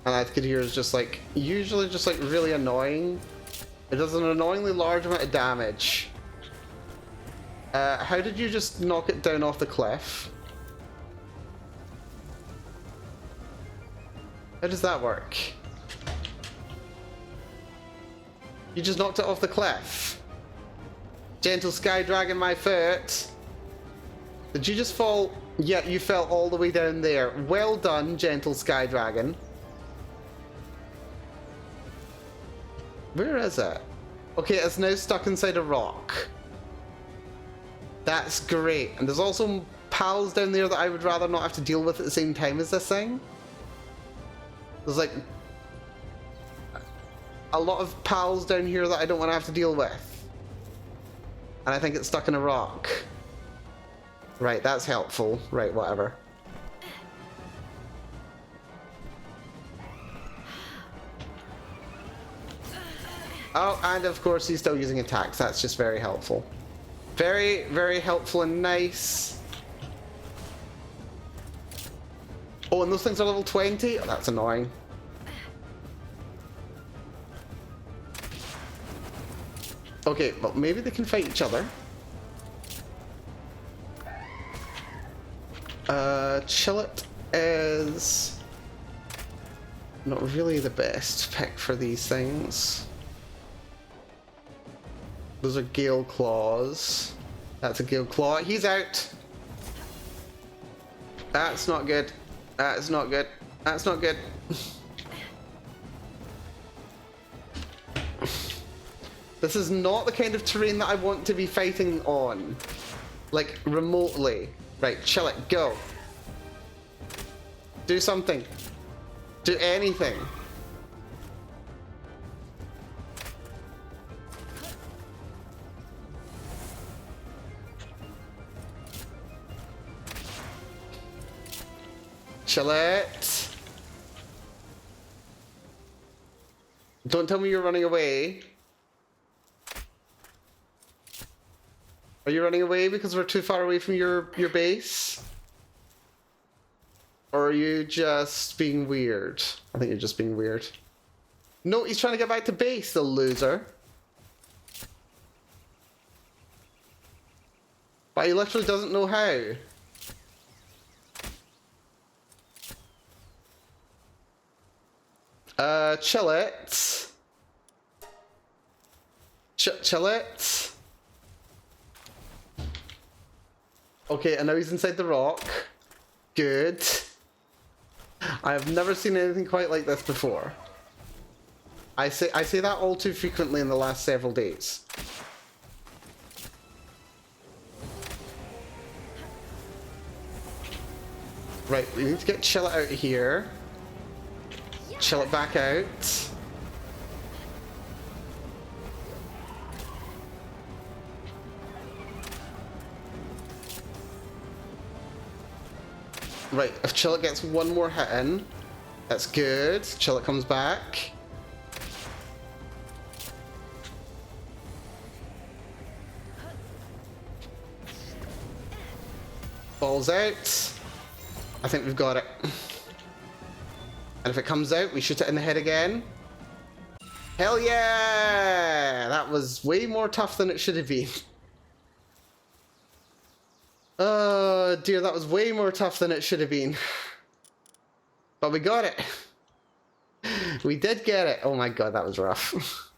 And Kadir is just like, usually just like really annoying. It does an annoyingly large amount of damage. How did you just knock it down off the cliff? How does that work? You just knocked it off the cliff. Gentle Sky Dragon, my foot. Did you just fall? Yeah, you fell all the way down there. Well done, Gentle Sky Dragon. Where is it? Okay, it's now stuck inside a rock. That's great. And there's also pals down there that I would rather not have to deal with at the same time as this thing. There's like a lot of pals down here that I don't want to have to deal with. And I think it's stuck in a rock. Right, that's helpful. Right, whatever. Oh, and of course he's still using attacks. That's just very helpful. Very, very helpful and nice. Oh, and those things are level 20? Oh, that's annoying. Okay, well, maybe they can fight each other. Chillet is not really the best pick for these things. Those are Gale Claws. That's a Gale Claw. He's out. That's not good. That's not good. That's not good. This is not the kind of terrain that I want to be fighting on. Like, remotely. Right, chill it. Go. Do something. Do anything. Chill it. Don't tell me you're running away. Are you running away because we're too far away from your base? Or are you just being weird? I think you're just being weird. No, he's trying to get back to base, the loser. But he literally doesn't know how. Chill it. Chill it. Okay, and now he's inside the rock. Good. I have never seen anything quite like this before. I say that all too frequently in the last several days. Right, we need to get Chill It out of here. Chill it back out. Right, if Chillet gets one more hit in, that's good. Chillet comes back. Balls out. I think we've got it. And if it comes out, we shoot it in the head again. Hell yeah! That was way more tough than it should have been. Oh dear, that was way more tough than it should have been. But we got it. We did get it. Oh my god, that was rough.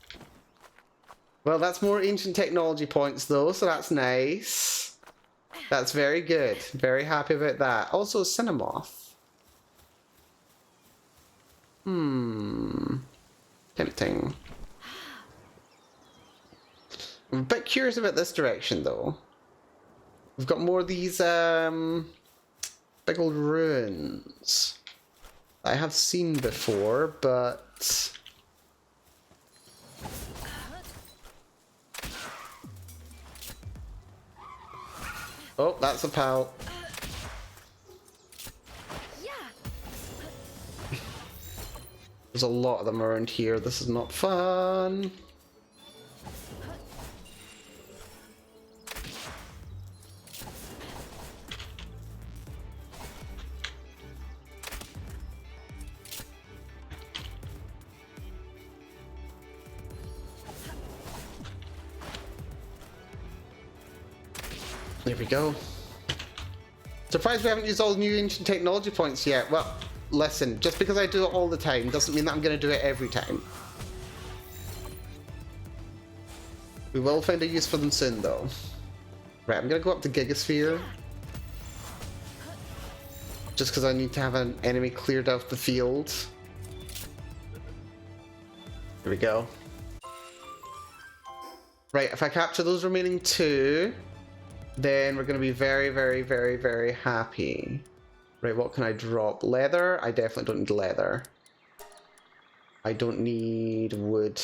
Well, that's more ancient technology points though, so that's nice. That's very good. Very happy about that. Also, Cinemoth. Tempting. I'm a bit curious about this direction though. We've got more of these big old ruins I have seen before, but oh, that's a pal. There's a lot of them around here. This is not fun. There we go. Surprised we haven't used all the new ancient technology points yet. Well, listen, just because I do it all the time doesn't mean that I'm going to do it every time. We will find a use for them soon though. Right, I'm going to go up to Gigasphere. Just because I need to have an enemy cleared off the field. Here we go. Right, if I capture those remaining two, then we're going to be very, very, very, very happy. Right, what can I drop? Leather? I definitely don't need leather. I don't need wood.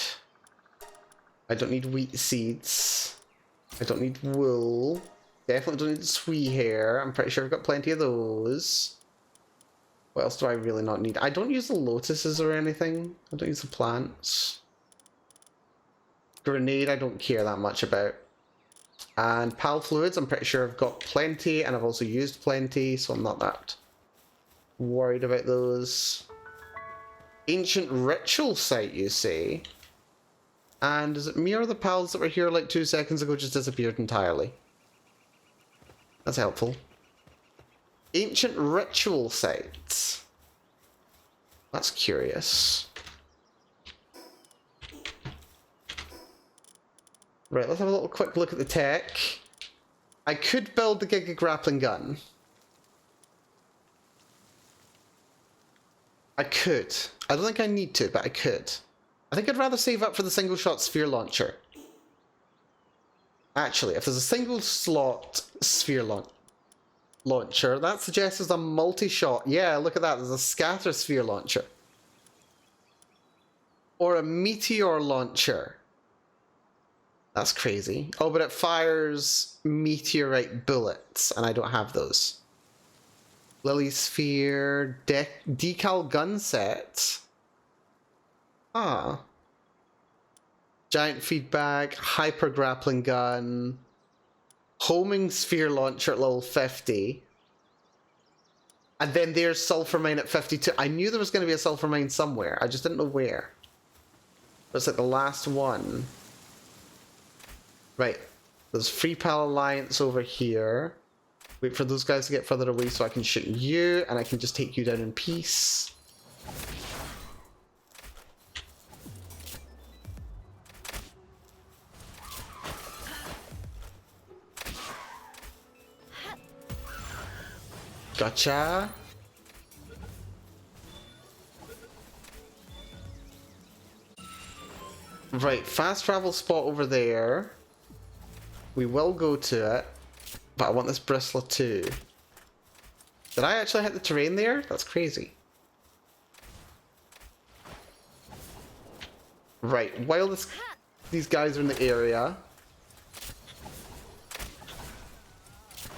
I don't need wheat seeds. I don't need wool. Definitely don't need sweet hair. I'm pretty sure I've got plenty of those. What else do I really not need? I don't use the lotuses or anything. I don't use the plants. Grenade I don't care that much about. And pal fluids, I'm pretty sure I've got plenty, and I've also used plenty, so I'm not that worried about those. Ancient ritual site, you say? And is it me or the pals that were here like 2 seconds ago just disappeared entirely? That's helpful. Ancient ritual sites. That's curious. Right, let's have a little quick look at the tech. I could build the Giga grappling gun. I could. I don't think I need to, but I could. I think I'd rather save up for the single shot sphere launcher. Actually, if there's a single slot sphere launcher, that suggests there's a multi-shot. Yeah, look at that. There's a scatter sphere launcher. Or a meteor launcher. That's crazy. Oh, but it fires meteorite bullets, and I don't have those. Lily sphere, decal gun set. Ah. Giant feedback, hyper grappling gun, homing sphere launcher at level 50. And then there's sulfur mine at 52. I knew there was going to be a sulfur mine somewhere. I just didn't know where. But it's like the last one. Right, there's Free Pal Alliance over here. Wait for those guys to get further away so I can shoot you, and I can just take you down in peace. Gotcha. Right, fast travel spot over there. We will go to it, but I want this bristler too. Did I actually hit the terrain there? That's crazy. Right, while these guys are in the area,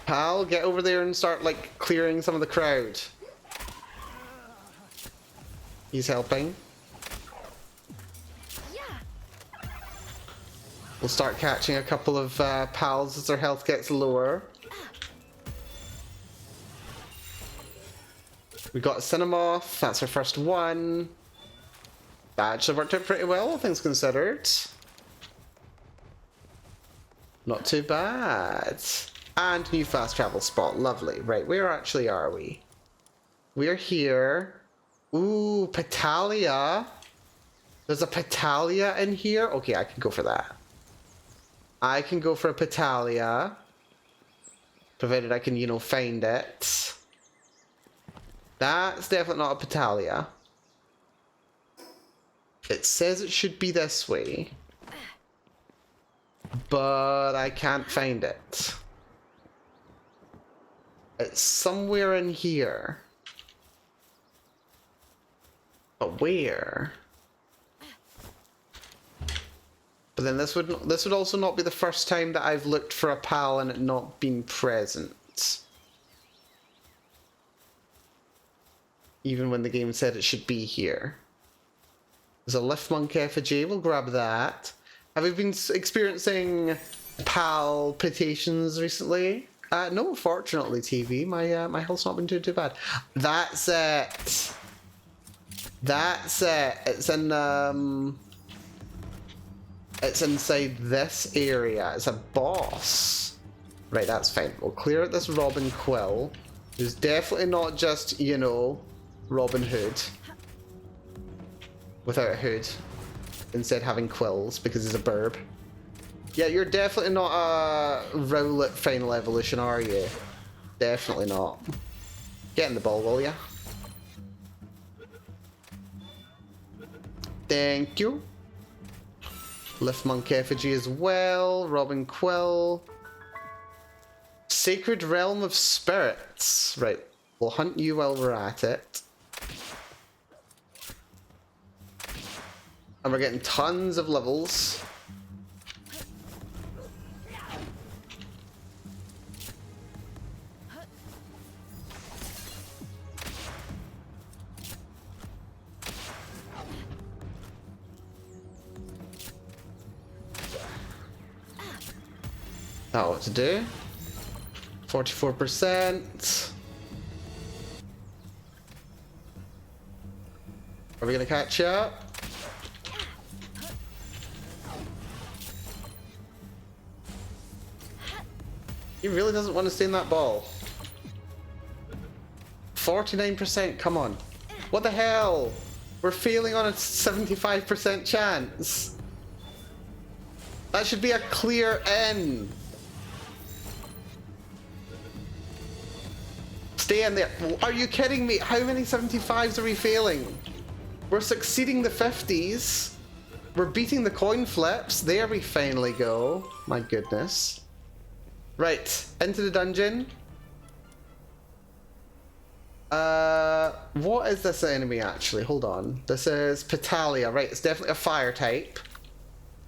pal, get over there and start like clearing some of the crowd. He's helping. We'll start catching a couple of pals as their health gets lower. We got a Cinemoth, that's our first one. That actually worked out pretty well, all things considered. Not too bad. And new fast travel spot, lovely. Right, where actually are we? We're here. Ooh, Petalia. There's a Petalia in here? Okay, I can go for that. I can go for a Petalia. Provided I can, you know, find it. That's definitely not a Petalia. It says it should be this way. But I can't find it. It's somewhere in here. But where? But then this would also not be the first time that I've looked for a pal and it not been present. Even when the game said it should be here. There's a lift monk effigy, we'll grab that. Have you been experiencing palpitations recently? No, fortunately, TV. My health's not been too bad. That's it. That's it. It's in it's inside this area. It's a boss. Right, that's fine. We'll clear out this Robin Quill, who's definitely not just, you know, Robin Hood. Without a hood. Instead having quills because he's a burb. Yeah, you're definitely not a Rowlet Final Evolution, are you? Definitely not. Get in the ball, will ya? Thank you. Lift Monk Effigy as well. Robin Quill. Sacred Realm of Spirits. Right, we'll hunt you while we're at it. And we're getting tons of levels. Not what to do. 44%. Are we gonna catch up? He really doesn't want to stay in that ball. 49%, come on. What the hell? We're failing on a 75% chance. That should be a clear N. Stay in there. Are you kidding me? How many 75s are we failing? We're succeeding the 50s. We're beating the coin flips. There we finally go. My goodness. Right, into the dungeon. What is this enemy actually? Hold on. This is Petalia. Right, it's definitely a fire type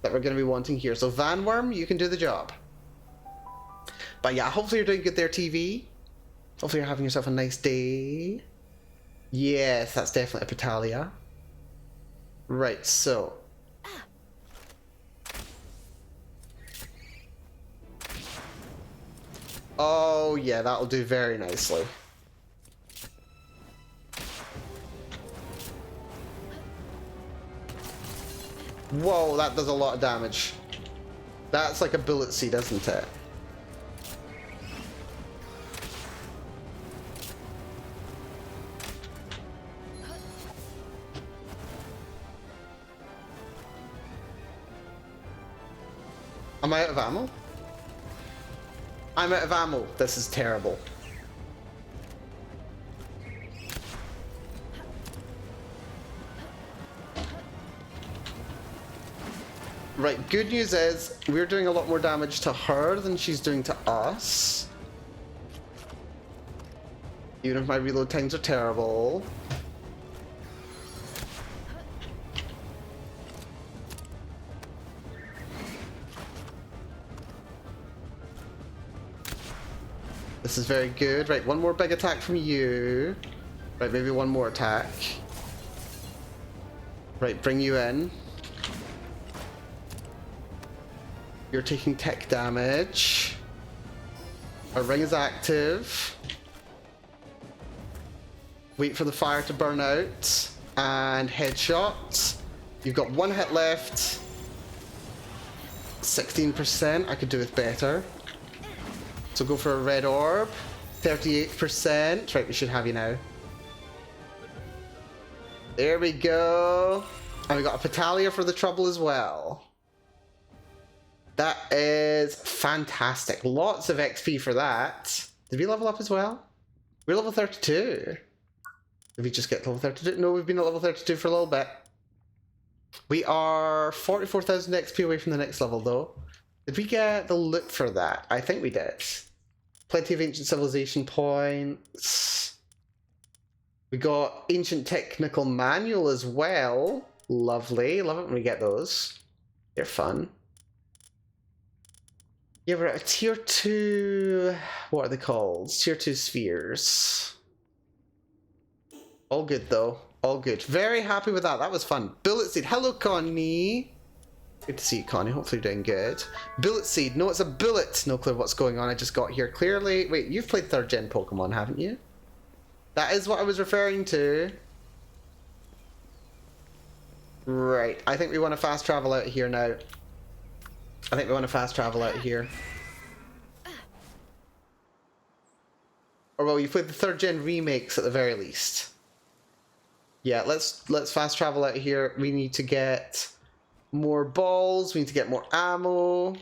that we're going to be wanting here. So Vanworm, you can do the job. But yeah, hopefully you're doing good there, TV. Hopefully you're having yourself a nice day. Yes, that's definitely a Petalia. Right, so. Oh yeah, that'll do very nicely. Whoa, that does a lot of damage. That's like a bullet seed, isn't it? Am I out of ammo? I'm out of ammo. This is terrible. Right, good news is we're doing a lot more damage to her than she's doing to us. Even if my reload times are terrible. This is very good. Right, one more big attack from you. Right, maybe one more attack. Right, bring you in. You're taking tech damage. Our ring is active. Wait for the fire to burn out. And headshot. You've got 1 hit left. 16%. I could do with better. So go for a red orb. 38%. Right, we should have you now. There we go. And we got a Petalia for the trouble as well. That is fantastic. Lots of XP for that. Did we level up as well? We're level 32. Did we just get to level 32? No, we've been at level 32 for a little bit. We are 44,000 XP away from the next level though. Did we get the loot for that? I think we did. Plenty of ancient civilization points. We got ancient technical manual as well. Lovely. Love it when we get those. They're fun. Yeah, we're at a tier 2... What are they called? Tier 2 spheres. All good though. All good. Very happy with that. That was fun. Bullet Seed. Hello, Connie. Good to see you, Connie. Hopefully you're doing good. Bullet Seed. No, it's a bullet. No clue what's going on. I just got here clearly. Wait, you've played 3rd gen Pokemon, haven't you? That is what I was referring to. Right. I think we want to fast travel out here now. I think we want to fast travel out here. Or well, you've played the 3rd gen remakes at the very least. Yeah, let's fast travel out here. We need to get more balls. We need to get more ammo.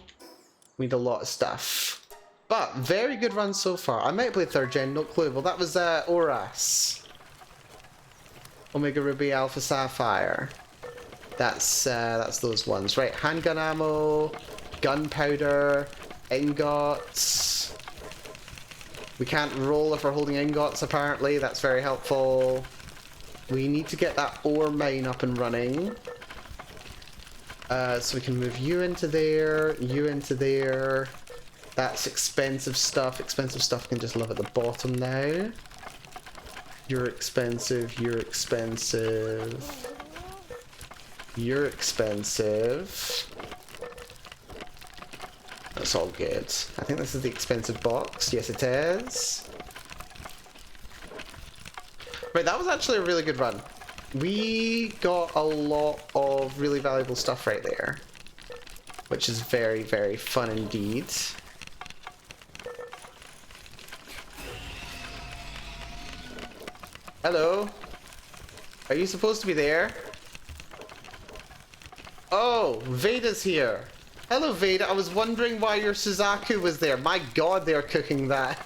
We need a lot of stuff. But very good run so far. I might play 3rd gen, no clue. Well, that was Oras. Omega Ruby Alpha Sapphire. That's those ones. Right, handgun ammo, gunpowder, ingots. We can't roll if we're holding ingots, apparently. That's very helpful. We need to get that ore mine up and running. So we can move you into there, you into there. That's expensive stuff. Expensive stuff can just live at the bottom now. You're expensive, you're expensive. You're expensive. That's all good. I think this is the expensive box. Yes, it is. Right, that was actually a really good run. We got a lot of really valuable stuff right there. Which is very, very fun indeed. Hello? Are you supposed to be there? Oh, Veda's here. Hello, Veda. I was wondering why your Suzaku was there. My god, they're cooking that.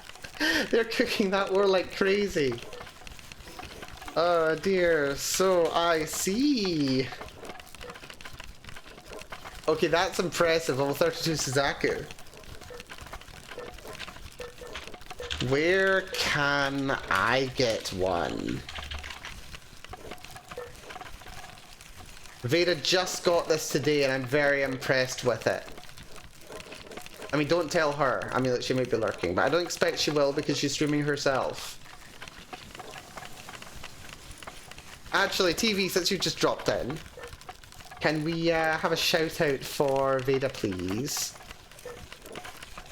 They're cooking that ore like crazy. Oh dear, so I see. Okay, that's impressive. Level 32 Suzaku. Where can I get one? Veda just got this today and I'm very impressed with it. I mean, don't tell her. I mean, she may be lurking, but I don't expect she will because she's streaming herself. Actually, TV, since you just dropped in, can we have a shout out for Veda, please?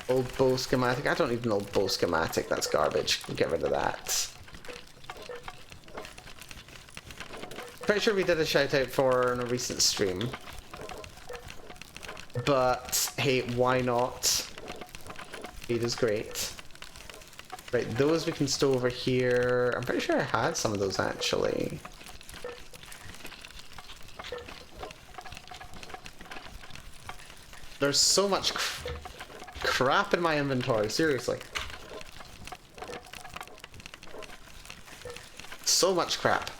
Old bow schematic. I don't need an old bow schematic. That's garbage. Get rid of that. Pretty sure we did a shout out for her in a recent stream. But hey, why not? Veda's great. Right, those we can stow over here. I'm pretty sure I had some of those actually. There's so much crap in my inventory, seriously. So much crap.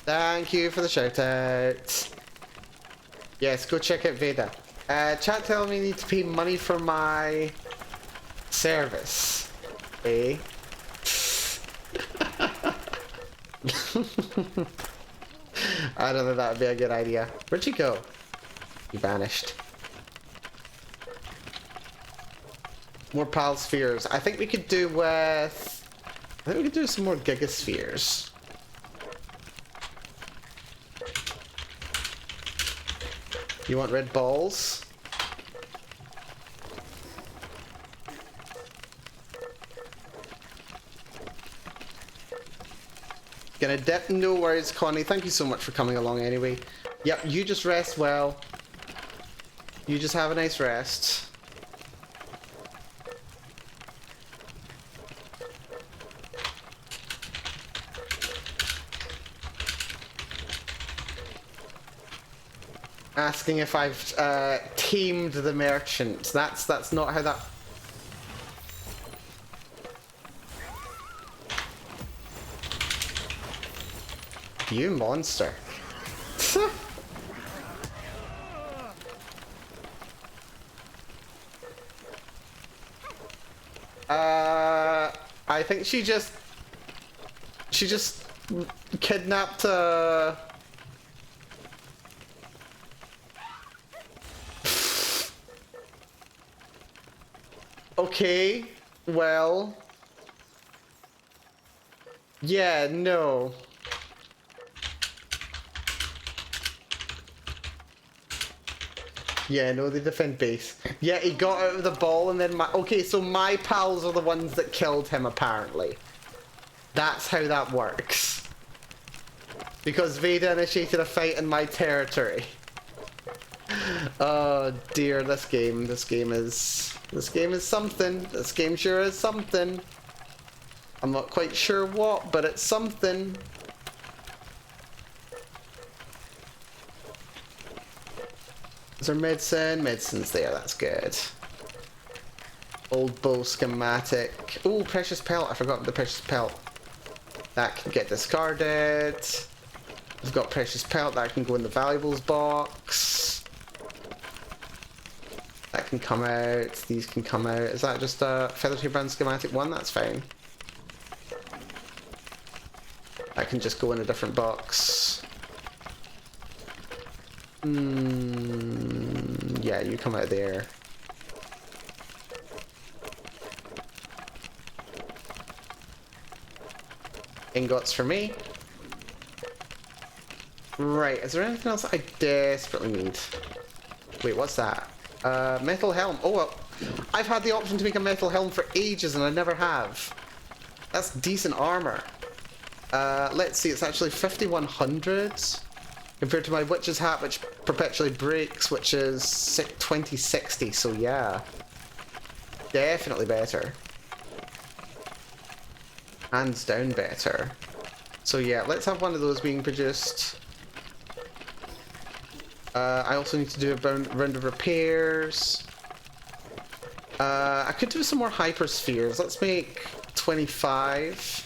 Thank you for the shout out. Yes, go check out Veda. Chat telling me I need to pay money for my service. Eh? I don't know if that would be a good idea. Where'd you go? You vanished. More pal spheres. I think we could do with... I think we could do some more gigaspheres. You want red balls? Gonna dip. No worries, Connie. Thank you so much for coming along anyway. Yep, you just rest well. You just have a nice rest. Asking if I've tamed the merchant. That's not how that... You monster. I think she just kidnapped Okay, well... Yeah, no. Yeah, no, they defend base. Yeah, he got out of the ball and then my... Okay, so my pals are the ones that killed him, apparently. That's how that works. Because Veda initiated a fight in my territory. Oh dear, this game is something. This game sure is something. I'm not quite sure what, but it's something. Is there medicine? Medicine's there, that's good. Old bow schematic. Oh, precious pelt. I forgot the precious pelt. That can get discarded. We've got precious pelt. That can go in the valuables box. That can come out. These can come out. Is that just a feather brand schematic one? That's fine. That can just go in a different box. Yeah, you come out there. Ingots for me. Right, is there anything else that I desperately need? Wait, what's that? Metal helm. Oh, well, I've had the option to make a metal helm for ages and I never have. That's decent armor. Let's see, it's actually 5100 compared to my witch's hat, which perpetually breaks, which is 2060, so yeah. Definitely better. Hands down better. So yeah, let's have one of those being produced. I also need to do a round of repairs. I could do some more hyperspheres. Let's make 25.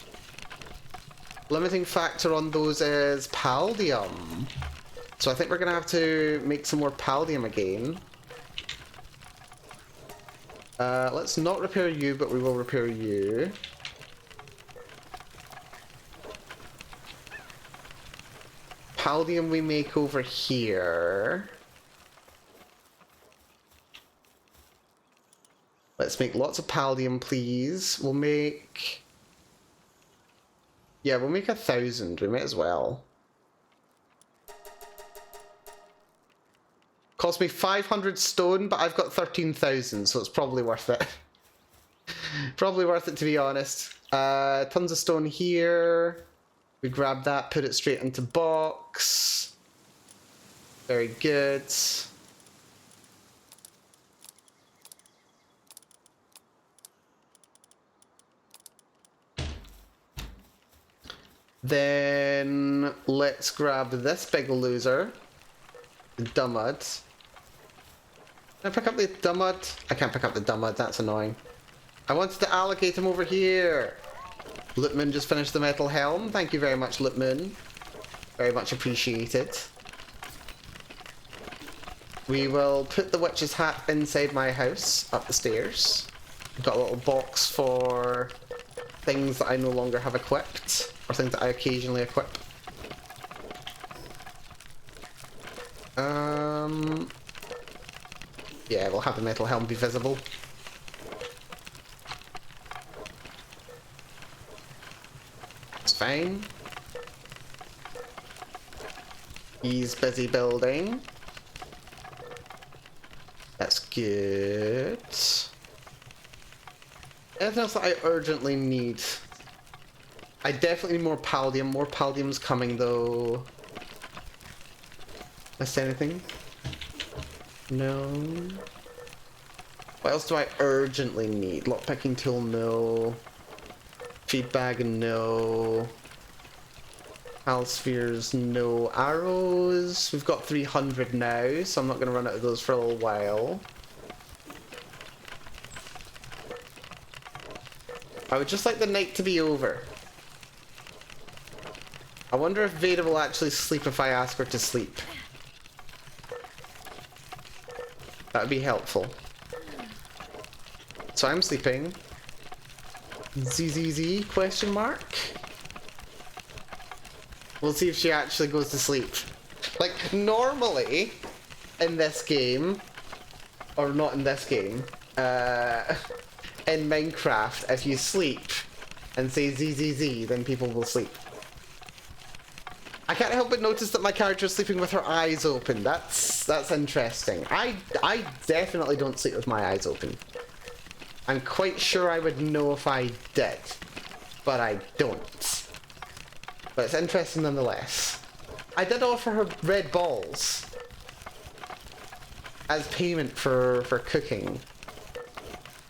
Limiting factor on those is paldium. So I think we're going to have to make some more paldium again. Let's not repair you, but we will repair you. Paldium we make over here. Let's make lots of paldium, please. We'll make... Yeah, we'll make 1,000. We might as well. Cost me 500 stone, but I've got 13,000, so it's probably worth it. Probably worth it, to be honest. Tons of stone here. We grab that, put it straight into box. Very good. Then let's grab this big loser, the Dummud. Can I pick up the Dummud? I can't pick up the Dummud, that's annoying. I wanted to allocate him over here. Lutman just finished the metal helm. Thank you very much, Lutman. Very much appreciated. We will put the witch's hat inside my house, up the stairs. I've got a little box for things that I no longer have equipped, or things that I occasionally equip. Yeah, we'll have the metal helm be visible. It's fine. He's busy building. That's good. Anything else that I urgently need? I definitely need more palladium. More palladium's coming though. Missed anything? No. What else do I urgently need? Lockpicking tool, no. Feed bag, no. Pal spheres, no. Arrows, we've got 300 now, so I'm not going to run out of those for a little while. I would just like the night to be over. I wonder if Veda will actually sleep if I ask her to sleep. That would be helpful. So I'm sleeping. ZZZ question mark? We'll see if she actually goes to sleep. Like, normally, in this game, or not in this game, in Minecraft, if you sleep and say ZZZ, then people will sleep. I can't help but notice that my character is sleeping with her eyes open. That's interesting. I definitely don't sleep with my eyes open. I'm quite sure I would know if I did, but I don't. But it's interesting nonetheless. I did offer her red balls as payment for cooking,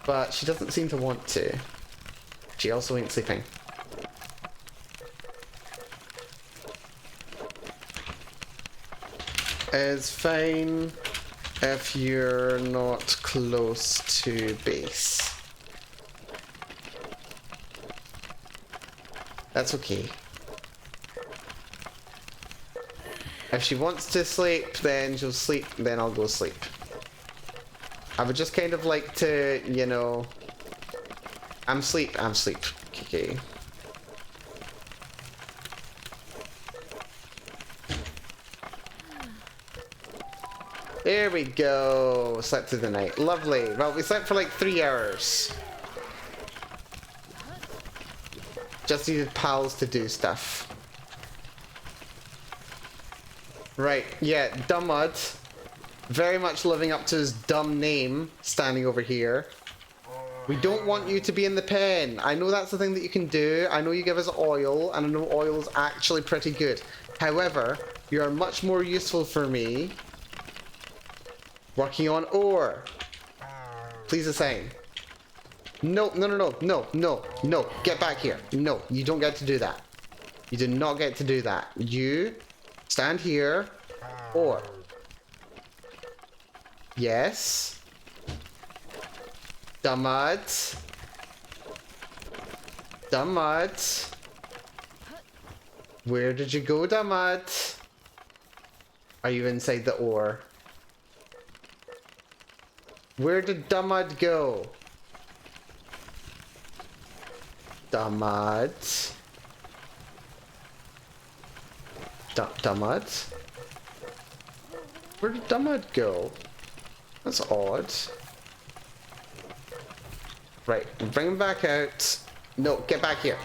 but she doesn't seem to want to. She also ain't sleeping. It's fine if you're not close to base. That's okay. If she wants to sleep, then she'll sleep, then I'll go sleep. I would just kind of like to, you know... I'm sleep. Okay. There we go. Slept through the night. Lovely. Well, we slept for like 3 hours. Just needed pals to do stuff. Right, yeah, Dummud. Very much living up to his dumb name, standing over here. We don't want you to be in the pen. I know that's the thing that you can do. I know you give us oil, and I know oil is actually pretty good. However, you are much more useful for me working on ore. Please assign. No. Get back here. No, you don't get to do that. You do not get to do that. You stand here. Ore. Yes. Dummud. Where did you go, Dummud? Are you inside the ore? Where did Dummud go? Dummud. Dummud? Where did Dummud go? That's odd. Right, bring him back out. No, get back here.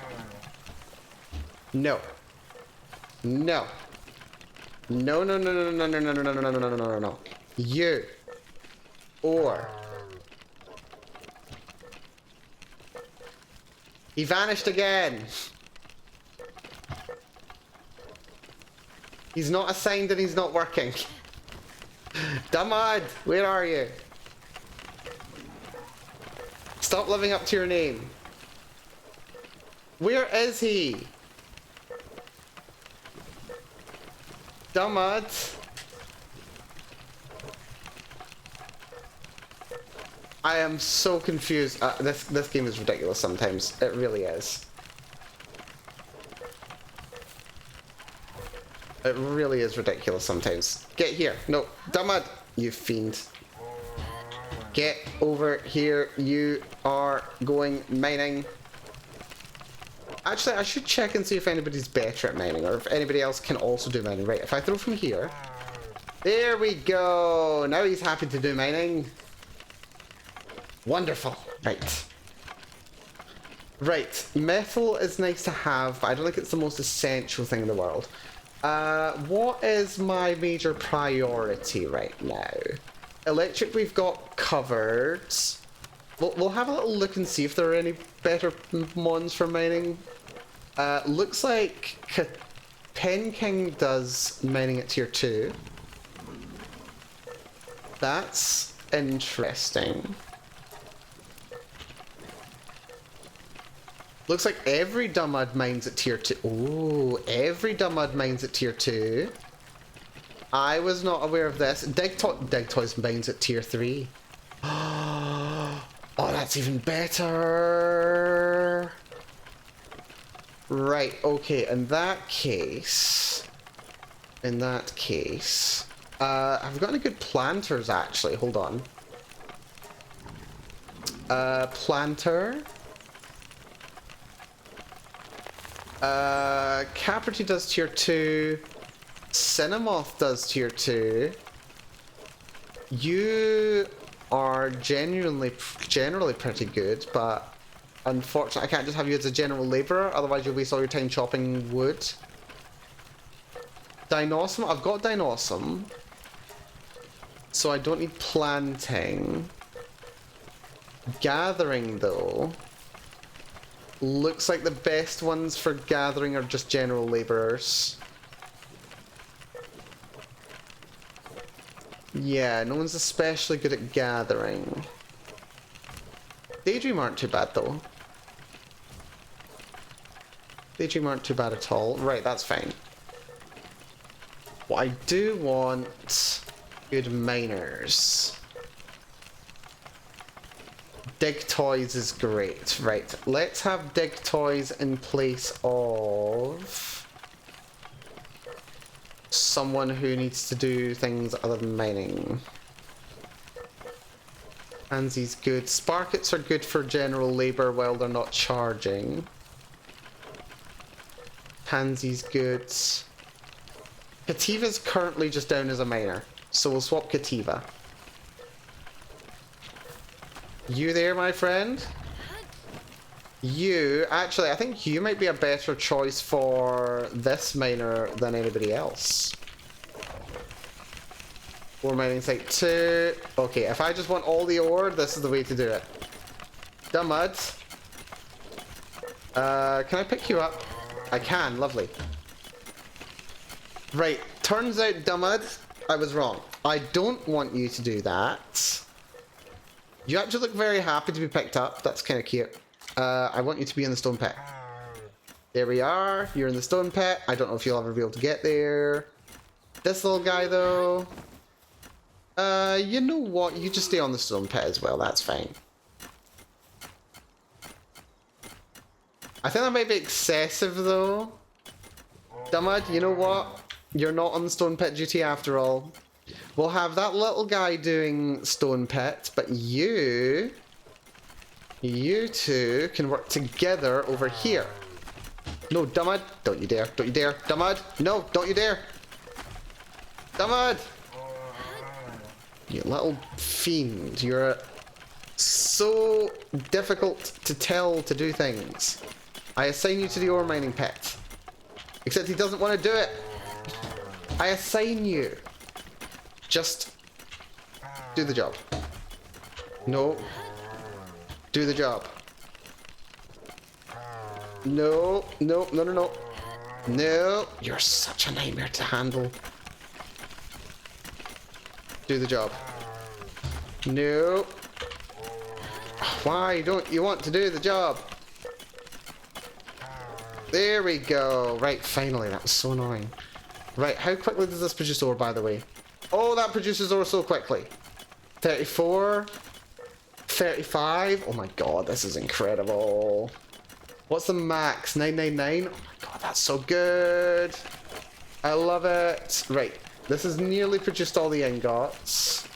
No. No. No. You. Or. He vanished again. He's not assigned and he's not working. Dummud, where are you? Stop living up to your name. Where is he? Dummud. I am so confused. This game is ridiculous sometimes. It really is. It really is ridiculous sometimes. Get here. No, Dummud, you fiend. Get over here. You are going mining. Actually, I should check and see if anybody's better at mining or if anybody else can also do mining. Right, if I throw from here. There we go. Now he's happy to do mining. Wonderful. Right. Right. Metal is nice to have, but I don't think it's the most essential thing in the world. What is my major priority right now? Electric we've got covered. We'll have a little look and see if there are any better mods for mining. Looks like Pen King does mining at tier 2. That's interesting. Looks like every Dummud mines at tier 2. Ooh, every Dummud mines at tier 2. I was not aware of this. Digtoys mines at tier 3. Oh, that's even better. Right, okay, in that case, I've got any good planters actually, hold on. Planter. Caperty does tier 2. Cinemoth does tier 2. You are generally pretty good, but unfortunately I can't just have you as a general labourer, otherwise you'll waste all your time chopping wood. Dinossum, I've got Dinossum, so I don't need planting. Gathering though. Looks like the best ones for gathering are just general labourers. Yeah, no one's especially good at gathering. Daydream aren't too bad though. Daydream aren't too bad at all. Right, that's fine. What I do want... good miners. Dig Toys is great. Right, let's have Dig Toys in place of someone who needs to do things other than mining. Pansy's good. Sparkets are good for general labour while they're not charging. Pansy's good. Kativa's currently just down as a miner, so we'll swap Kativa. You there, my friend? You, actually, I think you might be a better choice for this miner than anybody else. Ore mining site 2. Okay, if I just want all the ore, this is the way to do it. Dummud. Can I pick you up? I can, lovely. Right, turns out, Dummud, I was wrong. I don't want you to do that. You actually look very happy to be picked up. That's kind of cute. I want you to be in the stone pit. There we are. You're in the stone pit. I don't know if you'll ever be able to get there. This little guy, though. You know what? You just stay on the stone pit as well. That's fine. I think that might be excessive, though. Dummud, you know what? You're not on the stone pit duty after all. We'll have that little guy doing stone pit, but you two can work together over here. No, Dummud, don't you dare, don't you dare. Dummud, no, don't you dare. Dummud! You little fiend, you're so difficult to tell to do things. I assign you to the ore mining pit. Except he doesn't want to do it. I assign you. Just do the job. No. Do the job. No, no, no, no, no. No. You're such a nightmare to handle. Do the job. No. Why don't you want to do the job? There we go. Right, finally. That was so annoying. Right, how quickly does this produce ore, by the way? Oh, that produces ore so quickly. 34. 35. Oh my god, this is incredible. What's the max? 999? Oh my god, that's so good. I love it. Right, this has nearly produced all the ingots.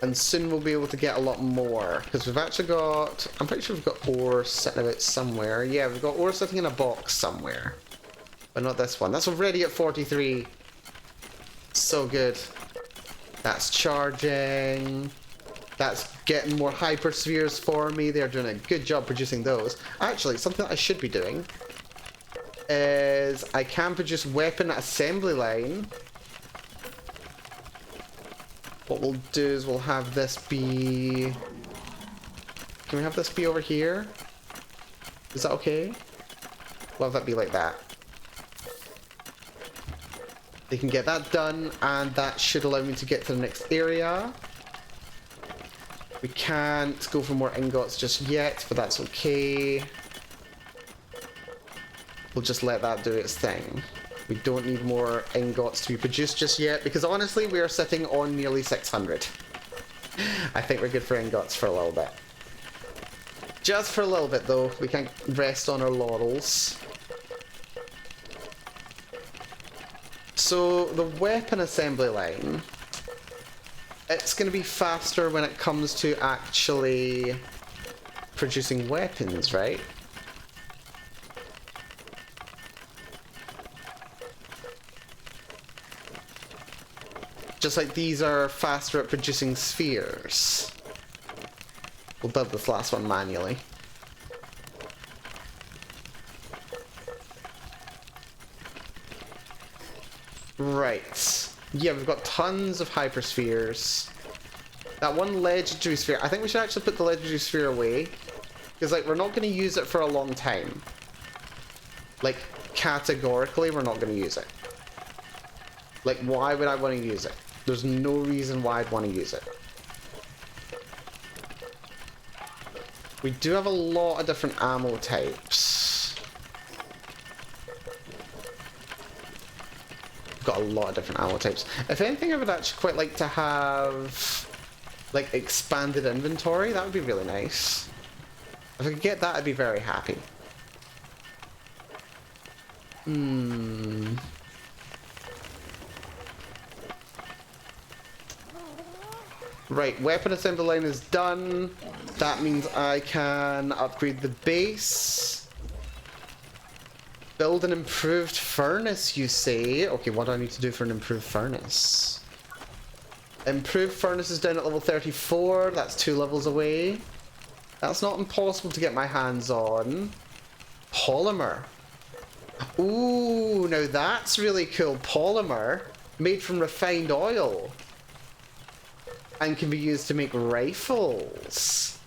And soon we'll be able to get a lot more. Because we've actually got... I'm pretty sure we've got ore sitting about somewhere. Yeah, we've got ore sitting in a box somewhere. But not this one. That's already at 43. So good. That's charging. That's getting more hyperspheres for me. They're doing a good job producing those. Actually, something that I should be doing is I can produce weapon assembly line. What we'll do is we'll have this be... Can we have this be over here? Is that okay? We'll have that be like that. They can get that done, and that should allow me to get to the next area. We can't go for more ingots just yet, but that's okay. We'll just let that do its thing. We don't need more ingots to be produced just yet, because honestly, we are sitting on nearly 600. I think we're good for ingots for a little bit. Just for a little bit, though. We can't rest on our laurels. So, the weapon assembly line, it's going to be faster when it comes to actually producing weapons, right? Just like these are faster at producing spheres. We'll build this last one manually. Right. Yeah, we've got tons of hyperspheres. That one legendary sphere, I think we should actually put the legendary sphere away. Because, like, we're not going to use it for a long time. Like, categorically, we're not going to use it. Like, why would I want to use it? There's no reason why I'd want to use it. We do have a lot of different ammo types. We've got a lot of different ammo types. If anything, I would actually quite like to have, like, expanded inventory. That would be really nice. If I could get that, I'd be very happy. Right, weapon assembly line is done. That means I can upgrade the base. Build an improved furnace, you say? Okay, what do I need to do for an improved furnace? Improved furnace is down at level 34. That's 2 levels away. That's not impossible to get my hands on. Polymer. Ooh, now that's really cool. Polymer made from refined oil. And can be used to make rifles.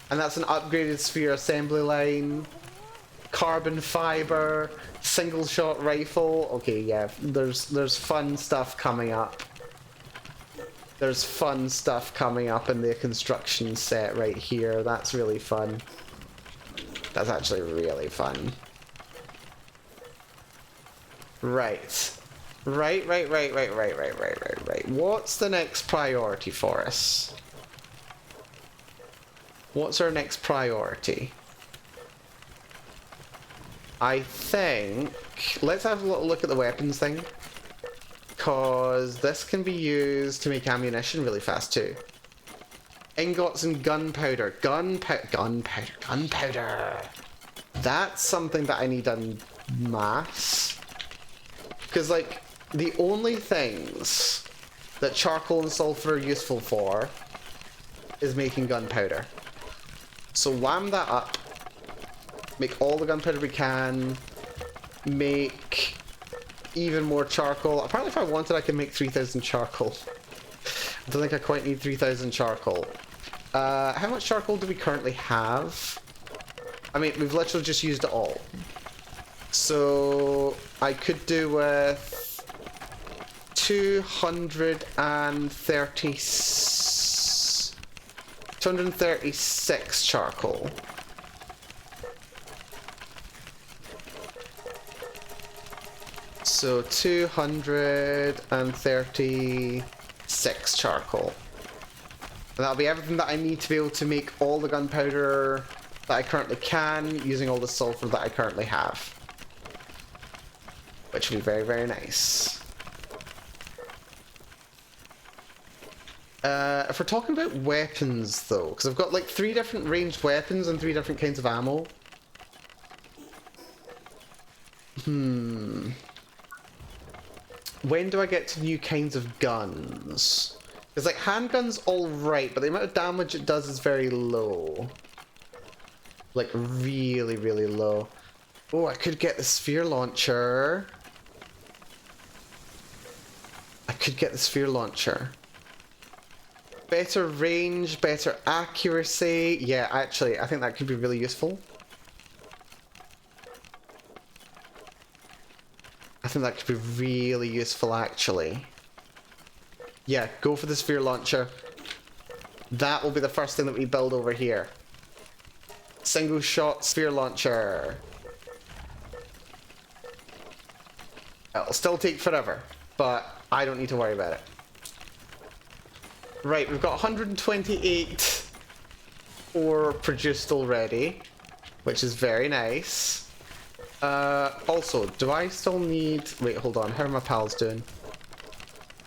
And that's an upgraded sphere assembly line. Carbon fiber. Single shot rifle. Okay, yeah, there's fun stuff coming up. There's fun stuff coming up in the construction set right here. That's really fun. That's actually really fun. Right. Right. What's the next priority for us? What's our next priority? I think... Let's have a little look at the weapons thing. Because this can be used to make ammunition really fast too. Ingots and gunpowder. Gunpowder. That's something that I need en masse. Because, like, the only things that charcoal and sulfur are useful for is making gunpowder. So wham that up. Make all the gunpowder we can. Make even more charcoal. Apparently if I wanted I could make 3,000 charcoal. I don't think I quite need 3,000 charcoal. How much charcoal do we currently have? I mean, we've literally just used it all. So I could do with 236 charcoal. So 236 charcoal. And that'll be everything that I need to be able to make all the gunpowder that I currently can, using all the sulfur that I currently have. Which will be very, very nice. If we're talking about weapons, though, because I've got like 3 different ranged weapons and 3 different kinds of ammo. When do I get to new kinds of guns? Because, like, handguns alright, but the amount of damage it does is very low. Like, really, really low. Oh, I could get the sphere launcher. Better range, better accuracy. Yeah, actually, I think that could be really useful. I think that could be really useful, actually. Yeah, go for the sphere launcher. That will be the first thing that we build over here. Single shot sphere launcher. It'll still take forever, but I don't need to worry about it. Right, we've got 128 ore produced already, which is very nice. Also, do I still need... Wait, hold on. How are my pals doing?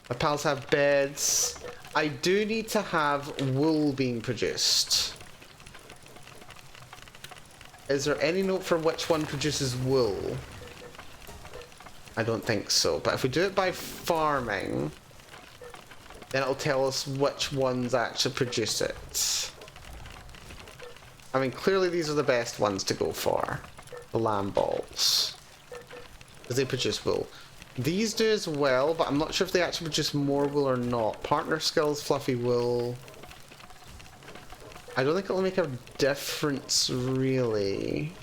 My pals have beds. I do need to have wool being produced. Is there any note for which one produces wool? I don't think so. But if we do it by farming, then it'll tell us which ones actually produce it. I mean, clearly these are the best ones to go for. The lamb balls. Because they produce wool. These do as well, but I'm not sure if they actually produce more wool or not. Partner skills, fluffy wool. I don't think it'll make a difference, really.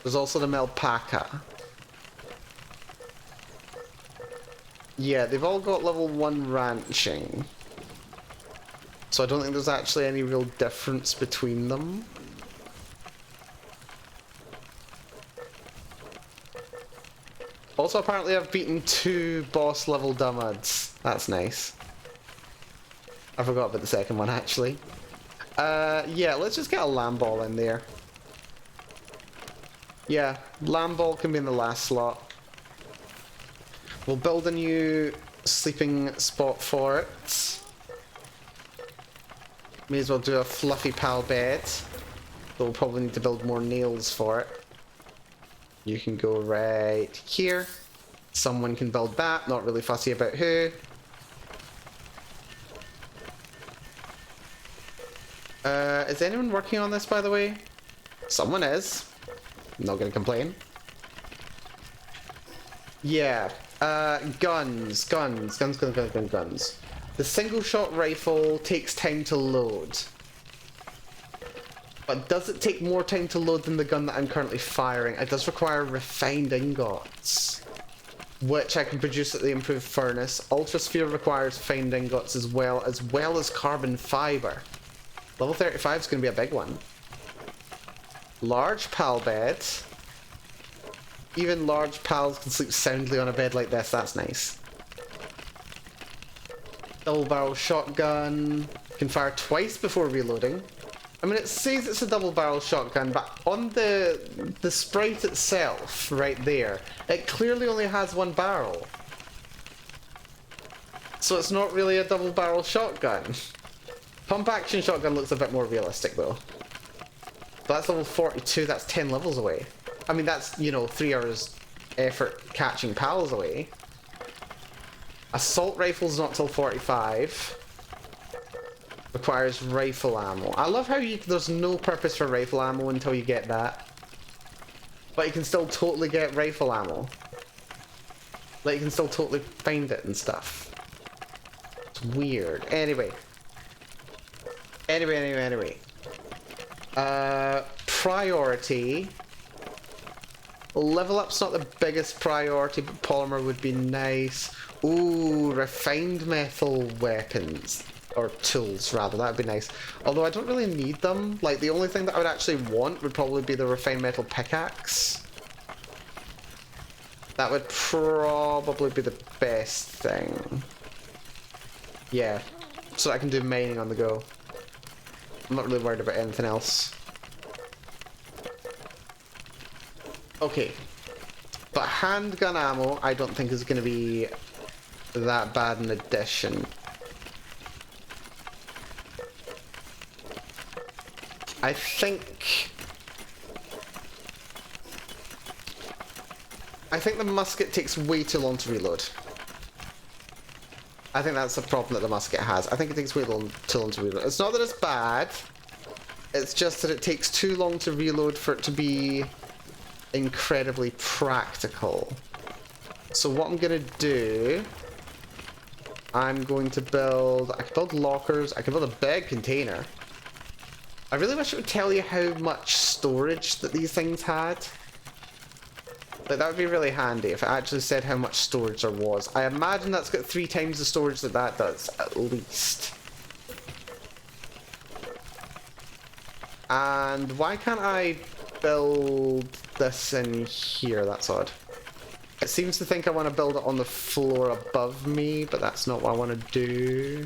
There's also the alpaca. Yeah, they've all got level 1 ranching. So I don't think there's actually any real difference between them. Also, apparently I've beaten 2 boss level dumbads. That's nice. I forgot about the second one, actually. Yeah, let's just get a lamb ball in there. Yeah, lamb ball can be in the last slot. We'll build a new sleeping spot for it. May as well do a fluffy pal bed. But we'll probably need to build more nails for it. You can go right here. Someone can build that, not really fussy about who. Is anyone working on this, by the way? Someone is. I'm not gonna complain. Yeah, guns. The single shot rifle takes time to load. But does it take more time to load than the gun that I'm currently firing? It does require refined ingots, which I can produce at the improved furnace. Ultrasphere requires refined ingots as well as carbon fiber. Level 35 is going to be a big one. Large pal bed. Even large pals can sleep soundly on a bed like this. That's nice. Double barrel shotgun. Can fire twice before reloading. I mean, it says it's a double barrel shotgun, but on the sprite itself, right there, it clearly only has 1 barrel. So it's not really a double barrel shotgun. Pump action shotgun looks a bit more realistic though. That's level 42, that's 10 levels away. I mean, that's, you know, 3 hours effort catching pals away. Assault rifle's not till 45. Requires rifle ammo. I love how there's no purpose for rifle ammo until you get that. But you can still totally get rifle ammo. Like, you can still totally find it and stuff. It's weird. Anyway. Priority. Level up's not the biggest priority, but polymer would be nice. Ooh, refined metal weapons. Or tools, rather. That would be nice. Although I don't really need them. Like, the only thing that I would actually want would probably be the refined metal pickaxe. That would probably be the best thing. Yeah. So I can do mining on the go. I'm not really worried about anything else. Okay. But handgun ammo, I don't think is going to be that bad an addition. I think the musket takes way too long to reload. I think that's the problem that the musket has. I think it takes way too long to reload. It's not that it's bad. It's just that it takes too long to reload for it to be incredibly practical. So what I'm going to do... I'm going to build... I can build lockers. I can build a big container. I really wish it would tell you how much storage that these things had. Like, that would be really handy if it actually said how much storage there was. I imagine that's got 3 times the storage that that does, at least. And why can't I build this in here? That's odd. It seems to think I want to build it on the floor above me, but that's not what I want to do.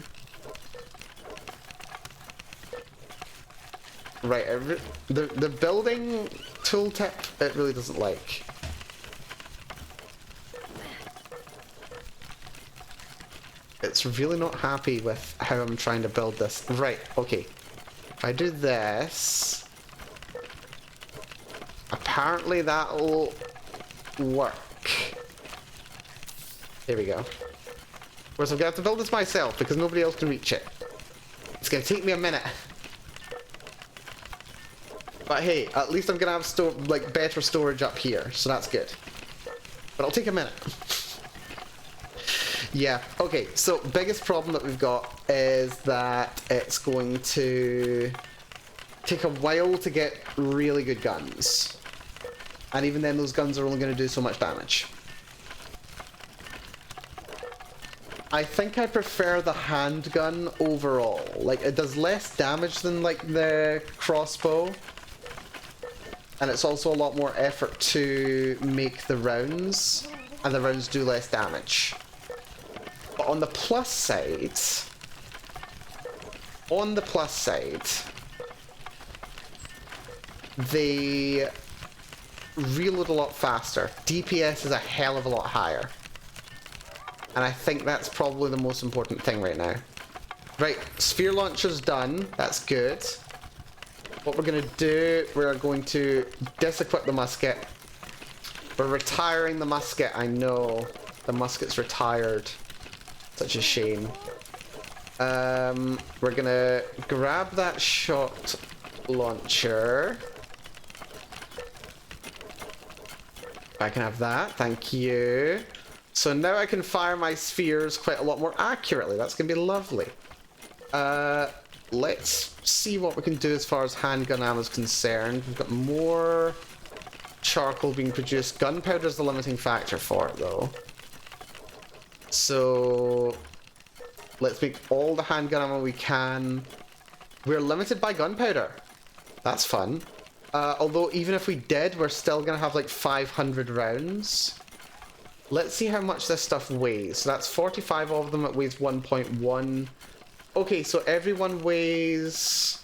Right, the building tooltip, it really doesn't like. It's really not happy with how I'm trying to build this. Right, okay. If I do this, apparently that'll work. Here we go. Of course, I'm gonna have to build this myself because nobody else can reach it. It's gonna take me a minute. But hey, at least I'm gonna have like better storage up here, so that's good. But it'll take a minute. Yeah, okay, so biggest problem that we've got is that it's going to take a while to get really good guns. And even then, those guns are only going to do so much damage. I think I prefer the handgun overall. Like, it does less damage than, like, the crossbow. And it's also a lot more effort to make the rounds. And the rounds do less damage. But on the plus side, they reload a lot faster. DPS is a hell of a lot higher. And I think that's probably the most important thing right now. Right, sphere launcher's done. That's good. What we're going to do, we're going to disequip the musket. We're retiring the musket, I know. The musket's retired. Such a shame. We're gonna grab that shot launcher. I can have that, thank you. So now I can fire my spheres quite a lot more accurately. That's gonna be lovely. Let's see what we can do as far as handgun ammo is concerned. We've got more charcoal being produced. Gunpowder is the limiting factor for it, though. So let's make all the handgun ammo we can. We're limited by gunpowder. That's fun. Although even if we did, we're still gonna have like 500 rounds. Let's see how much this stuff weighs. So that's 45 of them. It weighs 1.1. Okay, so everyone weighs...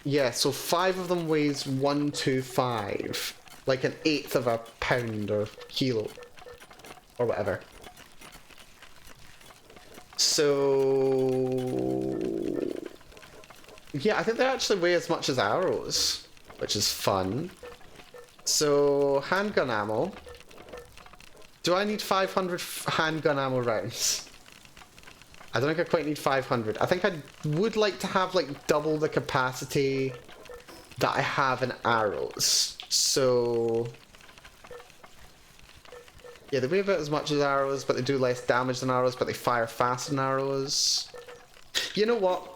Yeah, so 5 of them weighs 125. Like an eighth of a pound or kilo. Or whatever. So... yeah, I think they actually weigh as much as arrows. Which is fun. So, handgun ammo. Do I need 500 handgun ammo rounds? I don't think I quite need 500. I think I would like to have like double the capacity that I have in arrows. So... yeah, they weigh about as much as arrows, but they do less damage than arrows, but they fire faster than arrows. You know what?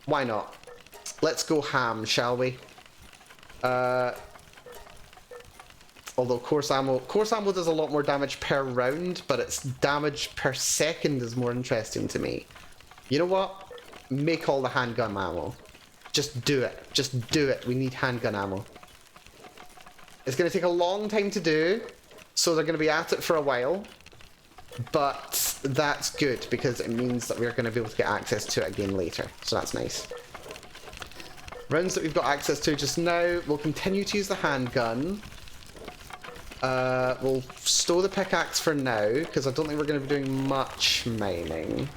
Why not? Let's go ham, shall we? Although course ammo does a lot more damage per round, but its damage per second is more interesting to me. You know what? Make all the handgun ammo. Just do it. Just do it. We need handgun ammo. It's going to take a long time to do, so they're going to be at it for a while. But that's good, because it means that we're going to be able to get access to it again later. So that's nice. Rounds that we've got access to just now, we'll continue to use the handgun. We'll store the pickaxe for now, because I don't think we're going to be doing much mining.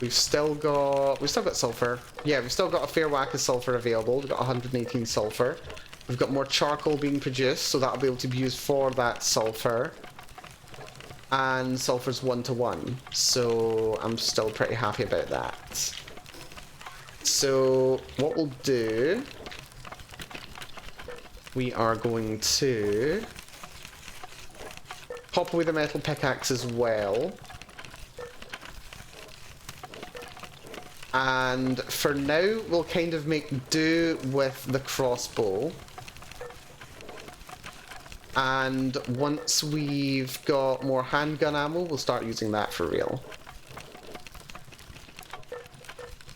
We've still got sulfur. Yeah, we've still got a fair whack of sulfur available. We've got 118 sulfur. We've got more charcoal being produced, so that'll be able to be used for that sulfur. And sulfur's 1-to-1, so I'm still pretty happy about that. So what we'll do, we are going to pop away the metal pickaxe as well. And for now, we'll kind of make do with the crossbow. And once we've got more handgun ammo, we'll start using that for real.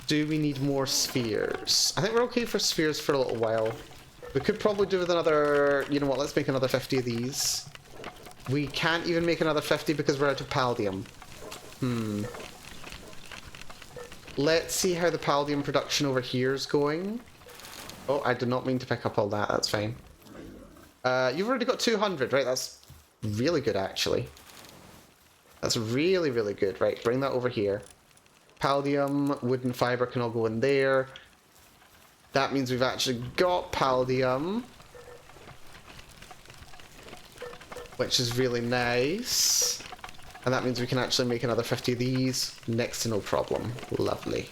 Do we need more spheres? I think we're okay for spheres for a little while. We could probably do with another... You know what, let's make another 50 of these. We can't even make another 50 because we're out of palladium. Let's see how the palladium production over here is going. Oh, I did not mean to pick up all that, that's fine. You've already got 200, right? That's really good, actually. That's really, really good. Right, bring that over here. Palladium, wooden fiber can all go in there. That means we've actually got palladium. Which is really nice. And that means we can actually make another 50 of these. Next to no problem. Lovely.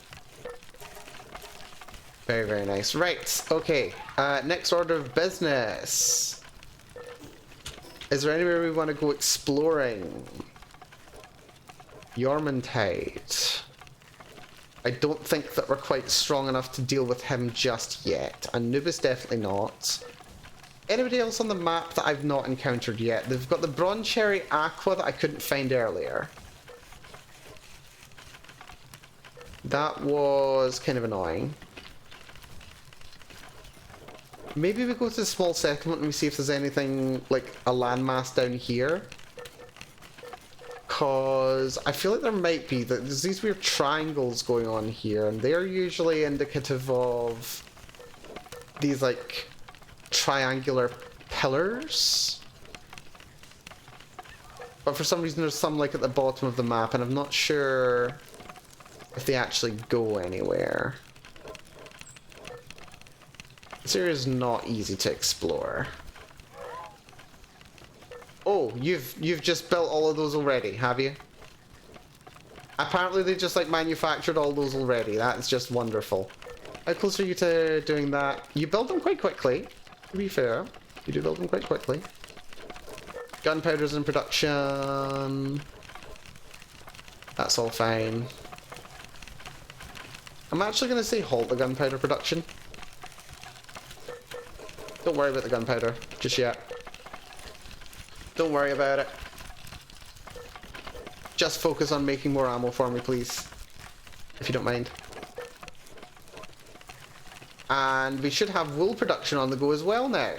Very, very nice. Right, okay. Next order of business. Is there anywhere we want to go exploring? Yormantide. I don't think that we're quite strong enough to deal with him just yet. Anubis definitely not. Anybody else on the map that I've not encountered yet? They've got the Bronze Cherry Aqua that I couldn't find earlier. That was kind of annoying. Maybe we go to the small settlement and we see if there's anything like a landmass down here. Because I feel like there might be. There's these weird triangles going on here, and they're usually indicative of these like triangular pillars. But for some reason there's some like at the bottom of the map, and I'm not sure if they actually go anywhere. This area is not easy to explore. Oh, you've just built all of those already, have you? Apparently they just like manufactured all those already. That is just wonderful. How close are you to doing that? You build them quite quickly, to be fair. You do build them quite quickly. Gunpowder's in production. That's all fine. I'm actually going to say halt the gunpowder production. Don't worry about the gunpowder just yet. Don't worry about it. Just focus on making more ammo for me, please. If you don't mind. And we should have wool production on the go as well now.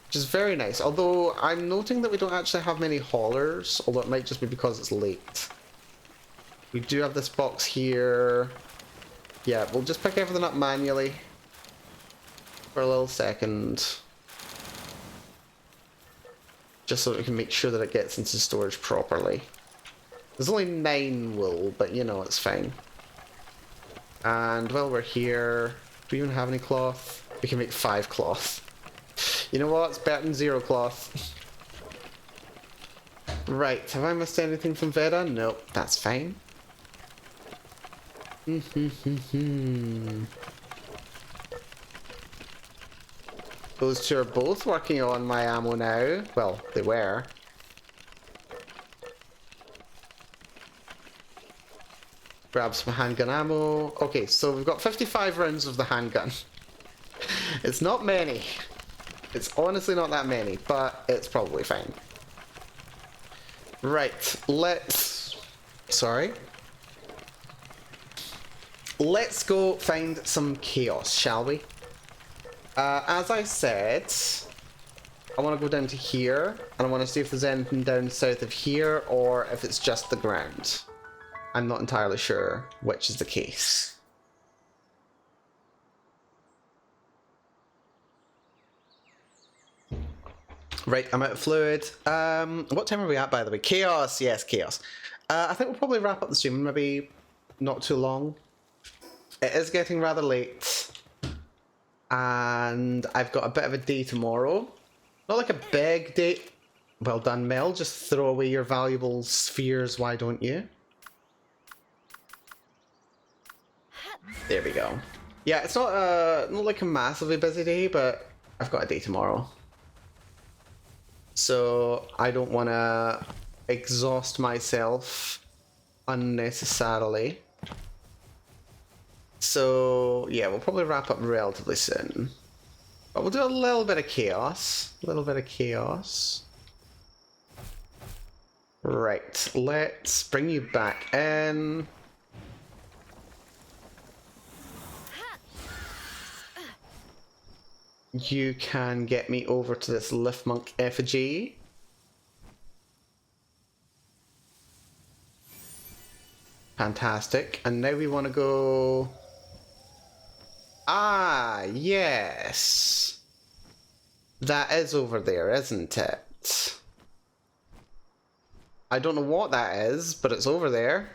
Which is very nice. Although, I'm noting that we don't actually have many haulers. Although it might just be because it's late. We do have this box here. Yeah, we'll just pick everything up manually. For a little second. Just so that we can make sure that it gets into storage properly. There's only 9 wool, but you know, it's fine. And while we're here, do we even have any cloth? We can make 5 cloth. You know what? It's better than 0 cloth. Right, have I missed anything from Veda? Nope, that's fine. Those two are both working on my ammo now. Well, they were. Grab some handgun ammo. Okay, so we've got 55 rounds of the handgun. It's not many. It's honestly not that many, but it's probably fine. Right, let's... Sorry. Let's go find some chaos, shall we? As I said, I want to go down to here, and I want to see if there's anything down south of here, or if it's just the ground. I'm not entirely sure which is the case. Right, I'm out of fluid. What time are we at, by the way? Chaos! Yes, chaos. I think we'll probably wrap up the stream, maybe not too long. It is getting rather late. And I've got a bit of a day tomorrow. Not like a big day. Well done, Mel. Just throw away your valuable spheres, why don't you? There we go. Yeah, it's not like a massively busy day, but I've got a day tomorrow. So I don't want to exhaust myself unnecessarily. So, yeah, we'll probably wrap up relatively soon. But we'll do a little bit of chaos. A little bit of chaos. Right, let's bring you back in. You can get me over to this Lift Monk effigy. Fantastic. And now we want to go... Ah, yes. That is over there, isn't it? I don't know what that is, but it's over there.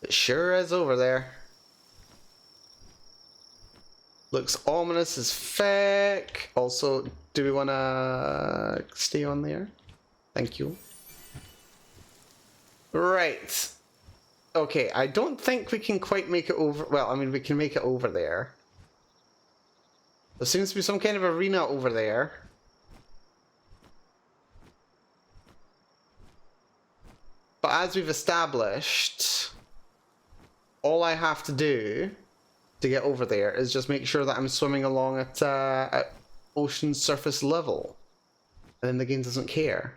It sure is over there. Looks ominous as feck. Also, do we want to stay on there? Thank you. Right. Okay, I don't think we can quite make it over... Well, I mean, we can make it over there. There seems to be some kind of arena over there. But as we've established, all I have to do to get over there is just make sure that I'm swimming along at ocean surface level. And then the game doesn't care.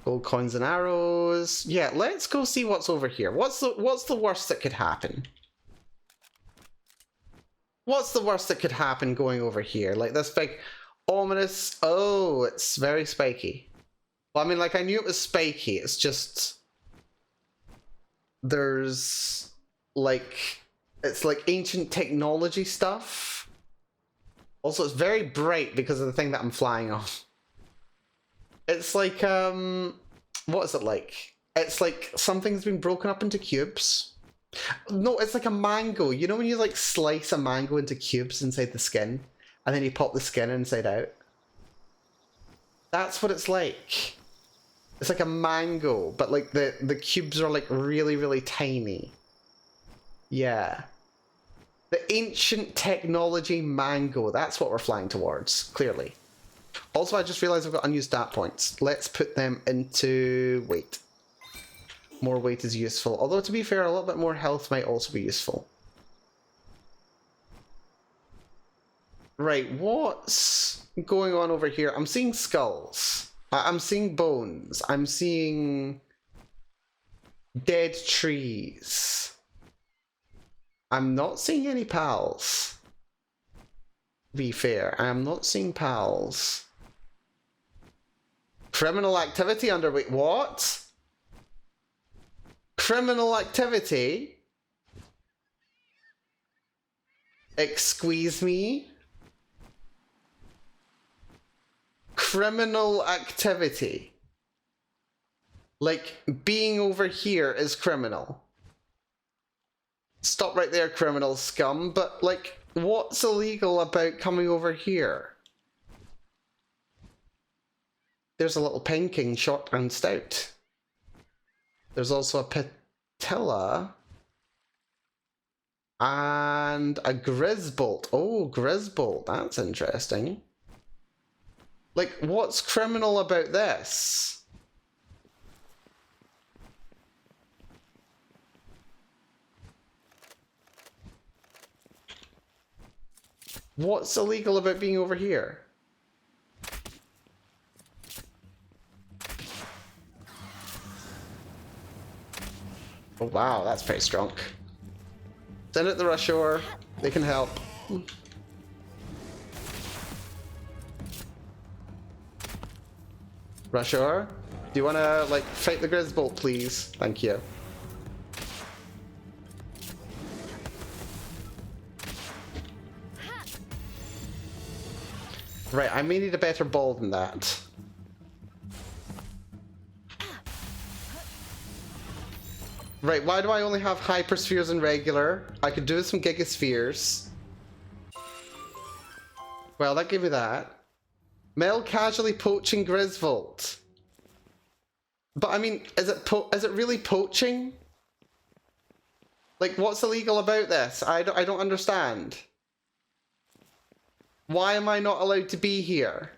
Gold coins and arrows. Yeah, let's go see what's over here. What's the worst that could happen? What's the worst that could happen going over here? Like this big ominous... Oh, it's very spiky. Well, I mean, like, I knew it was spiky. It's just... There's... Like... It's like ancient technology stuff. Also, it's very bright because of the thing that I'm flying on. It's like, what is it like? It's like something's been broken up into cubes. No, it's like a mango. You know when you like slice a mango into cubes inside the skin, and then you pop the skin inside out? That's what it's like. It's like a mango, but like the cubes are like really, really tiny. Yeah. The ancient technology mango. That's what we're flying towards, clearly. Also, I just realized I've got unused stat points. Let's put them into weight. More weight is useful. Although, to be fair, a little bit more health might also be useful. Right, what's going on over here? I'm seeing skulls. I'm seeing bones. I'm seeing dead trees. I'm not seeing any pals. To be fair, I am not seeing pals. Criminal activity underway. What? Criminal activity? Excuse me? Criminal activity. Like, being over here is criminal. Stop right there, criminal scum, but, like, what's illegal about coming over here? There's a little Peking short and stout. There's also a patella. And a Grisbolt. Oh, Grisbolt. That's interesting. Like, what's criminal about this? What's illegal about being over here? Oh wow, that's pretty strong. Send it to Rush Shore. They can help. Rush Shore, do you want to like fight the Grisbolt, please? Thank you. Right, I may need a better ball than that. Right, why do I only have hyperspheres and regular? I could do with some gigaspheres. Well, that gave me that. Mel casually poaching Griswold. But I mean, is it really poaching? Like, what's illegal about this? I don't understand. Why am I not allowed to be here?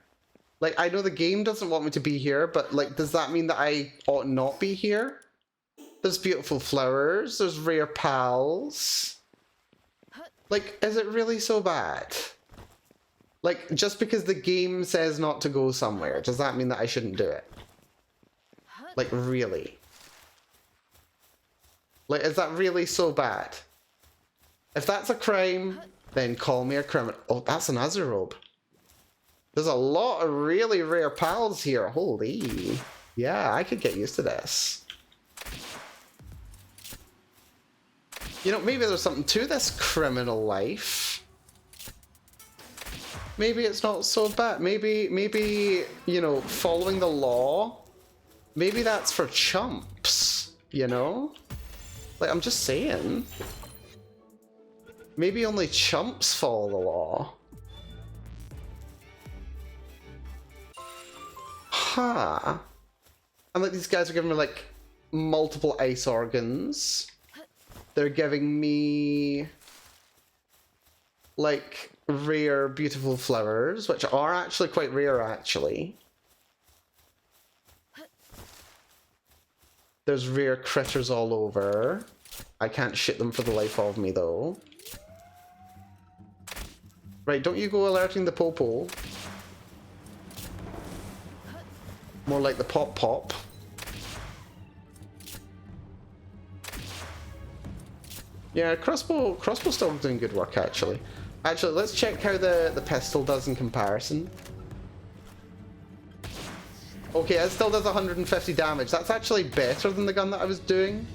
Like, I know the game doesn't want me to be here, but like, does that mean that I ought not be here? There's beautiful flowers. There's rare pals. Like, is it really so bad? Like, just because the game says not to go somewhere, does that mean that I shouldn't do it? Like, really? Like, is that really so bad? If that's a crime, then call me a criminal. Oh, that's an Azure robe. There's a lot of really rare pals here. Holy. Yeah, I could get used to this. You know, maybe there's something to this criminal life. Maybe it's not so bad. Maybe, you know, following the law, maybe that's for chumps, you know? Like, I'm just saying. Maybe only chumps follow the law. Huh. And like, these guys are giving me, like, multiple ice organs. They're giving me, like, rare, beautiful flowers, which are actually quite rare, actually. There's rare critters all over. I can't shit them for the life of me, though. Right, don't you go alerting the Popo. More like the Pop-Pop. Yeah, crossbow's still doing good work, actually. Actually, let's check how the pistol does in comparison. Okay, it still does 150 damage. That's actually better than the gun that I was doing.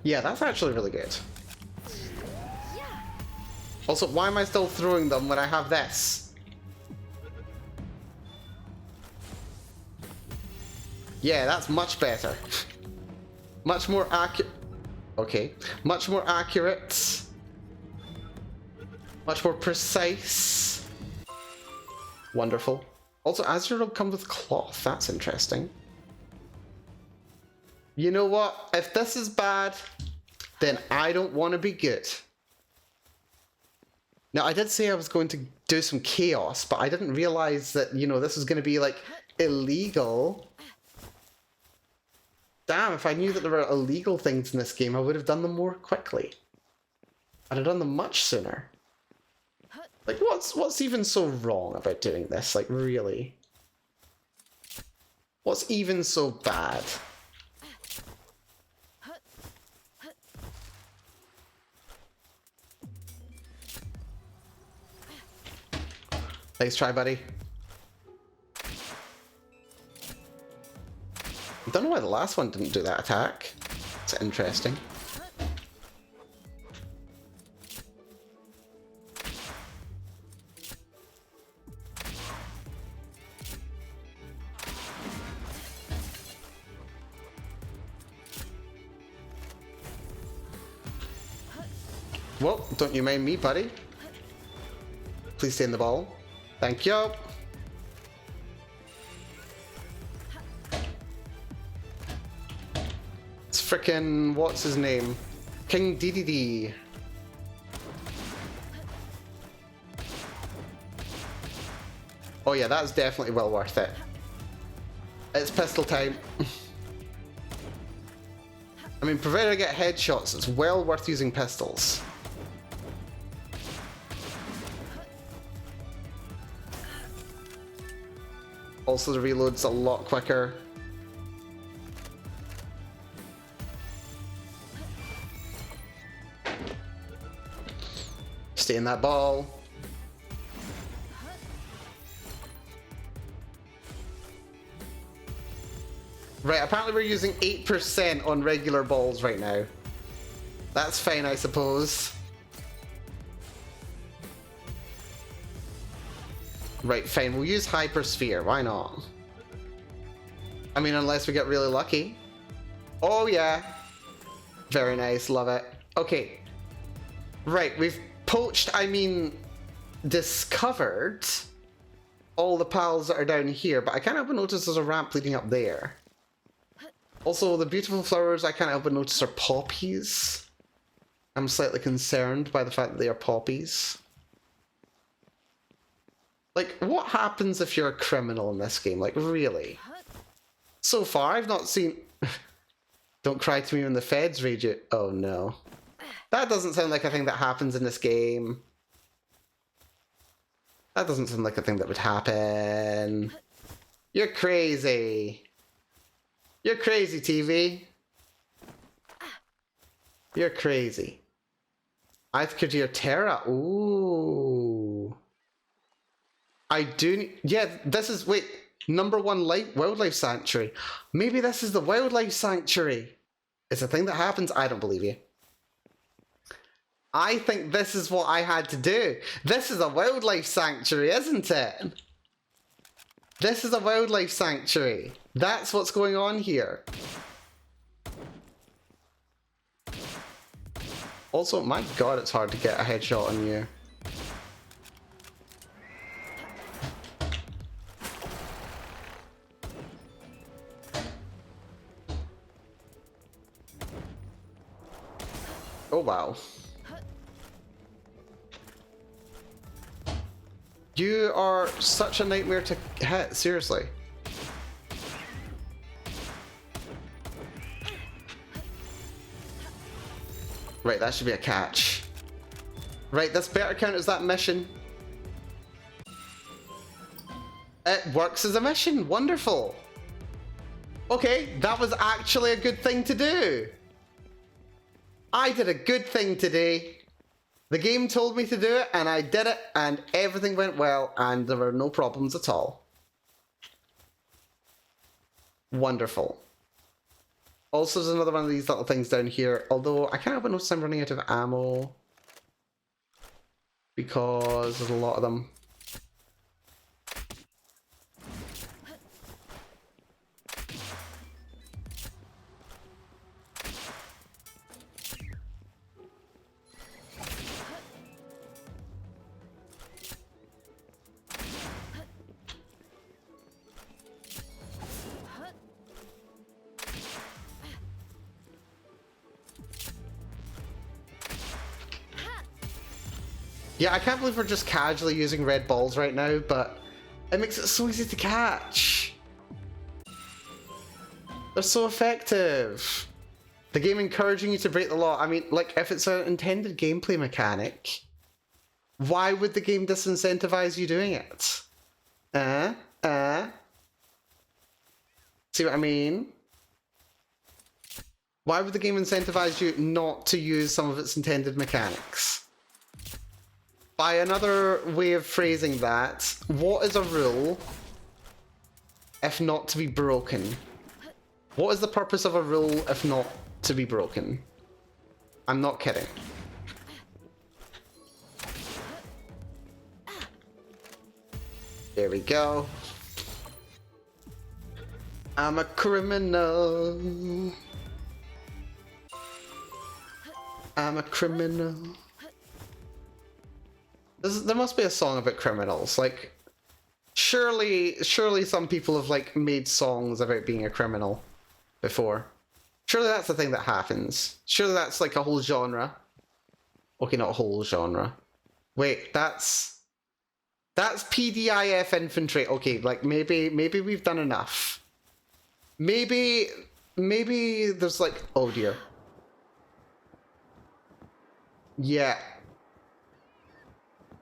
Yeah, that's actually really good. Also, why am I still throwing them when I have this? Yeah, that's much better. Much more accurate. Okay. Much more accurate. Much more precise. Wonderful. Also, Azure robe comes with cloth. That's interesting. You know what? If this is bad, then I don't want to be good. Now, I did say I was going to do some chaos, but I didn't realize that, you know, this was going to be, like, illegal. Damn, if I knew that there were illegal things in this game, I would have done them more quickly. I'd have done them much sooner. Like, what's even so wrong about doing this? Like, really? What's even so bad? Nice try, buddy. I don't know why the last one didn't do that attack. It's interesting. Well, don't you mind me, buddy. Please stay in the ball. Thank you. It's frickin', what's his name? King DDD. Oh yeah, that's definitely well worth it. It's pistol time. I mean, provided I get headshots, it's well worth using pistols. Also, the reload's a lot quicker. Stay in that ball. Right, apparently we're using 8% on regular balls right now. That's fine, I suppose. Right, fine, we'll use Hypersphere, why not? I mean, unless we get really lucky. Oh yeah. Very nice, love it. Okay. Right, we've poached, I mean, discovered all the pals that are down here, but I can't help but notice there's a ramp leading up there. Also, the beautiful flowers I can't help but notice are poppies. I'm slightly concerned by the fact that they are poppies. Like, what happens if you're a criminal in this game? Like, really? So far, I've not seen... Don't cry to me when the feds raid you. Oh, no. That doesn't sound like a thing that happens in this game. That doesn't sound like a thing that would happen. You're crazy. You're crazy, TV. You're crazy. Aithkadir Terra. Ooh. I do... Yeah, this is... Wait. #1 wildlife sanctuary. Maybe this is the wildlife sanctuary. It's a thing that happens. I don't believe you. I think this is what I had to do. This is a wildlife sanctuary, isn't it? This is a wildlife sanctuary. That's what's going on here. Also, my god, it's hard to get a headshot on you. Oh, wow. You are such a nightmare to hit, seriously. Right, that should be a catch. Right, this better count as that mission. It works as a mission, wonderful. Okay, that was actually a good thing to do. I did a good thing today. The game told me to do it, and I did it, and everything went well, and there were no problems at all. Wonderful. Also, there's another one of these little things down here, although I can't help but notice I'm running out of ammo. Because there's a lot of them. Yeah, I can't believe we're just casually using red balls right now, but it makes it so easy to catch. They're so effective. The game encouraging you to break the law. I mean, like, if it's an intended gameplay mechanic, why would the game disincentivize you doing it? See what I mean? Why would the game incentivize you not to use some of its intended mechanics? By another way of phrasing that, what is a rule if not to be broken? What is the purpose of a rule if not to be broken? I'm not kidding. There we go. I'm a criminal. I'm a criminal. There must be a song about criminals. Like, surely some people have like made songs about being a criminal before. Surely that's the thing that happens. Surely that's like a whole genre. Okay, not a whole genre. Wait, that's PDIF infantry. Okay, like maybe we've done enough. Maybe there's like, oh dear. Yeah.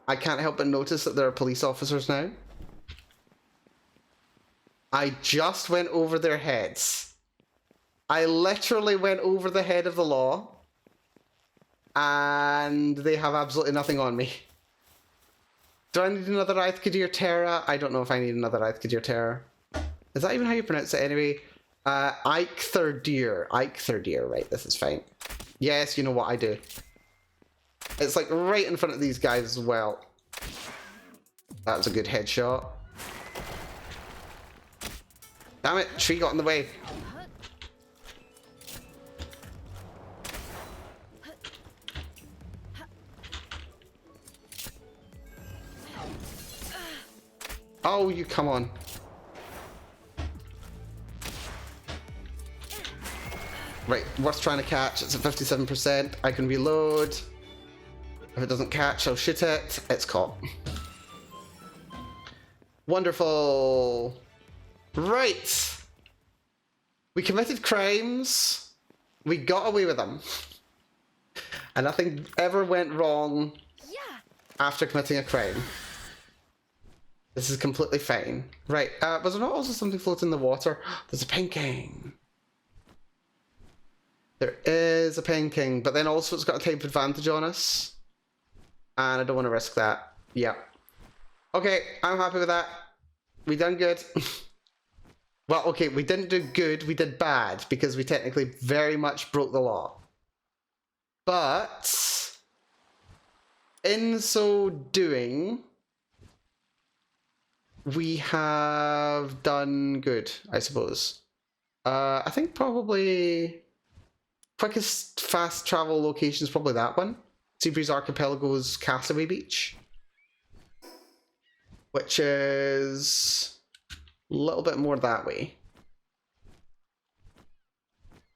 I can't help but notice that there are police officers now. I just went over their heads. I literally went over the head of the law. And they have absolutely nothing on me. Do I need another Aithkadir Terra? I don't know if I need another Aithkadir Terra. Is that even how you pronounce it anyway? Aithkadir. Aithkadir, right, this is fine. Yes, you know what I do. It's like right in front of these guys as well. That's a good headshot. Damn it, tree got in the way. Oh, you come on. Right, worth trying to catch. It's at 57%. I can reload. If it doesn't catch, I'll shoot it. It's caught. Wonderful. Right. We committed crimes. We got away with them. And nothing ever went wrong after committing a crime. This is completely fine. Right, was there not also something floating in the water? There's a painting. There is a painting, but then also it's got a type advantage on us. And I don't want to risk that. Yeah. Okay, I'm happy with that. We done good. Well, okay, we didn't do good, we did bad, because we technically very much broke the law. But in so doing, we have done good, I suppose. I think probably quickest fast travel location is probably that one. Seabreeze Archipelago's Castaway Beach. Which is a little bit more that way.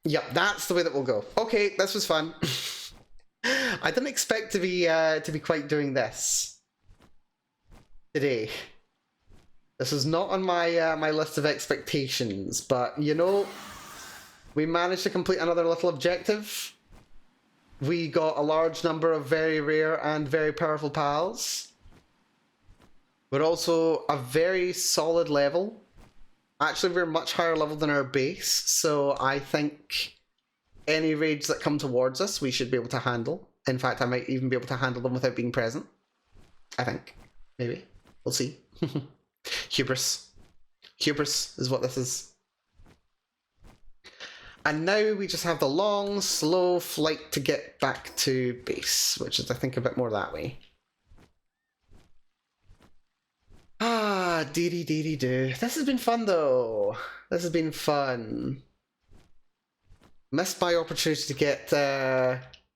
Yep, that's the way that we'll go. Okay, this was fun. I didn't expect to be quite doing this today. This is not on my my list of expectations, but you know, we managed to complete another little objective. We got a large number of very rare and very powerful pals. But also a very solid level. Actually, we're much higher level than our base, so I think any raids that come towards us, we should be able to handle. In fact, I might even be able to handle them without being present. I think. Maybe. We'll see. Hubris. Hubris is what this is. And now we just have the long, slow flight to get back to base, which is, I think, a bit more that way. Ah, dee-dee-dee-dee-doo. This has been fun, though. This has been fun. Missed my opportunity to get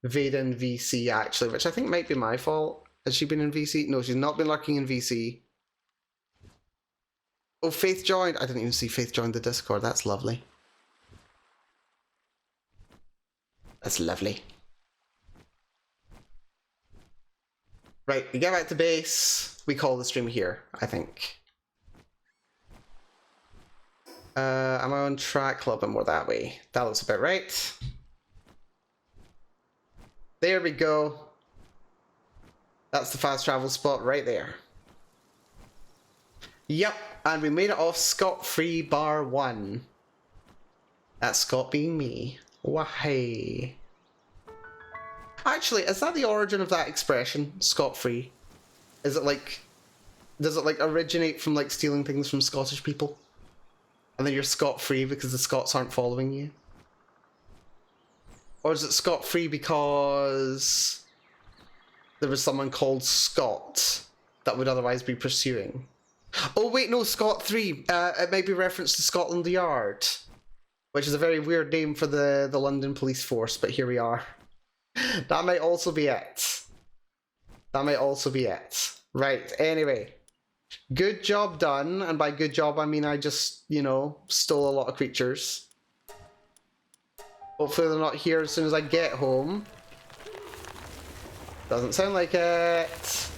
Veda in VC, actually, which I think might be my fault. Has she been in VC? No, she's not been lurking in VC. Oh, Faith joined. I didn't even see Faith join the Discord. That's lovely. That's lovely. Right, we get back to base. We call the stream here, I think. Am I on track? A little bit more that way. That looks about right. There we go. That's the fast travel spot right there. Yep, and we made it off scot-free bar one. That's Scott being me. Wahey. Actually, is that the origin of that expression, scot-free? Is it like, does it like originate from like stealing things from Scottish people? And then you're scot-free because the Scots aren't following you? Or is it scot-free because there was someone called Scott that would otherwise be pursuing? Oh wait, no, Scot-3. It might be reference to Scotland Yard, which is a very weird name for the London police force, but here we are. That might also be it. That might also be it. Right, anyway. Good job done, and by good job I mean I just, you know, stole a lot of creatures. Hopefully they're not here as soon as I get home. Doesn't sound like it.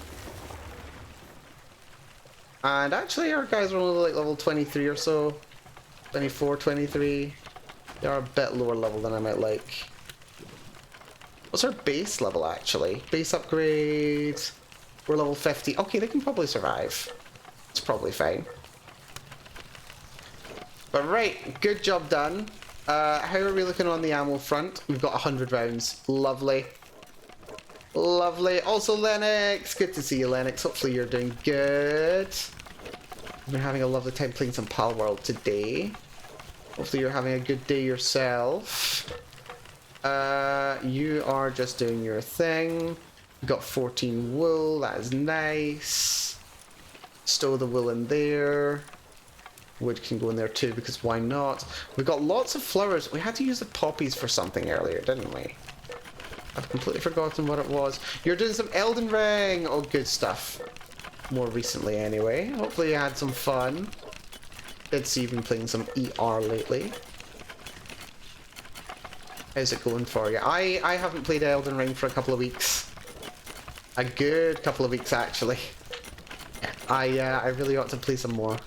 And actually our guys are only like level 23 or so. 24, 23. They are a bit lower level than I might like. What's our base level actually? Base upgrade. We're level 50. Okay, they can probably survive. It's probably fine. But right, good job done. How are we looking on the ammo front? We've got 100 rounds. Lovely. Lovely. Also Lennox. Good to see you, Lennox. Hopefully you're doing good. I've been having a lovely time playing some Palworld today. Hopefully you're having a good day yourself. You are just doing your thing. We've got 14 wool. That is nice. Stow the wool in there. Wood can go in there too, because why not? We've got lots of flowers. We had to use the poppies for something earlier, didn't we? I've completely forgotten what it was. You're doing some Elden Ring! Oh, good stuff. More recently, anyway. Hopefully you had some fun. Did see you've been playing some ER lately. How's it going for you? I haven't played Elden Ring for a couple of weeks. A good couple of weeks, actually. I really ought to play some more.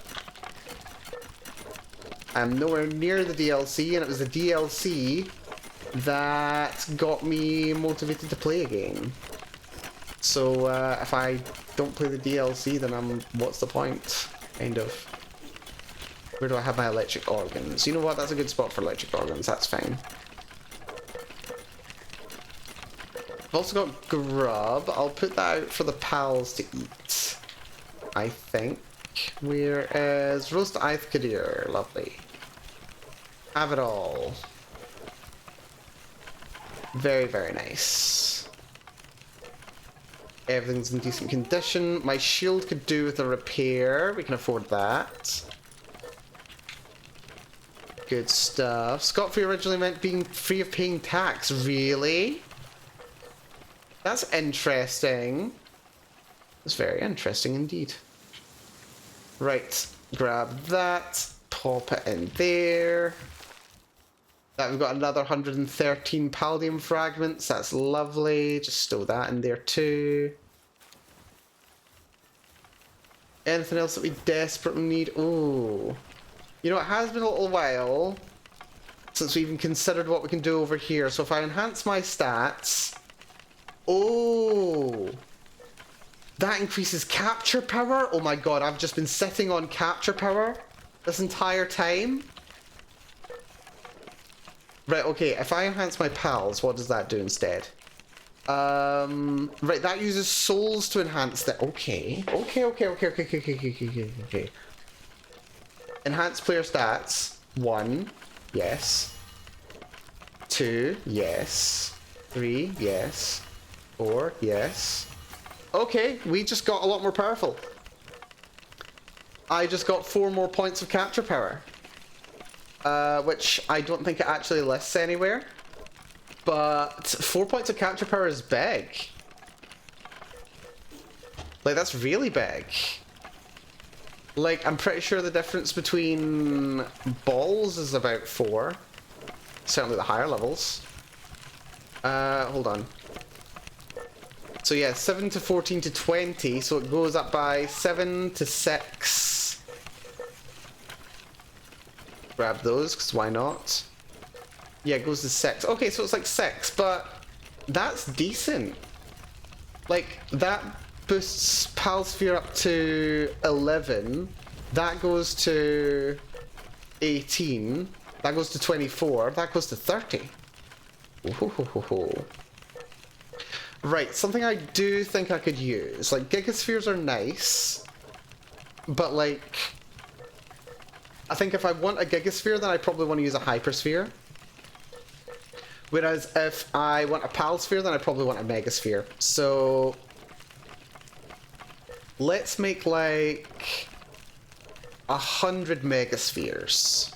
I'm nowhere near the DLC, and it was the DLC that got me motivated to play a game. So if I don't play the DLC, then what's the point? Kind of. Where do I have my electric organs? You know what? That's a good spot for electric organs. That's fine. I've also got grub. I'll put that out for the pals to eat, I think. Where is roast Kadir? Lovely. Have it all. Very, very nice. Everything's in decent condition. My shield could do with a repair. We can afford that. Good stuff. Scot-free originally meant being free of paying tax. Really? That's interesting. That's very interesting indeed. Right. Grab that. Pop it in there. That we've got another 113 palladium fragments. That's lovely. Just stow that in there too. Anything else that we desperately need? Oh. You know, it has been a little while since we even considered what we can do over here. So if I enhance my stats... Oh! That increases capture power? Oh my god, I've just been sitting on capture power this entire time? Right, okay, if I enhance my pals, what does that do instead? Right, that uses souls to enhance that. Okay. Okay. Enhance player stats. 1, yes. 2, yes. 3, yes. 4, yes. Okay, we just got a lot more powerful. I just got 4 more points of capture power. Which I don't think it actually lists anywhere. But 4 points of capture power is big. Like, that's really big. Like, I'm pretty sure the difference between balls is about 4. Certainly the higher levels. Hold on. So yeah, 7 to 14 to 20, so it goes up by 7 to 6. Grab those, because why not? Yeah, it goes to 6. Okay, so it's like 6, but that's decent. Like, that boosts Palsphere up to 11. That goes to 18. That goes to 24. That goes to 30. Ooh. Right, something I do think I could use. Like, Gigaspheres are nice, but like... I think if I want a Gigasphere, then I probably want to use a Hypersphere. Whereas if I want a Palsphere, then I probably want a Megasphere. So... let's make like... 100 Megaspheres.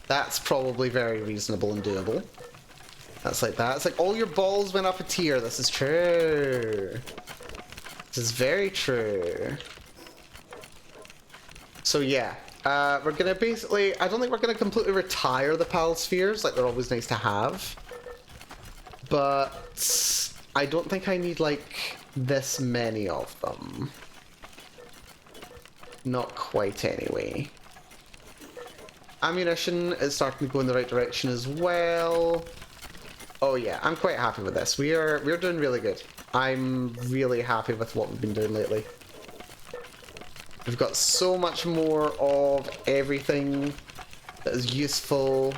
That's probably very reasonable and doable. That's like that. It's like all your balls went up a tier. This is true. This is very true. So yeah, we're gonna basically... I don't think we're gonna completely retire the Pal Spheres. Like, they're always nice to have. But I don't think I need like this many of them. Not quite anyway. Ammunition is starting to go in the right direction as well. Oh yeah, I'm quite happy with this. We're doing really good. I'm really happy with what we've been doing lately. We've got so much more of everything that is useful.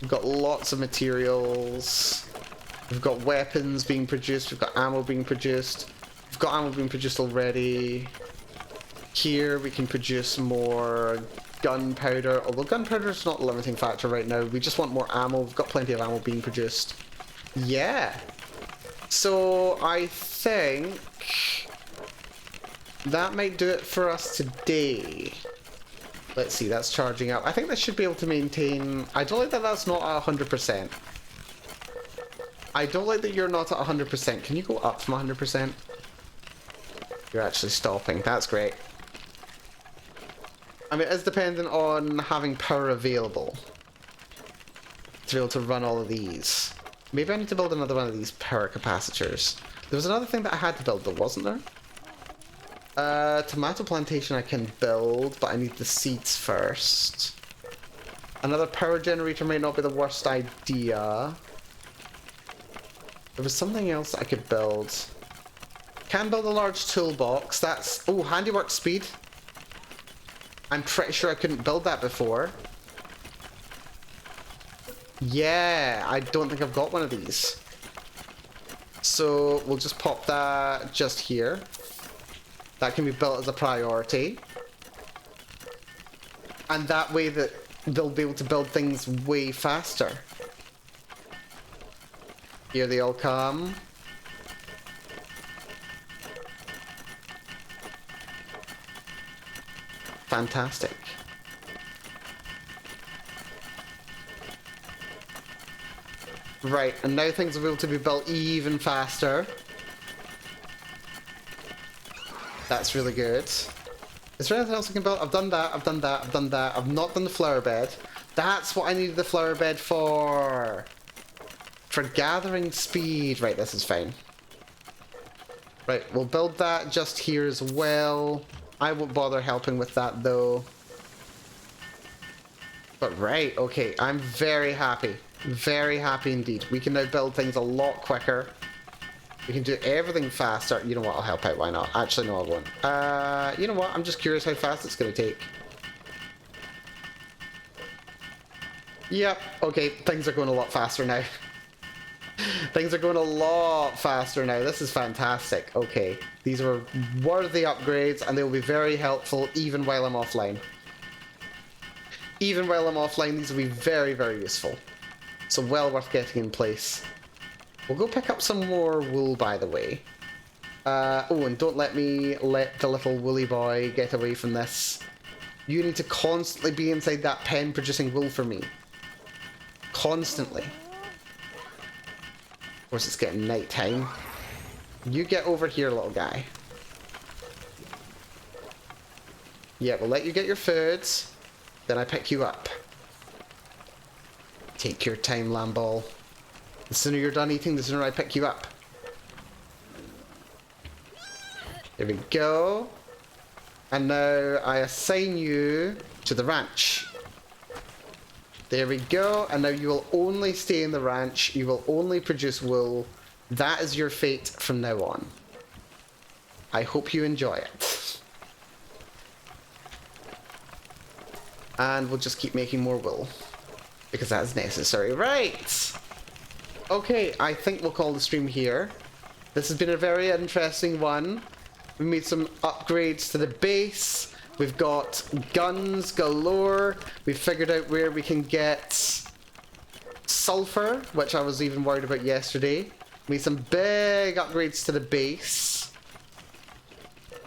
We've got lots of materials. We've got weapons being produced. We've got ammo being produced. We've got ammo being produced already. Here we can produce more gunpowder, although gunpowder is not a limiting factor right now. We just want more ammo. We've got plenty of ammo being produced. Yeah. So I think that might do it for us today. Let's see, that's charging up. I think this should be able to maintain... I don't like that that's not at 100%. I don't like that you're not at 100%. Can you go up from 100%? You're actually stopping. That's great. I mean, it's dependent on having power available to be able to run all of these. Maybe I need to build another one of these power capacitors. There was another thing that I had to build though, wasn't there? Tomato plantation I can build, but I need the seeds first. Another power generator might not be the worst idea. There was something else I could build. Can build a large toolbox. That's... Oh, handiwork speed. I'm pretty sure I couldn't build that before. Yeah, I don't think I've got one of these. So we'll just pop that just here. That can be built as a priority. And that way that they'll be able to build things way faster. Here they all come. Fantastic. Right, and now things will be able to be built even faster. That's really good. Is there anything else I can build? I've done that, I've done that, I've done that. I've not done the flower bed. That's what I needed the flower bed for. For gathering speed. Right, this is fine. Right, we'll build that just here as well. I won't bother helping with that though. But right, okay, I'm very happy. Very happy indeed. We can now build things a lot quicker. We can do everything faster. You know what, I'll help out, why not? Actually, no, I won't. You know what, I'm just curious how fast it's going to take. Yep, okay, things are going a lot faster now. Things are going a lot faster now. This is fantastic. Okay, these are worthy upgrades and they will be very helpful even while I'm offline. Even while I'm offline, these will be very, very useful. So well worth getting in place. We'll go pick up some more wool, by the way. Oh, and don't let me let the little woolly boy get away from this. You need to constantly be inside that pen producing wool for me. Constantly. Of course, it's getting night time. You get over here, little guy. Yeah, we'll let you get your foods. Then I pick you up. Take your time, Lamball. The sooner you're done eating, the sooner I pick you up. There we go. And now I assign you to the ranch. There we go. And now you will only stay in the ranch. You will only produce wool. That is your fate from now on. I hope you enjoy it. And we'll just keep making more wool. Because that's necessary. Right! Okay, I think we'll call the stream here. This has been a very interesting one. We made some upgrades to the base. We've got guns galore. We've figured out where we can get sulfur, which I was even worried about yesterday. Made some big upgrades to the base.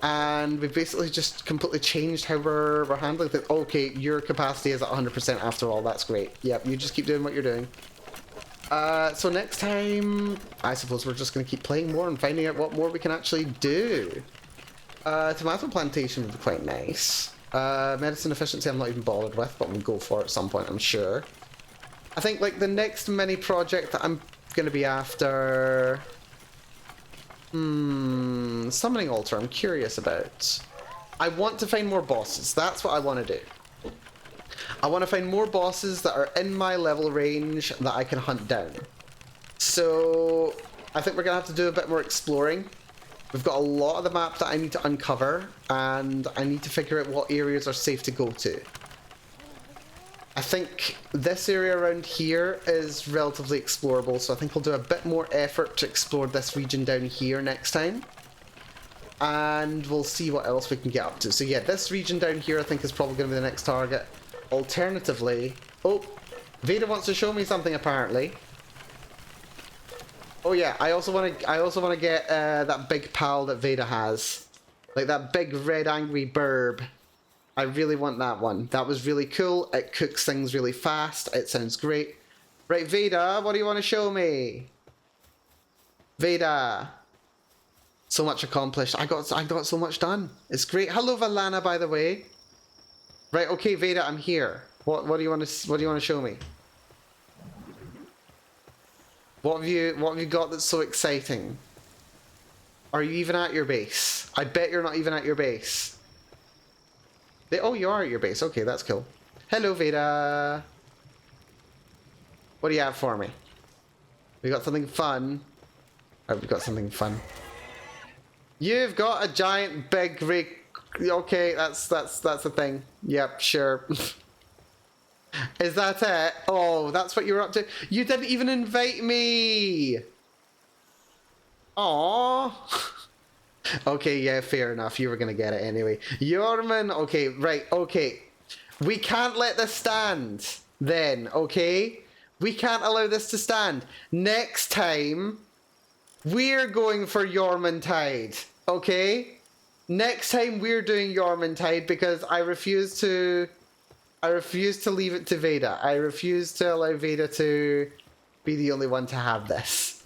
And we basically just completely changed how we're handling things. Okay, your capacity is at 100% after all. That's great. Yep, you just keep doing what you're doing. So next time, I suppose we're just going to keep playing more and finding out what more we can actually do. Tomato plantation would be quite nice. Medicine efficiency I'm not even bothered with, but we'll go for it at some point, I'm sure. I think like the next mini project that I'm going to be after... Summoning altar, I'm curious about. I want to find more bosses. That's what I want to do. I want to find more bosses that are in my level range that I can hunt down. So I think we're going to have to do a bit more exploring. We've got a lot of the map that I need to uncover, and I need to figure out what areas are safe to go to. I think this area around here is relatively explorable, so I think we'll do a bit more effort to explore this region down here next time. And we'll see what else we can get up to. So yeah, this region down here I think is probably going to be the next target. Alternatively... Oh! Veda wants to show me something apparently. Oh yeah, I also want to get that big pal that Veda has. Like that big red angry burb. I really want that one. That was really cool. It cooks things really fast. It sounds great. Right, Veda, what do you want to show me? Veda. So much accomplished. I got so much done. It's great. Hello, Valana, by the way. Right, okay, Veda, I'm here. What do you want to show me? What have you got that's so exciting? Are you even at your base? I bet you're not even at your base. Oh, you are at your base. Okay, that's cool. Hello, Veda. What do you have for me? We got something fun. Oh, we got something fun. You've got a giant big okay, that's a thing. Yep, sure. Is that it? Oh, that's what you were up to. You didn't even invite me. Aww. Okay, yeah, fair enough. You were gonna get it anyway. Yorman, okay, right, okay. We can't let this stand then, okay? We can't allow this to stand. Next time, we're going for Yormantide, okay? Next time we're doing Yormantide because I refuse to leave it to Veda. I refuse to allow Veda to be the only one to have this.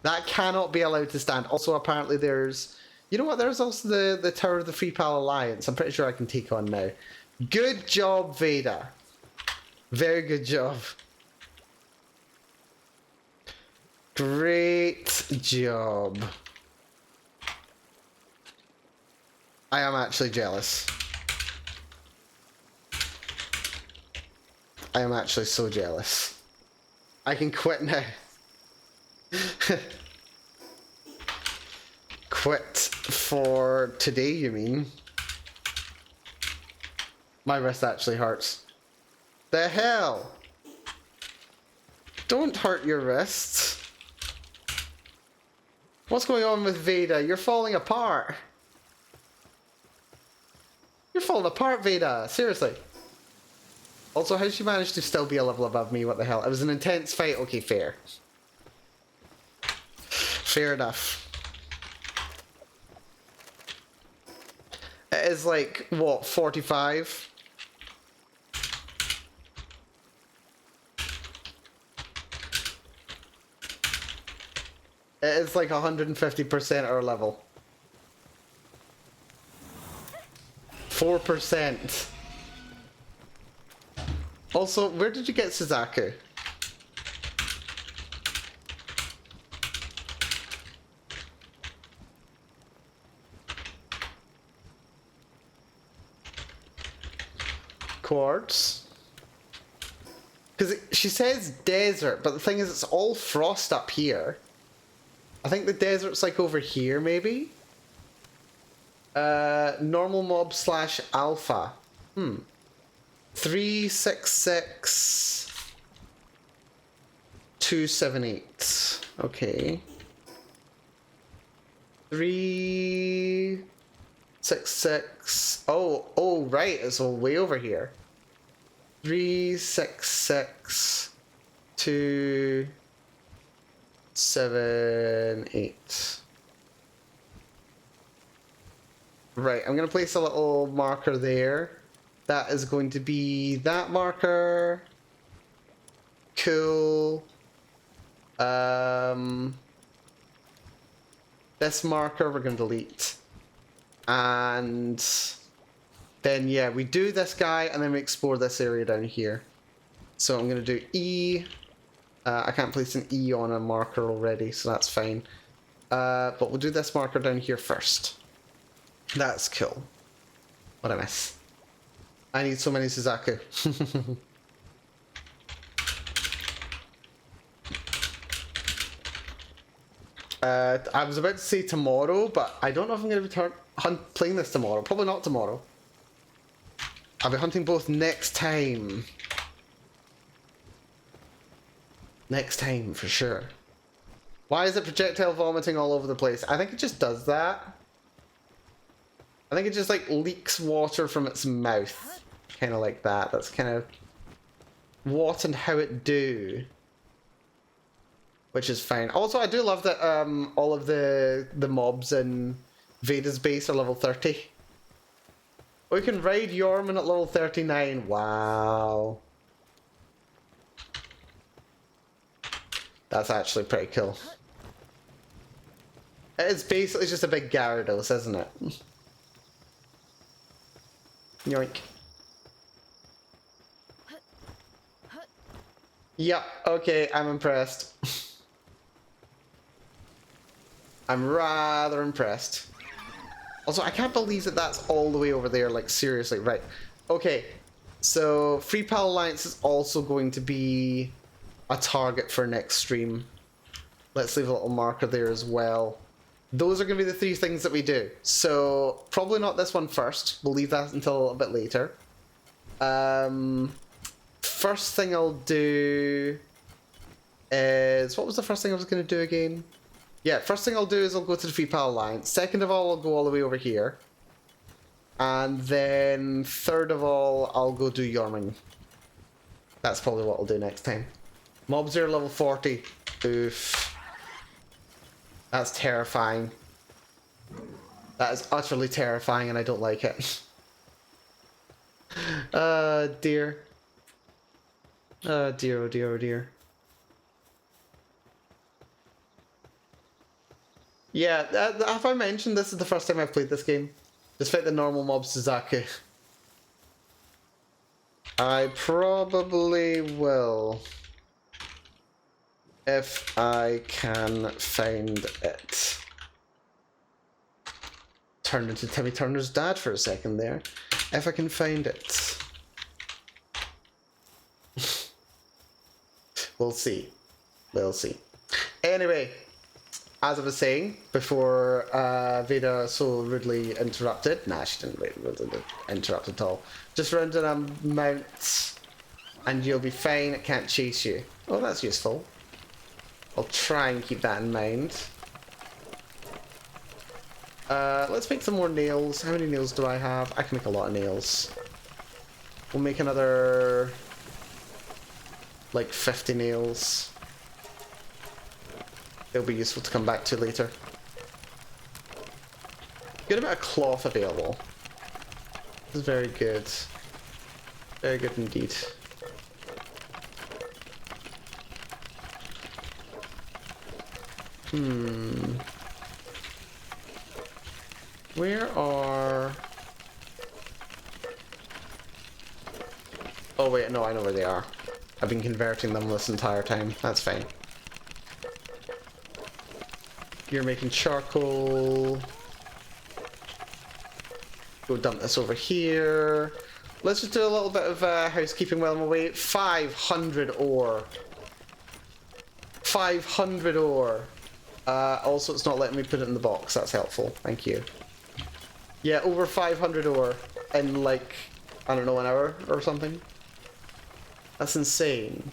That cannot be allowed to stand. Also, apparently there's... You know what? There's also the Tower of the Free Pal Alliance. I'm pretty sure I can take on now. Good job, Veda. Very good job. Great job. I am actually jealous. I am actually so jealous. I can quit now. Quit for today, you mean? My wrist actually hurts. The hell? Don't hurt your wrists. What's going on with Veda? You're falling apart. You're falling apart, Veda. Seriously. Also, how did she manage to still be a level above me? What the hell? It was an intense fight. Okay, fair. Fair enough. It is like, what, 45? It is like 150% our level. 4%. Also, where did you get Suzaku? Quartz? Because she says desert, but the thing is it's all frost up here. I think the desert's like over here, maybe? Normal mob / alpha. 366 278. Okay. 366. Oh, right. It's all way over here. 366 278. Right, I'm going to place a little marker there. That is going to be that marker. Cool. This marker we're going to delete. And then, yeah, we do this guy and then we explore this area down here. So I'm going to do E. I can't place an E on a marker already, so that's fine. But we'll do this marker down here first. That's cool. What a miss. I need so many Suzaku. I was about to say tomorrow, but I don't know if I'm going to be playing this tomorrow. Probably not tomorrow. I'll be hunting both next time. Next time, for sure. Why is it projectile vomiting all over the place? I think it just does that. I think it just like leaks water from its mouth. Kind of like that. That's kind of what and how it do. Which is fine. Also, I do love that all of the mobs in Veda's base are level 30. We can ride Yorman at level 39. Wow. That's actually pretty cool. It's basically just a big Gyarados, isn't it? Yoink. Yeah, okay, I'm impressed. I'm rather impressed. Also, I can't believe that that's all the way over there, like, seriously. Right. Okay. So, Free Pal Alliance is also going to be a target for next stream. Let's leave a little marker there as well. Those are going to be the three things that we do. So, probably not this one first. We'll leave that until a bit later. First thing I'll do is... What was the first thing I was going to do again? Yeah, first thing I'll do is I'll go to the Free Pal Alliance. Second of all, I'll go all the way over here. And then third of all, I'll go do Yorming. That's probably what I'll do next time. Mobs are level 40. Oof. That's terrifying. That is utterly terrifying and I don't like it. Dear. Dear, oh dear, oh dear. Yeah, have I mentioned this is the first time I've played this game? Despite the normal mob Suzaku. I probably will. If I can find it. Turned into Timmy Turner's dad for a second there. If I can find it. We'll see. We'll see. Anyway. As I was saying, before Veda so rudely interrupted. Nah, she didn't really interrupt at all. Just round in a mount and you'll be fine, it can't chase you. Oh, that's useful. I'll try and keep that in mind. Let's make some more nails. How many nails do I have? I can make a lot of nails. We'll make another... like 50 nails. It'll be useful to come back to later. Good amount of cloth available. This is very good. Very good indeed. Where are... Oh wait, no, I know where they are. I've been converting them this entire time. That's fine. You're making charcoal. Go dump this over here. Let's just do a little bit of housekeeping while I'm away. 500 ore. 500 ore. Also, it's not letting me put it in the box. That's helpful. Thank you. Yeah, over 500 ore in like, I don't know, an hour or something. That's insane.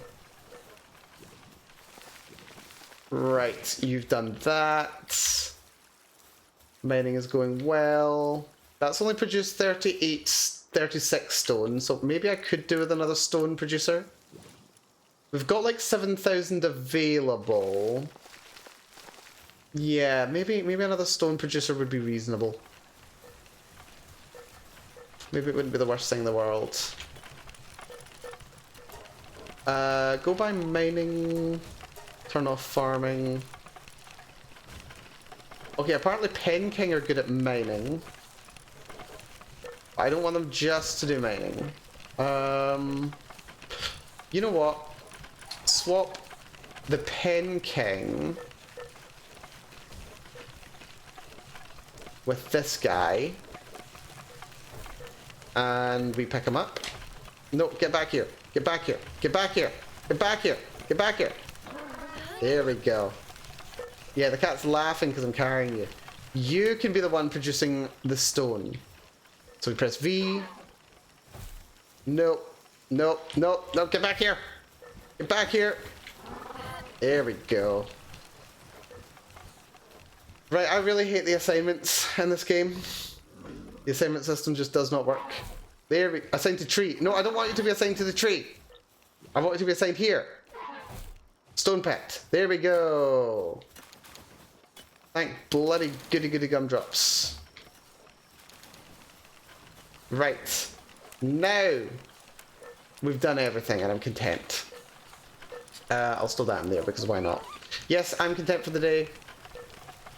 Right, you've done that. Mining is going well. That's only produced 36 stone, so maybe I could do with another stone producer. We've got like 7,000 available. Yeah, maybe another stone producer would be reasonable. Maybe it wouldn't be the worst thing in the world. Go by mining. Turn off farming. Okay, apparently Pen King are good at mining. I don't want them just to do mining. You know what? Swap the Pen King with this guy. And we pick him up. No, get back here. Get back here. Get back here. Get back here. Get back here. There we go. Yeah, the cat's laughing because I'm carrying you. You can be the one producing the stone. So we press V. Nope. Nope. Nope. Nope. Get back here. Get back here. There we go. Right, I really hate the assignments in this game. The assignment system just does not work. There we... Assigned to tree. No, I don't want you to be assigned to the tree. I want you to be assigned here. Stone pet. There we go. Thank bloody goody gumdrops. Right. Now we've done everything and I'm content. I'll still that in there because why not? Yes, I'm content for the day.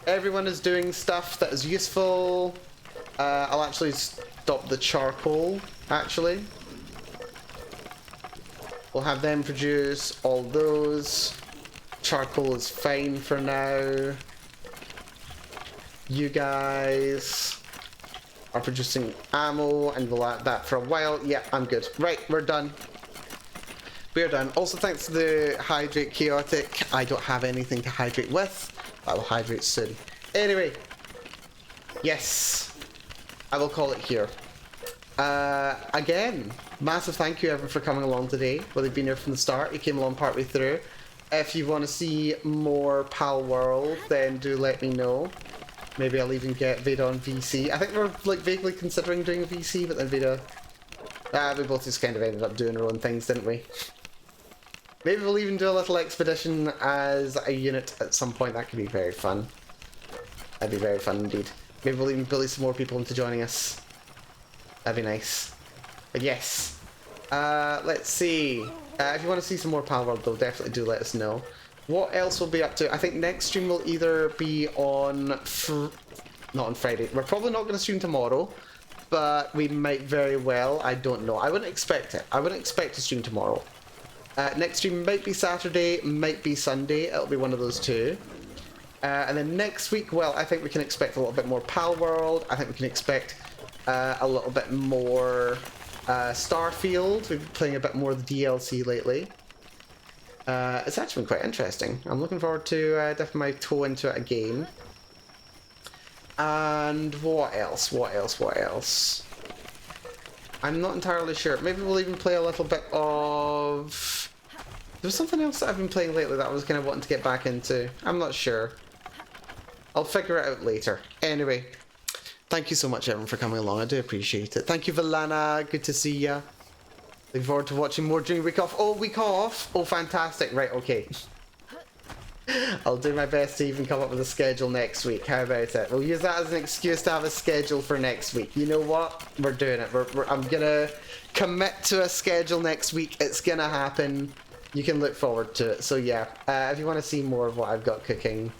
Everyone is doing stuff that is useful. I'll actually stop the charcoal, actually. We'll have them produce all those. Charcoal is fine for now. You guys are producing ammo and we'll add that for a while. Yeah, I'm good. Right, we're done. We're done. Also, thanks to the Hydrate Chaotic. I don't have anything to hydrate with. I will hydrate soon. Anyway. Yes. I will call it here. Again, massive thank you everyone for coming along today. Whether you've been here from the start, you came along partway through. If you want to see more Palworld, then do let me know. Maybe I'll even get Veda on VC. I think we're like vaguely considering doing a VC, but then Veda... we both just kind of ended up doing our own things, didn't we? Maybe we'll even do a little expedition as a unit at some point. That could be very fun. That'd be very fun indeed. Maybe we'll even bully some more people into joining us. That'd be nice. But yes. Let's see. If you want to see some more Palworld though, definitely do let us know. What else we'll be up to? I think next stream will either be on... not on Friday. We're probably not going to stream tomorrow. But we might very well. I don't know. I wouldn't expect it. I wouldn't expect to stream tomorrow. Next stream might be Saturday, might be Sunday. It'll be one of those two. And then next week, well, I think we can expect a little bit more Palworld. I think we can expect a little bit more Starfield. We've been playing a bit more of the DLC lately. It's actually been quite interesting. I'm looking forward to dipping my toe into it again. And what else? What else? What else? I'm not entirely sure. Maybe we'll even play a little bit of... There's something else that I've been playing lately that I was kind of wanting to get back into. I'm not sure. I'll figure it out later. Anyway, thank you so much everyone for coming along. I do appreciate it. Thank you, Valana. Good to see ya. Looking forward to watching more during week off. Oh, week off? Oh, fantastic. Right, okay. I'll do my best to even come up with a schedule next week. How about it? We'll use that as an excuse to have a schedule for next week. You know what? We're doing it. I'm gonna commit to a schedule next week. It's gonna happen. You can look forward to it. So yeah, if you want to see more of what I've got cooking,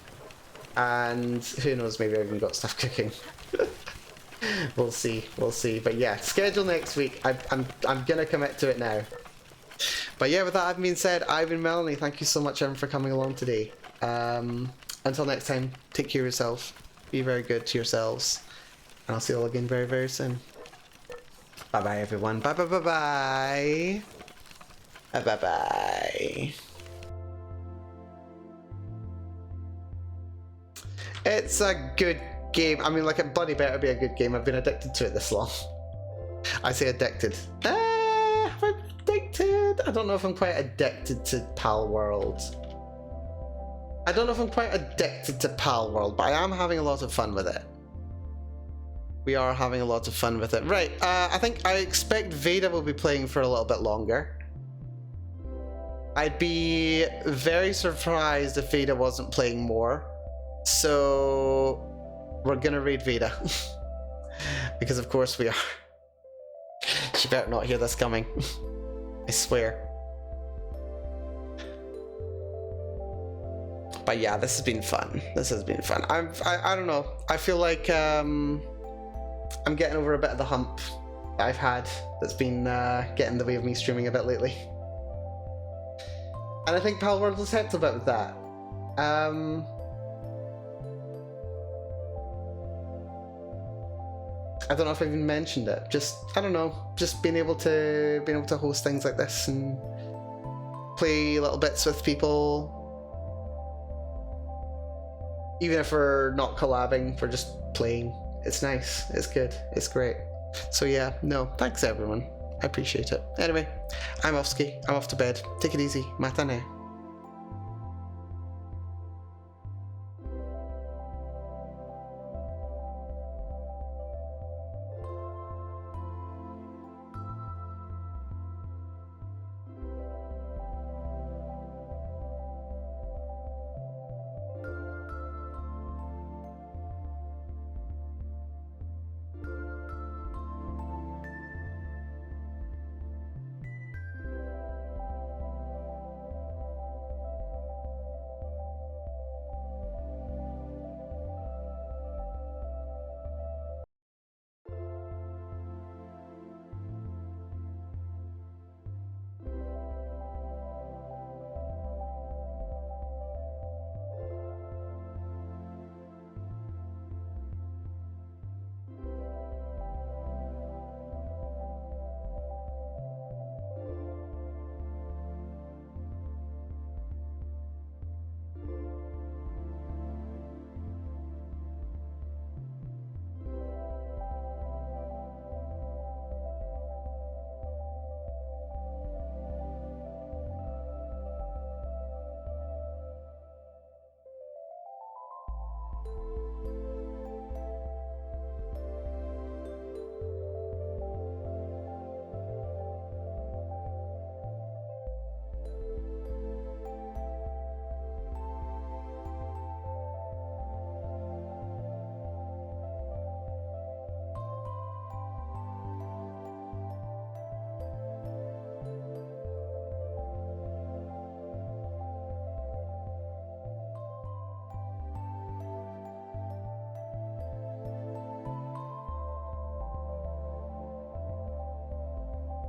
and who knows, maybe I've even got stuff cooking. We'll see. We'll see. But yeah, schedule next week. I'm gonna commit to it now. But yeah, with that having been said, I've been Melanie. Thank you so much, everyone, for coming along today. Until next time, take care of yourself. Be very good to yourselves. And I'll see you all again very, very soon. Bye-bye, everyone. Bye-bye-bye-bye. Bye-bye-bye. It's a good game. I mean, like, it bloody better be a good game. I've been addicted to it this long. I say addicted. Have I addicted? I don't know if I'm quite addicted to Palworld. I don't know if I'm quite addicted to Palworld, but I am having a lot of fun with it. We are having a lot of fun with it. Right, I think I expect Veda will be playing for a little bit longer. I'd be very surprised if Veda wasn't playing more. So we're gonna raid Veda. Because of course we are. She better not hear this coming. I swear. But yeah, this has been fun. This has been fun. I don't know. I feel like I'm getting over a bit of the hump that I've had that's been getting in the way of me streaming a bit lately. And I think Palworld has helped a bit with that. I don't know if I even mentioned it. Just, I don't know, just being able to host things like this and play little bits with people. Even if we're not collabing, we're just playing. It's nice, it's good, it's great. So yeah, no, thanks everyone. I appreciate it. Anyway, I'm off ski, I'm off to bed. Take it easy. Matane.